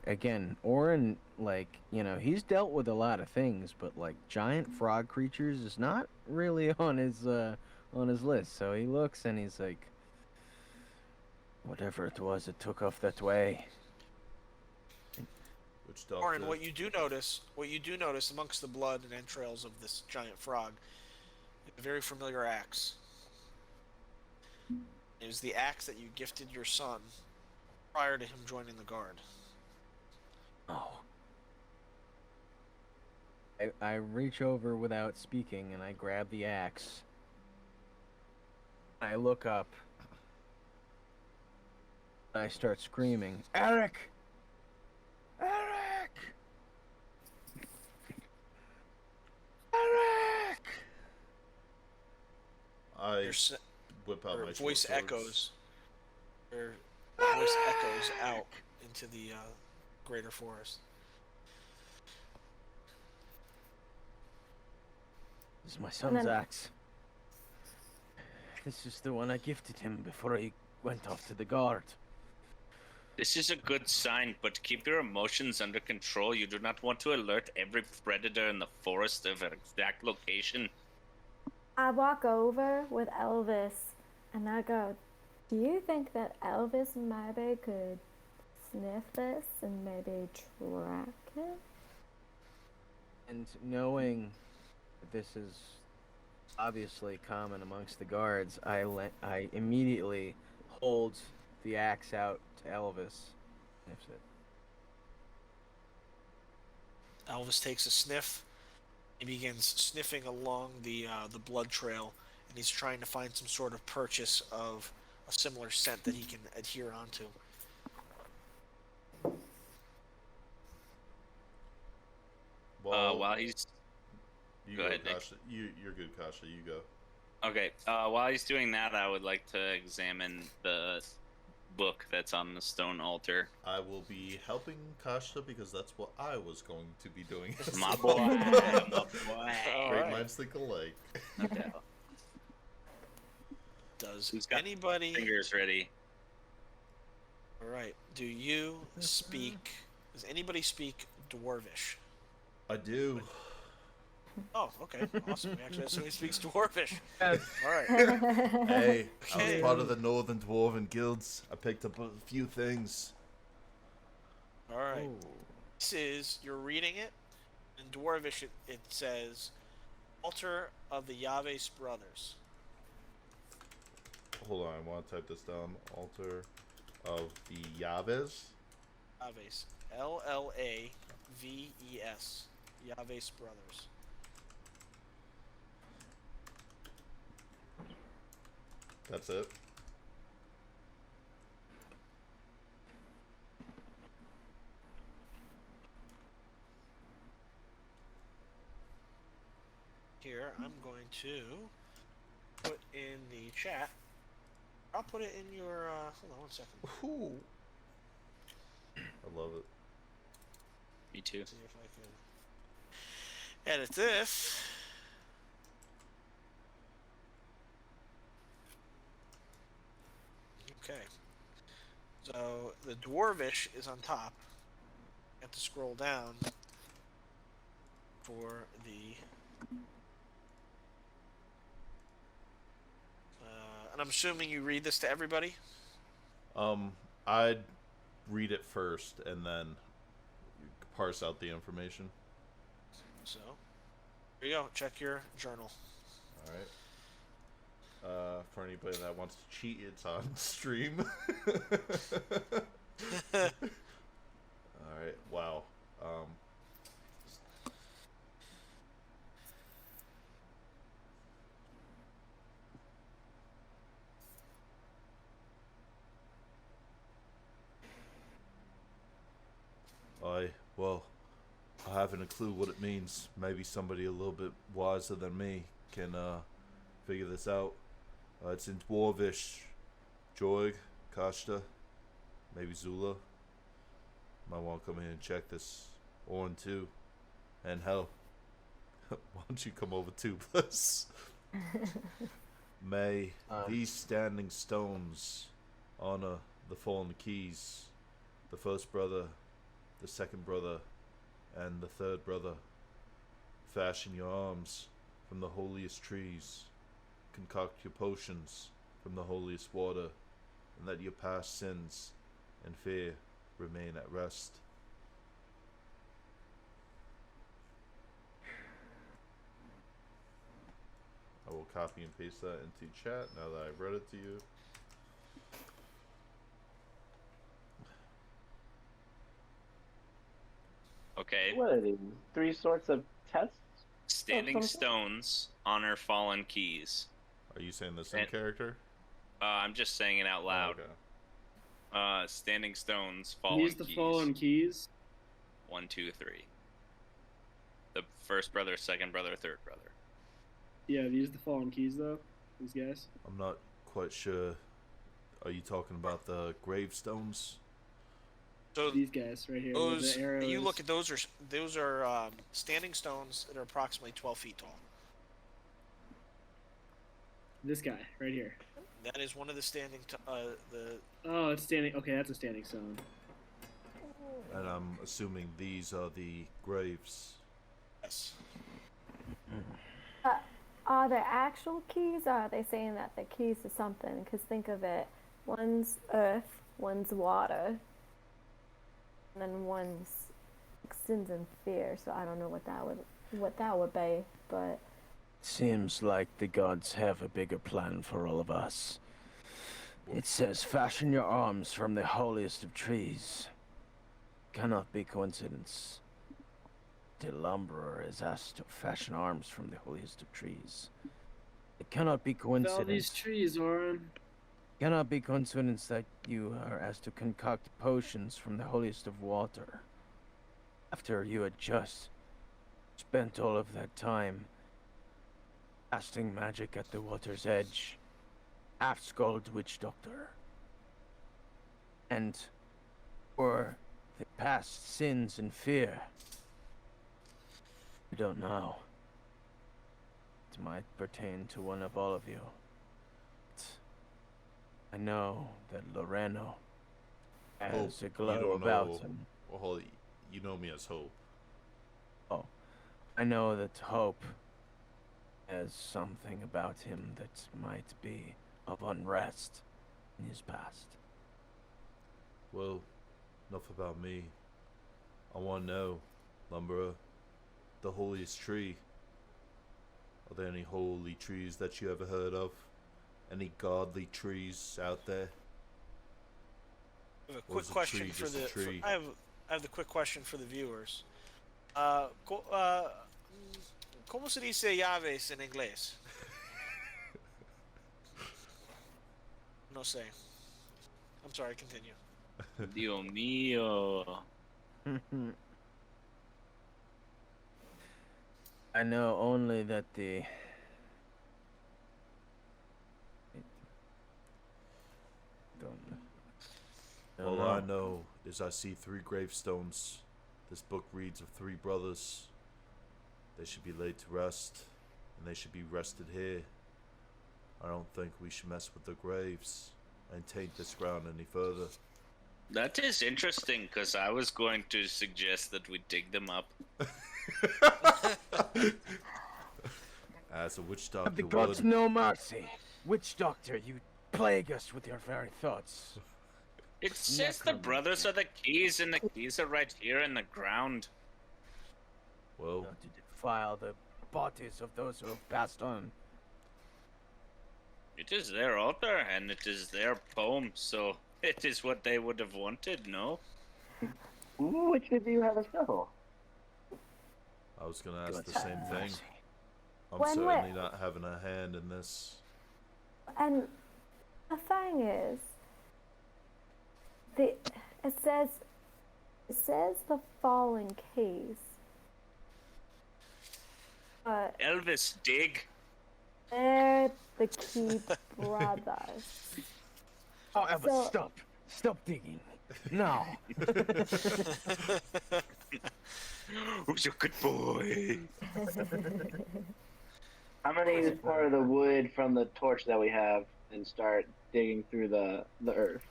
Again, Oren, like, you know, he's dealt with a lot of things, but like giant frog creatures is not really on his list. So he looks and he's like, whatever it was, it took off that way. Which doctor? Oren, what you do notice amongst the blood and entrails of this giant frog, a very familiar axe. It was the axe that you gifted your son prior to him joining the guard. Oh. I reach over without speaking and I grab the axe. I look up. I start screaming, Eric! Eric! Eric! I Your whip out my voice short echoes. Your voice echoes out into the greater forest. This is my son's then- axe. This is the one I gifted him before he went off to the guard. This is a good sign, but keep your emotions under control. You do not want to alert every predator in the forest of an exact location. I walk over with Elvis and I go, do you think that Elvis maybe could sniff this and maybe track it? And knowing that this is obviously common amongst the guards, I immediately hold the axe out to Elvis. Sniffs it. Elvis takes a sniff. He begins sniffing along the blood trail, and he's trying to find some sort of purchase of a similar scent that he can adhere onto. Well, While he's you go go, ahead, Nick. Kasha. You're good, Kasha. You go. Okay, while he's doing that, I would like to examine the book that's on the stone altar. I will be helping Kasha because that's what I was going to be doing. My boy, my boy. Great Alright. minds think alike. No doubt. Does Who's got anybody... Fingers ready. Alright, do you speak... Does anybody speak Dwarvish? I do. Oh, okay, awesome. We actually have somebody who speaks Dwarvish. Yes. Alright. Hey, I Okay. was part of the Northern Dwarven Guilds. I picked up a few things. Alright. This is... You're reading it. In Dwarvish, it says... Altar of the Yaves Brothers. Hold on, I want to type this down. Altar of the Yaves. Yaves. L-L-A-V-E-S. Yaves Brothers. That's it. Here, I'm going to put in the chat. I'll put it in your, hold on one second. Ooh. I love it. Me too. See if I can edit this. Okay. So the Dwarvish is on top. You have to scroll down for the. And I'm assuming you read this to everybody. I'd read it first and then parse out the information. So, here you go. Check your journal. All right. For anybody that wants to cheat, it's on stream. All right. Wow. Well, I haven't a clue what it means. Maybe somebody a little bit wiser than me can figure this out. It's in Dwarvish. Jorg, Kashta, maybe Zula. Might want to come in and check this. Oren too. And hell, why don't you come over too, please? May these standing stones honor the fallen keys, the first brother, the second brother, and the third brother. Fashion your arms from the holiest trees, concoct your potions from the holiest water, and let your past sins and fear remain at rest. I will copy and paste that into chat now that I've read it to you. Okay. What are these? 3 sorts of tests? Standing something? stones, honor fallen keys. Are you saying this in And- character? I'm just saying it out loud. Oh, okay. Standing stones, fallen Use the keys. fallen keys. 1, 2, 3. The first brother, second brother, third brother. Yeah, use the fallen keys though. These guys. I'm not quite sure. Are you talking about the gravestones? So These guys right here. with those, the arrows. you look at those are standing stones that are approximately 12 feet tall. This guy right here. That is one of the standing. Oh, it's standing. Okay, that's a standing stone. And I'm assuming these are the graves. Yes. Are there actual keys, or are they saying that the keys to something? Because think of it, one's earth, one's water, and then one's sins and fear. So I don't know what that would be, but Seems like the gods have a bigger plan for all of us. It says, fashion your arms from the holiest of trees. Cannot be coincidence. The lumberer is asked to fashion arms from the holiest of trees. It cannot be Fell these coincidence. trees, Oren. Cannot be coincidence that you are asked to concoct potions from the holiest of water. After you had just spent all of that time casting magic at the water's edge, half-skulled witch doctor. And for the past sins and fear, I don't know. It might pertain to one of all of you. I know that Loreno has a glow you don't about know. him. Well, hold it. You know me as Hope. Oh, I know that Hope has something about him that might be of unrest in his past. Well, enough about me. I want to know, Lumberer, the holiest tree. Are there any holy trees that you ever heard of? Any godly trees out there? I have a Or quick is a question tree for just a the. tree? I have the quick question for the viewers. ¿Cómo se dice llaves en inglés? No sé. I'm sorry. Continue. Dios mío. I know only that the All I know is I see 3 gravestones. This book reads of 3 brothers. They should be laid to rest, and they should be rested here. I don't think we should mess with the graves and taint this ground any further. That is interesting, because I was going to suggest that we dig them up. As a witch have doctor the gods would. no mercy. Witch doctor, you plague us with your very thoughts. It says the brothers are the keys, and the keys are right here in the ground. Well, Not to defile the bodies of those who have passed on. It is their altar, and it is their poem, so it is what they would have wanted, no? Which of you have a shovel? I was gonna ask Gods the have same thing. mercy. I'm When certainly we- not having a hand in this. and the thing is, it says the fallen keys, but Elvis, dig! they're the key brothers. Oh, Elvis, So- stop. Stop digging. No. Who's a good boy? I'm gonna use part of the wood from the torch that we have and start digging through the earth.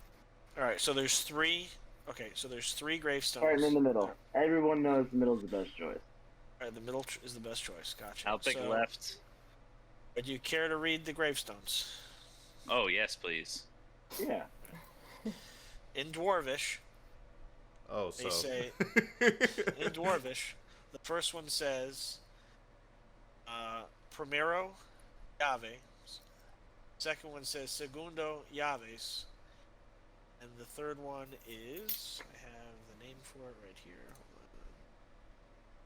All right. So there's 3. Okay. So there's 3 gravestones. Starting in the middle. Everyone knows the middle's the best choice. All right, the middle is the best choice. Gotcha. I'll pick So, left. Would you care to read the gravestones? Oh, yes, please. Yeah. In Dwarvish, Oh, they so. say in Dwarvish, the first one says, Primero llaves. Second one says segundo llaves. And the third one is, I have the name for it right here.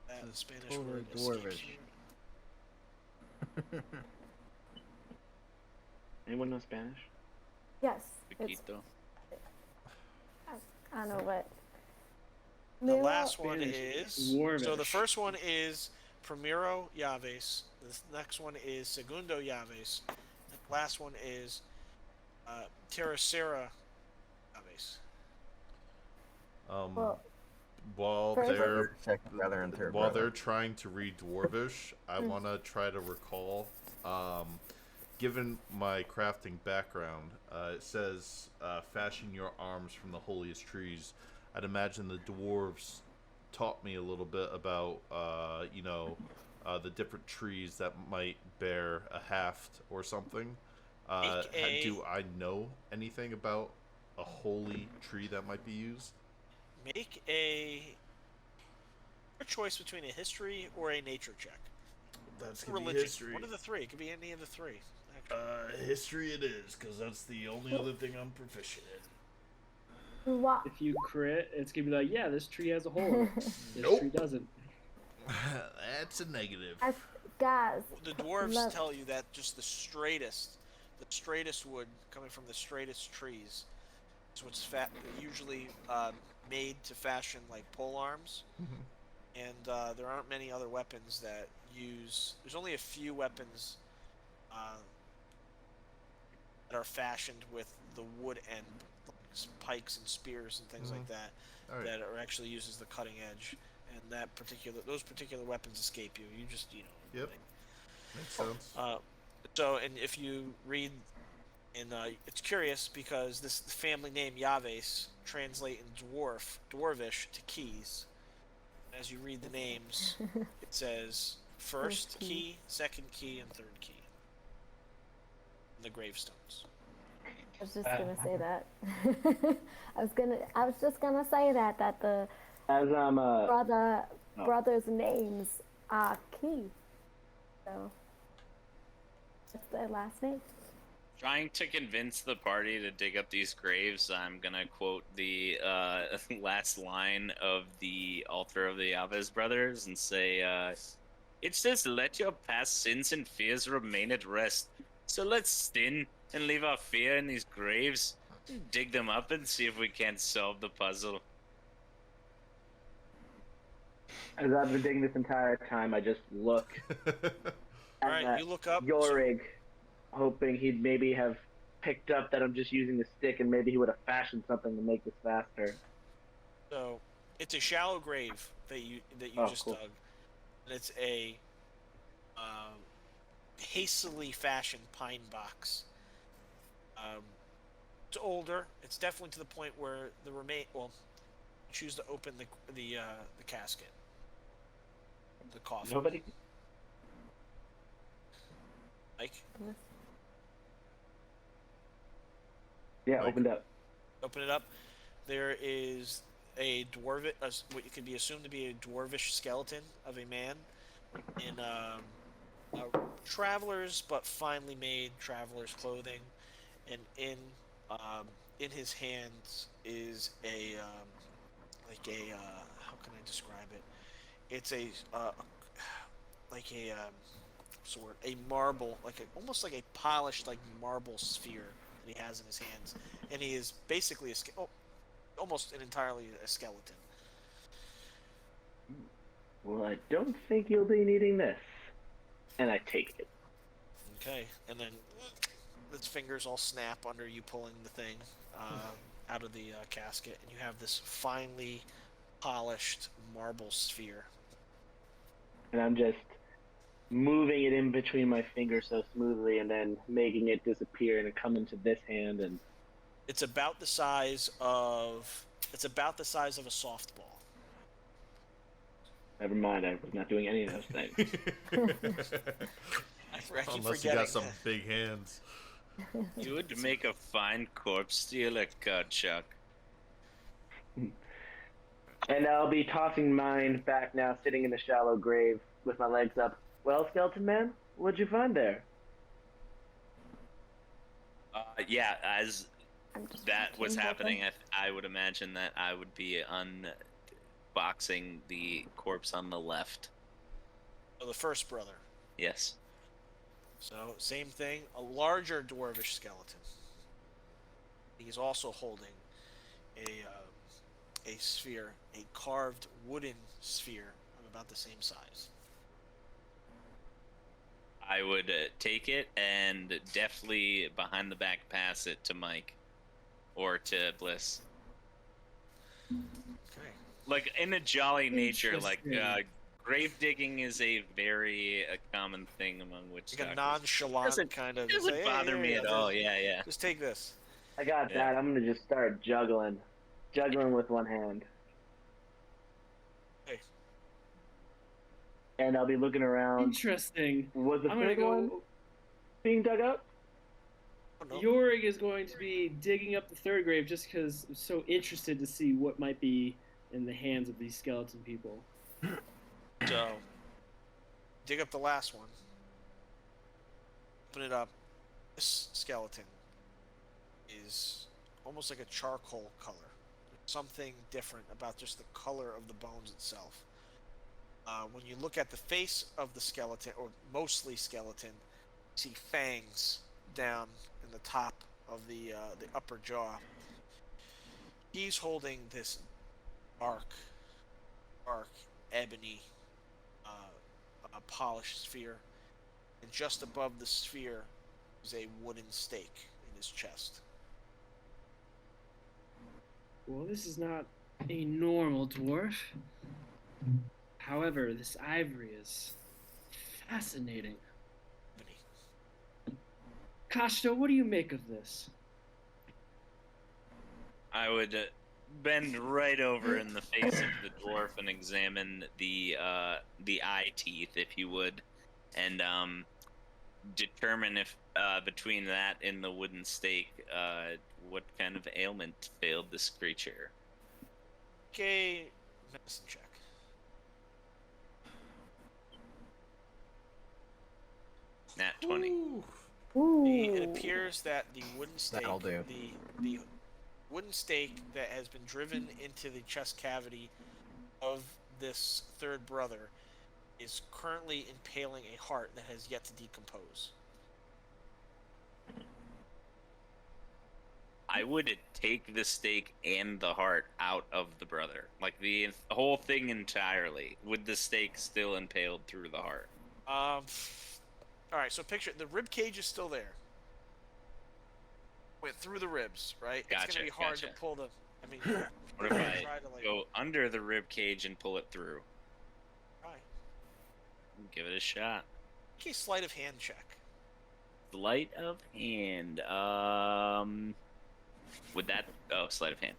Hold on. That Spanish totally word escapes dwarvish. me. Anyone know Spanish? Yes. It's, Chiquito. I don't know what. The last one Spanish is dwarvish. so the first one is primero llaves. The next one is segundo llaves. The last one is tercera llaves. Well, While first- they're Second brother and third while brother. they're trying to read Dwarvish, I want to try to recall. Given my crafting background, it says fashion your arms from the holiest trees. I'd imagine the dwarves taught me a little bit about the different trees that might bear a haft or something. Do I know anything about a holy tree that might be used? Make a choice between a history or a nature check. That's Religion. history. One of the three. It could be any of the three. History it is, because that's the only other thing I'm proficient in. What? If you crit, it's gonna be like, yeah, this tree has a hole in it. This Nope. tree doesn't. That's a negative. Guys. The dwarves Love- tell you that just the straightest wood coming from the straightest trees is what's usually made to fashion like pole arms. And there aren't many other weapons that use. There's only a few weapons that are fashioned with the wood end, like pikes and spears and things like that, All right. that are actually used as the cutting edge. And those particular weapons escape you. You just Yep. Makes sense. And if you read, and it's curious because this family name Yaves translate in dwarvish to keys. As you read the names, it says first key, second key, and third key. The gravestones. I was just gonna say that. I was just gonna say that the As I'm brothers' names are key. So that's their last name. Trying to convince the party to dig up these graves, I'm gonna quote the last line of the altar of the Aves brothers and say, "It says, 'Let your past sins and fears remain at rest.' So let's sin and leave our fear in these graves, dig them up, and see if we can't solve the puzzle." As I've been digging this entire time, I just look All right, you look up. Yorig, hoping he'd maybe have picked up that I'm just using the stick, and maybe he would have fashioned something to make this faster. So it's a shallow grave that you just cool. dug, and it's a hastily fashioned pine box. It's older. It's definitely to the point where the choose to open the casket, the coffin. Nobody. Mike, Yeah, opened up. open it up. There is a what could be assumed to be a dwarvish skeleton of a man in traveler's but finely made traveler's clothing, and in his hands is a how can I describe it? It's a sort a marble, almost like a polished marble sphere that he has in his hands, and he is basically almost entirely a skeleton. Well, I don't think you'll be needing this. And I take it. Okay, and then its fingers all snap under you pulling the thing out of the casket, and you have this finely polished marble sphere. And I'm just moving it in between my fingers so smoothly, and then making it disappear and come into this hand, and It's about the size of a softball. never mind, I was not doing any of those things. I keep Unless you forgetting. got some big hands. You would make a fine corpse stealer, Chuck. And I'll be tossing mine back now, sitting in the shallow grave with my legs up. Well, skeleton man, what'd you find there? Yeah, as I'm just that was watching, happening, hoping. I would imagine that I would be unboxing the corpse on the left. So the first brother. Yes. So same thing, a larger dwarvish skeleton. He's also holding a sphere, a carved wooden sphere of about the same size. I would take it and deftly behind the back pass it to Mike or to Bliss. Okay. Like in a jolly nature, like Interesting. grave digging is a very common thing among witch Like a doctors. nonchalant kind of. Doesn't say, bother me at all. Yeah. Just take this. I got Yeah. that. I'm gonna just start juggling with one hand, Hey, and I'll be looking around. Interesting. Was the I'm gonna third one go. being dug up? I don't know. Yorig is going to be digging up the third grave just because I'm so interested to see what might be in the hands of these skeleton people. So, dig up the last one. Open it up. This skeleton is almost like a charcoal color. There's something different about just the color of the bones itself. When you look at the face of the skeleton, or mostly skeleton, you see fangs down in the top of the upper jaw. He's holding this dark ebony, a polished sphere, and just above the sphere is a wooden stake in his chest. Well, this is not a normal dwarf. However, this ivory is fascinating. Ebony. Kashto, what do you make of this? I would bend right over in the face of the dwarf and examine the eye teeth, if you would, and determine if between that and the wooden stake, what kind of ailment failed this creature. Okay, medicine check. Nat 20. It appears that the wooden stake, That'll do. the wooden stake that has been driven into the chest cavity of this third brother is currently impaling a heart that has yet to decompose. I would take the stake and the heart out of the brother, like the whole thing entirely, with the stake still impaled through the heart. All right, so picture the rib cage is still there. Went through the ribs, right? It's Gotcha, gonna be hard gotcha. to pull the. I mean, What if I try to, like, go under the rib cage and pull it through? try. Give it a shot. Okay, sleight of hand check. Sleight of hand. Would that? Oh, sleight of hand.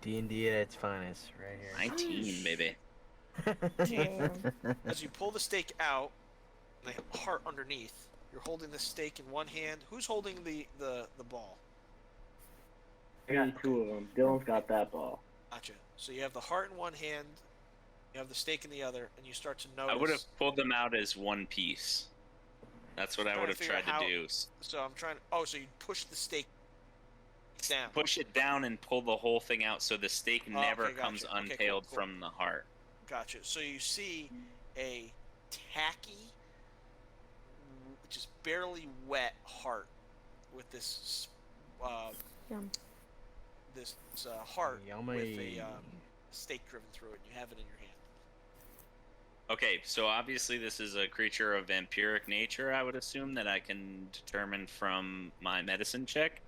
D&D at its finest, right here. 19, baby. As you pull the stake out, the heart underneath, you're holding the stake in one hand. Who's holding the ball? I got two of them. Dylan's got that ball. Gotcha. So you have the heart in one hand, you have the stake in the other, and you start to notice. I would have pulled them out as one piece. That's what I Trying would to have figure tried out to how- do. So I'm trying. Oh, so you push the stake down. Push it down and pull the whole thing out so the stake Oh, never okay, comes gotcha. Okay, unpaled cool. from the heart. Gotcha. So you see a tacky, just barely wet heart with this Yum. this heart Yummy. with a stake driven through it. And you have it in your hand. Okay, so obviously this is a creature of vampiric nature, I would assume, that I can determine from my medicine check.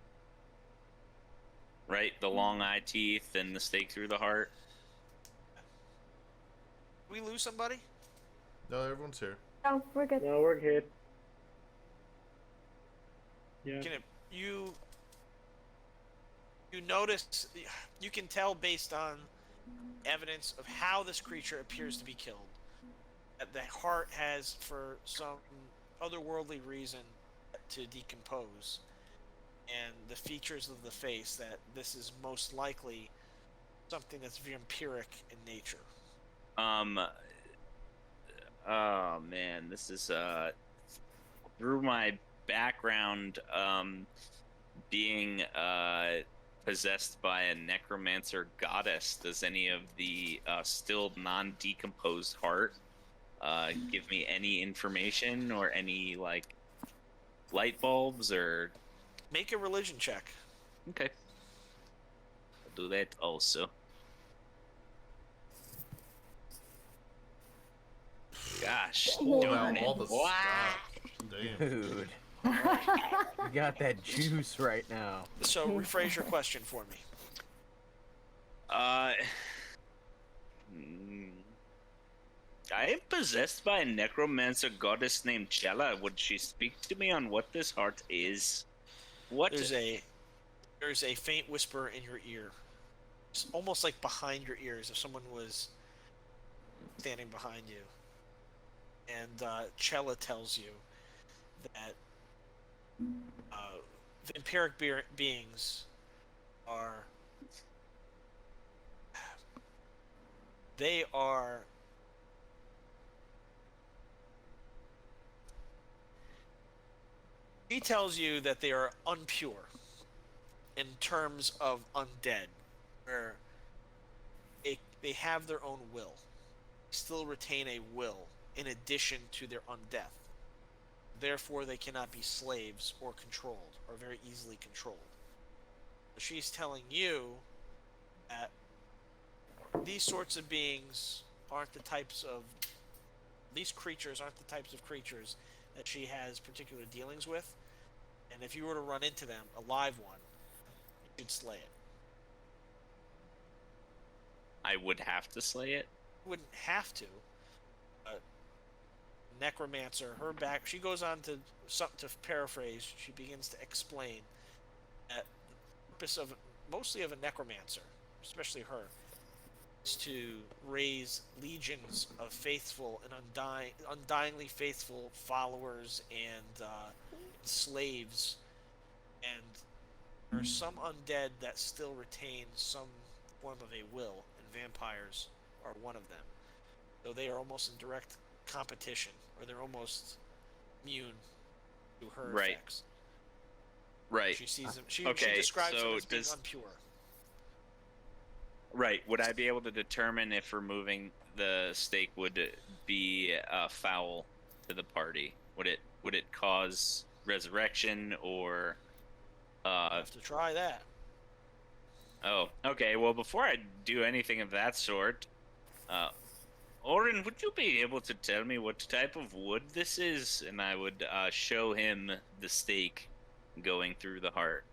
Right? The long eye teeth and the stake through the heart. Did we lose somebody? No, everyone's here. Oh, we're good. No, we're good. Yeah. You notice, you can tell based on evidence of how this creature appears to be killed that the heart has, for some otherworldly reason, to decompose, and the features of the face, that this is most likely something that's vampiric in nature. Oh man, this is through my background, being possessed by a necromancer goddess, does any of the still non-decomposed heart give me any information or any like light bulbs or? Make a religion check. Okay, I'll do that also. Gosh, Pulling darn out it. all the Wow. stuff. Damn. Dude. You got that juice right now. So rephrase your question for me. Hmm. I am possessed by a necromancer goddess named Chella. Would she speak to me on what this heart is? What? There's a faint whisper in your ear. It's almost like behind your ears, if someone was standing behind you. And Chella tells you that vampiric beings are... They are... He tells you that they are unpure in terms of undead, where they have their own will, still retain a will in addition to their undeath. Therefore, they cannot be slaves or controlled, or very easily controlled. She's telling you that these sorts of beings aren't the types of... These creatures aren't the types of creatures that she has particular dealings with. And if you were to run into them, a live one, you'd slay it. I would have to slay it? You wouldn't have to. Necromancer, her back... She goes on to paraphrase, she begins to explain that the purpose of... Mostly of a necromancer, especially her, is to raise legions of faithful and undyingly faithful followers and slaves, and there are some undead that still retain some form of a will, and vampires are one of them. So they are almost in direct competition, or they're almost immune to her effects. Right. She sees them. She Okay, describes so them as being unpure. Right. Would I be able to determine if removing the stake would be foul to the party? Would it cause resurrection or? Have to try that. Oh, okay. Well, before I do anything of that sort, Oren, would you be able to tell me what type of wood this is? And I would show him the stake going through the heart.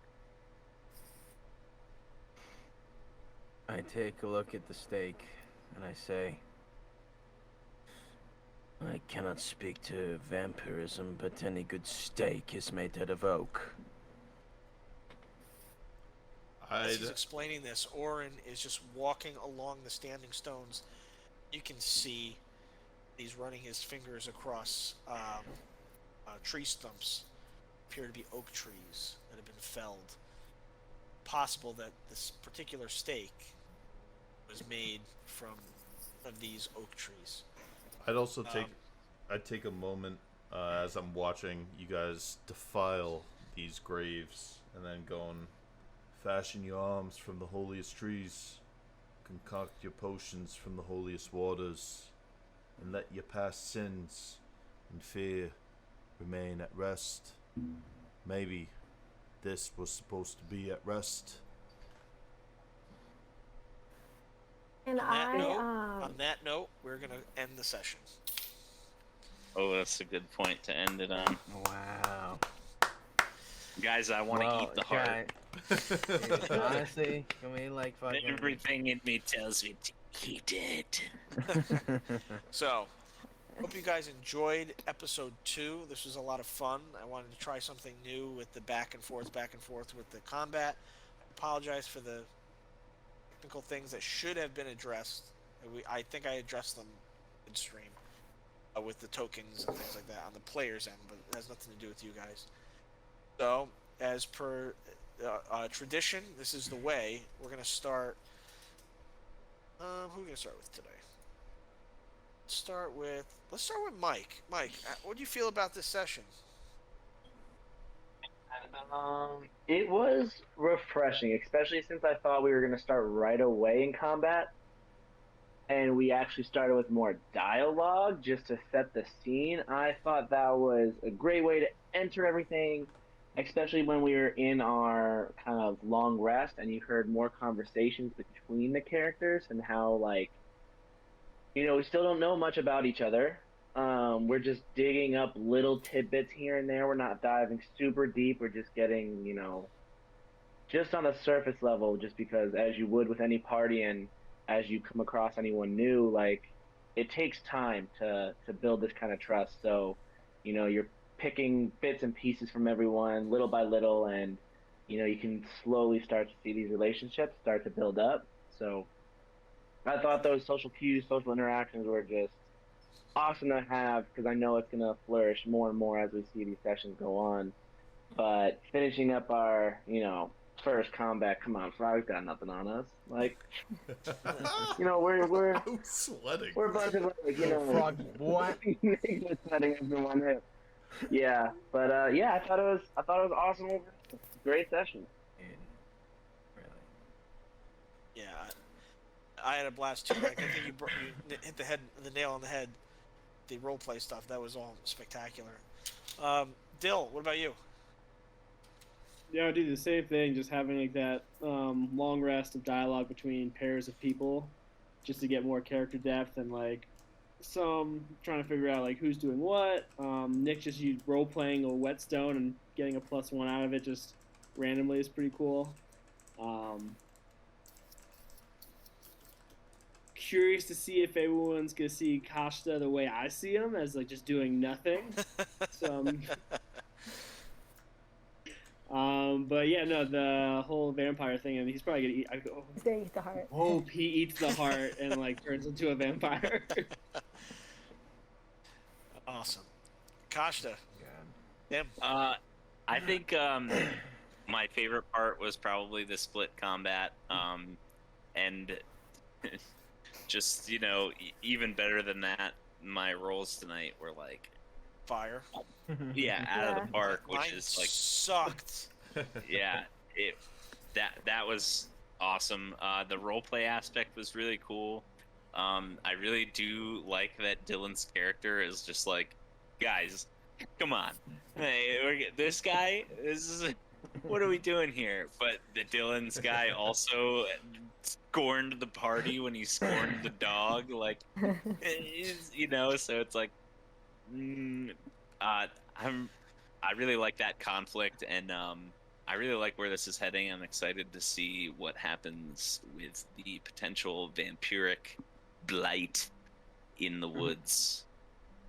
I take a look at the stake and I say, I cannot speak to vampirism, but any good steak is made out of oak. As he's explaining this, Oren is just walking along the standing stones. You can see he's running his fingers across tree stumps. Appear to be oak trees that have been felled. Possible that this particular stake was made from one of these oak trees. I'd also take a moment as I'm watching you guys defile these graves, and then go and fashion your arms from the holiest trees, concoct your potions from the holiest waters, and let your past sins and fear remain at rest. Maybe this was supposed to be at rest. And on that note, we're going to end the session. Oh, that's a good point to end it on. Wow. Guys, I want to eat the heart. Honestly, can we like fucking... Everything in me tells me to eat it. So, hope you guys enjoyed episode 2. This was a lot of fun. I wanted to try something new with the back and forth with the combat. I apologize for the technical things that should have been addressed. I think I addressed them in stream with the tokens and things like that on the player's end, but it has nothing to do with you guys. So, as per tradition, this is the way. We're going to start... who are we going to start with today? Let's start with Mike. Mike, what do you feel about this session? It was refreshing, especially since I thought we were going to start right away in combat, and we actually started with more dialogue just to set the scene. I thought that was a great way to enter everything, especially when we were in our kind of long rest and you heard more conversations between the characters and how, like, we still don't know much about each other. We're just digging up little tidbits here and there. We're not diving super deep. We're just getting, just on the surface level, just because as you would with any party and as you come across anyone new, like it takes time to build this kind of trust. So, you're picking bits and pieces from everyone little by little, and you can slowly start to see these relationships start to build up. So I thought those social cues, social interactions were just awesome to have because I know it's going to flourish more and more as we see these sessions go on. But finishing up our, first combat, come on, Frog's got nothing on us. Like, we're I'm sweating. we're a bunch of like, Frog, what? niggas setting up in one hip. Yeah, but yeah, I thought it was awesome. Great session. Yeah, I had a blast too. Like, I think you hit the nail on the head. The roleplay stuff, that was all spectacular. Dill, what about you? Yeah, I do the same thing, just having like that long rest of dialogue between pairs of people, just to get more character depth and like some trying to figure out like who's doing what. Nick just role playing a whetstone and getting a +1 out of it just randomly is pretty cool. Curious to see if everyone's gonna see Kashta the way I see him, as like just doing nothing. So, but yeah, no, the whole vampire thing, and he's probably gonna eat. He's gonna eat the heart. Hope he eats the heart and like turns into a vampire. Awesome, Kashta. Yeah. I think my favorite part was probably the split combat, and just even better than that, my rolls tonight were like Fire. Yeah, out of the park, which Mine is like sucked. Yeah, that was awesome. The roleplay aspect was really cool. I really do like that Dylan's character is just like, guys, come on, hey, this guy, what are we doing here? But the Dylan's guy also scorned the party when he scorned the dog, like, so it's like, I really like that conflict, and I really like where this is heading. I'm excited to see what happens with the potential vampiric blight in the woods.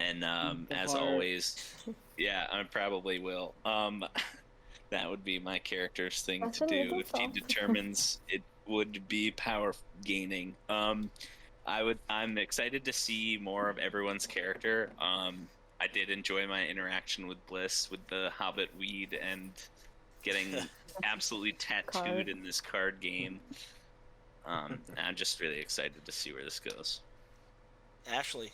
And as always, yeah, I probably will. That would be my character's thing to do if he determines it would be power gaining. I'm excited to see more of everyone's character. I did enjoy my interaction with Bliss with the Hobbit weed and getting absolutely tattooed in this card game. I'm just really excited to see where this goes. Ashley.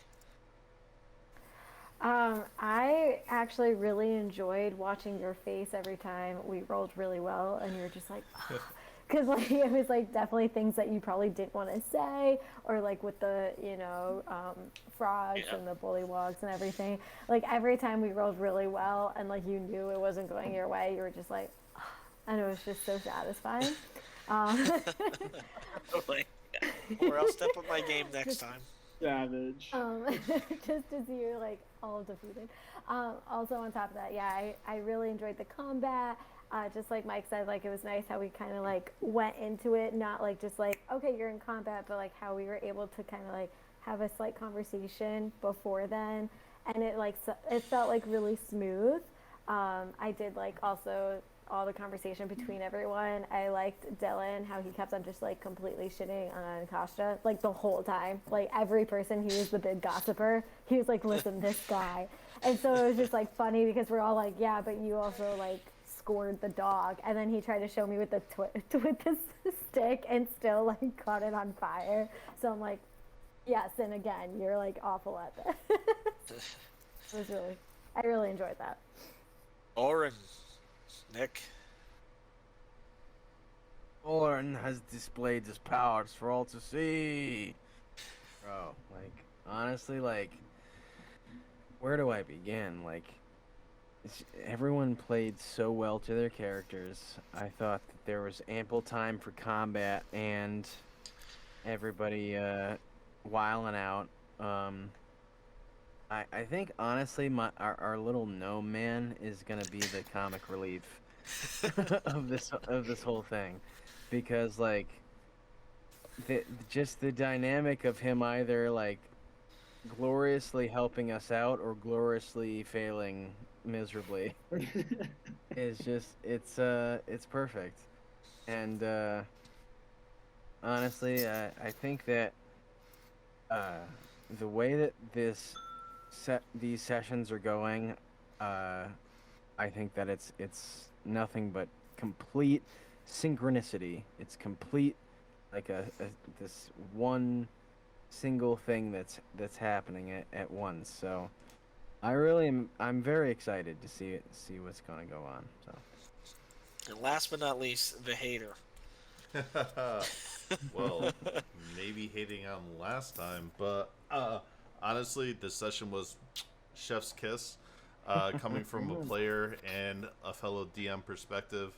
I actually really enjoyed watching your face every time we rolled really well, and you were just like, because like it was like definitely things that you probably didn't want to say, or like with the frogs and the bullywogs and everything. Like every time we rolled really well, and like you knew it wasn't going your way, you were just like, and it was just so satisfying. Or I'll step up my game next time. Savage. Just to see you like all defeated. Also on top of that, yeah, I really enjoyed the combat. Just like Mike said, like it was nice how we kind of like went into it, not like just like, okay, you're in combat, but like how we were able to kind of like have a slight conversation before then, and it felt like really smooth. I did like also all the conversation between everyone. I liked Dylan, how he kept on just like completely shitting on Kashta like the whole time. Like every person, he was the big gossiper. He was like, listen, this guy. And so it was just like funny because we're all like, yeah, but you also like scored the dog. And then he tried to show me with the with the stick and still like caught it on fire. So I'm like, yes, and again, you're like awful at that. I really enjoyed that. Oren. Nick. Oren has displayed his powers for all to see. Bro, like, honestly, like, where do I begin? Like, everyone played so well to their characters. I thought that there was ample time for combat and everybody wiling out. I think honestly, our little gnome man is gonna be the comic relief of this whole thing, because like just the dynamic of him either like gloriously helping us out or gloriously failing miserably is just it's perfect. And honestly, I think that the way that these sessions are going, I think that it's nothing but complete synchronicity. It's complete like this one single thing that's happening at once. So I'm very excited to see what's going to go on. So And last but not least, the hater. Well, maybe hating on last time, but honestly, this session was chef's kiss. Coming from a player and a fellow DM perspective,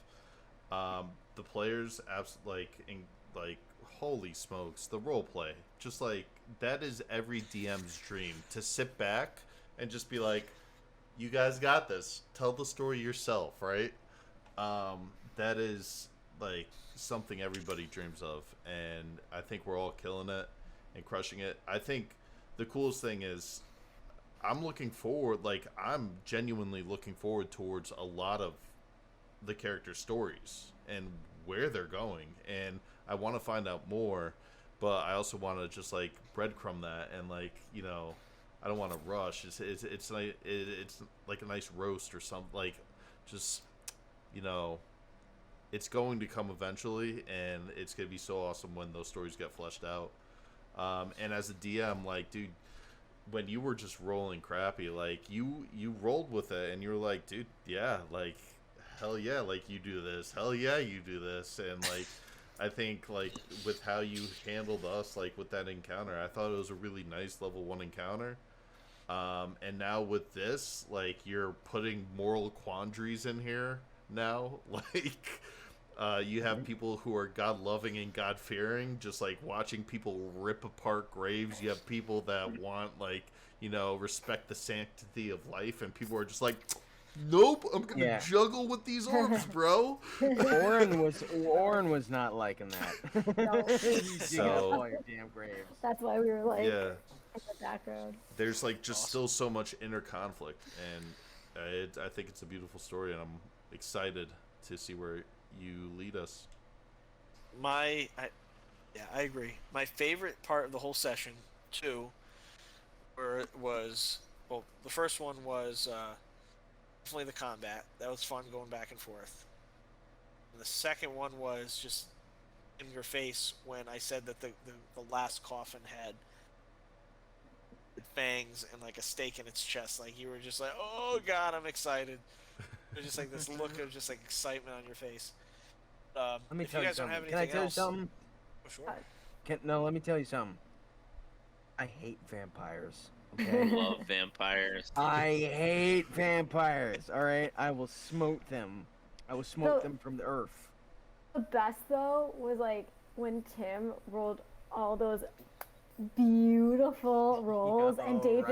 the players like holy smokes, the role play, just like that is every DM's dream to sit back and just be like, you guys got this. Tell the story yourself, right? That is like something everybody dreams of, and I think we're all killing it and crushing it. I think the coolest thing is I'm looking forward, like I'm genuinely looking forward towards a lot of the character stories and where they're going, and I want to find out more, but I also want to just like breadcrumb that, and like, you know, I don't want to rush. It's like it's like a nice roast or something, like just, you know, it's going to come eventually, and it's gonna be so awesome when those stories get fleshed out. And as a DM, like, dude, when you were just rolling crappy, like you rolled with it, and you were like, dude, yeah, like hell yeah, like you do this, hell yeah, you do this, and like I think like with how you handled us, like with that encounter, I thought it was a really nice level 1 encounter. And now with this, like you're putting moral quandaries in here now, like. You have people who are God-loving and God-fearing, just like watching people rip apart graves. You have people that want, like, you know, respect the sanctity of life, and people are just like, nope, I'm gonna juggle with these orcs, bro. Oren was not liking that. No. He's digging up all your damn graves. That's why we were like Yeah. in the background. There's like just still so much inner conflict, and I think it's a beautiful story, and I'm excited to see where you lead us. I agree. My favorite part of the whole session, too, was the first one was definitely the combat. That was fun going back and forth. And the second one was just in your face when I said that the last coffin had fangs and like a stake in its chest. Like you were just like, oh god, I'm excited. There's just like this look of just like excitement on your face. Let me if tell you you guys don't something. have Can I anything tell you else, something? oh, sure. No, let me tell you something. I hate vampires. Okay? Love vampires. I hate vampires. All right, I will smoke them. I will smoke them from the earth. The best though was like when Tim rolled all those beautiful rolls, and Dave's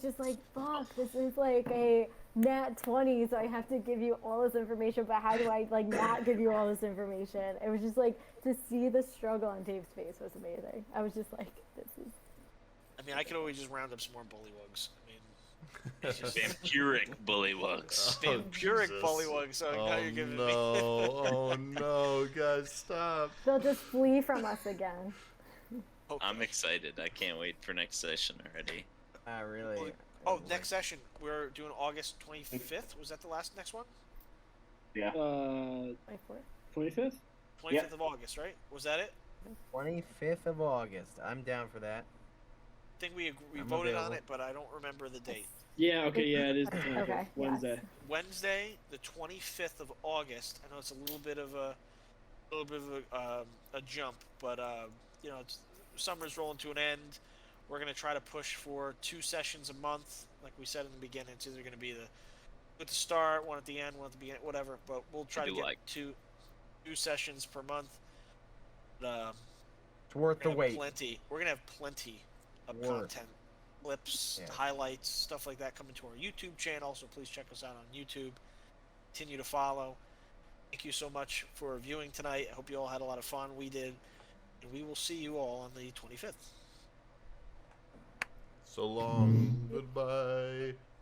just like, fuck, this is like a nat 20, so I have to give you all this information, but how do I like not give you all this information? It was just like, to see the struggle on Dave's face was amazing. I was just like, this is. I mean, I could always just round up some more bullywugs. I mean, it's just Vampiric bullywugs. Vampiric bullywugs. So now you're giving me. Oh no, guys, stop. They'll just flee from us again. Okay. I'm excited. I can't wait for next session already. Really. Oh, next session we're doing August 25th. Was that the next one? Yeah. 25th? 25th of August, right? Was that it? 25th of August. I'm down for that. think we I'm voted on available. it, but I don't remember the date. Yeah, okay, yeah, it is the 25th. Okay, Wednesday. yes. Wednesday, the 25th of August. I know it's a little bit of a jump, but you know, summer's rolling to an end. We're gonna try to push for 2 sessions a month, like we said in the beginning. It's either gonna be at the start, one at the end, one at the beginning, whatever. But we'll try to get two sessions per month. It's worth the wait. We're gonna have plenty of content, clips, highlights, stuff like that coming to our YouTube channel. So please check us out on YouTube. Continue to follow. Thank you so much for viewing tonight. I hope you all had a lot of fun. We did, and we will see you all on the 25th. So long. Goodbye.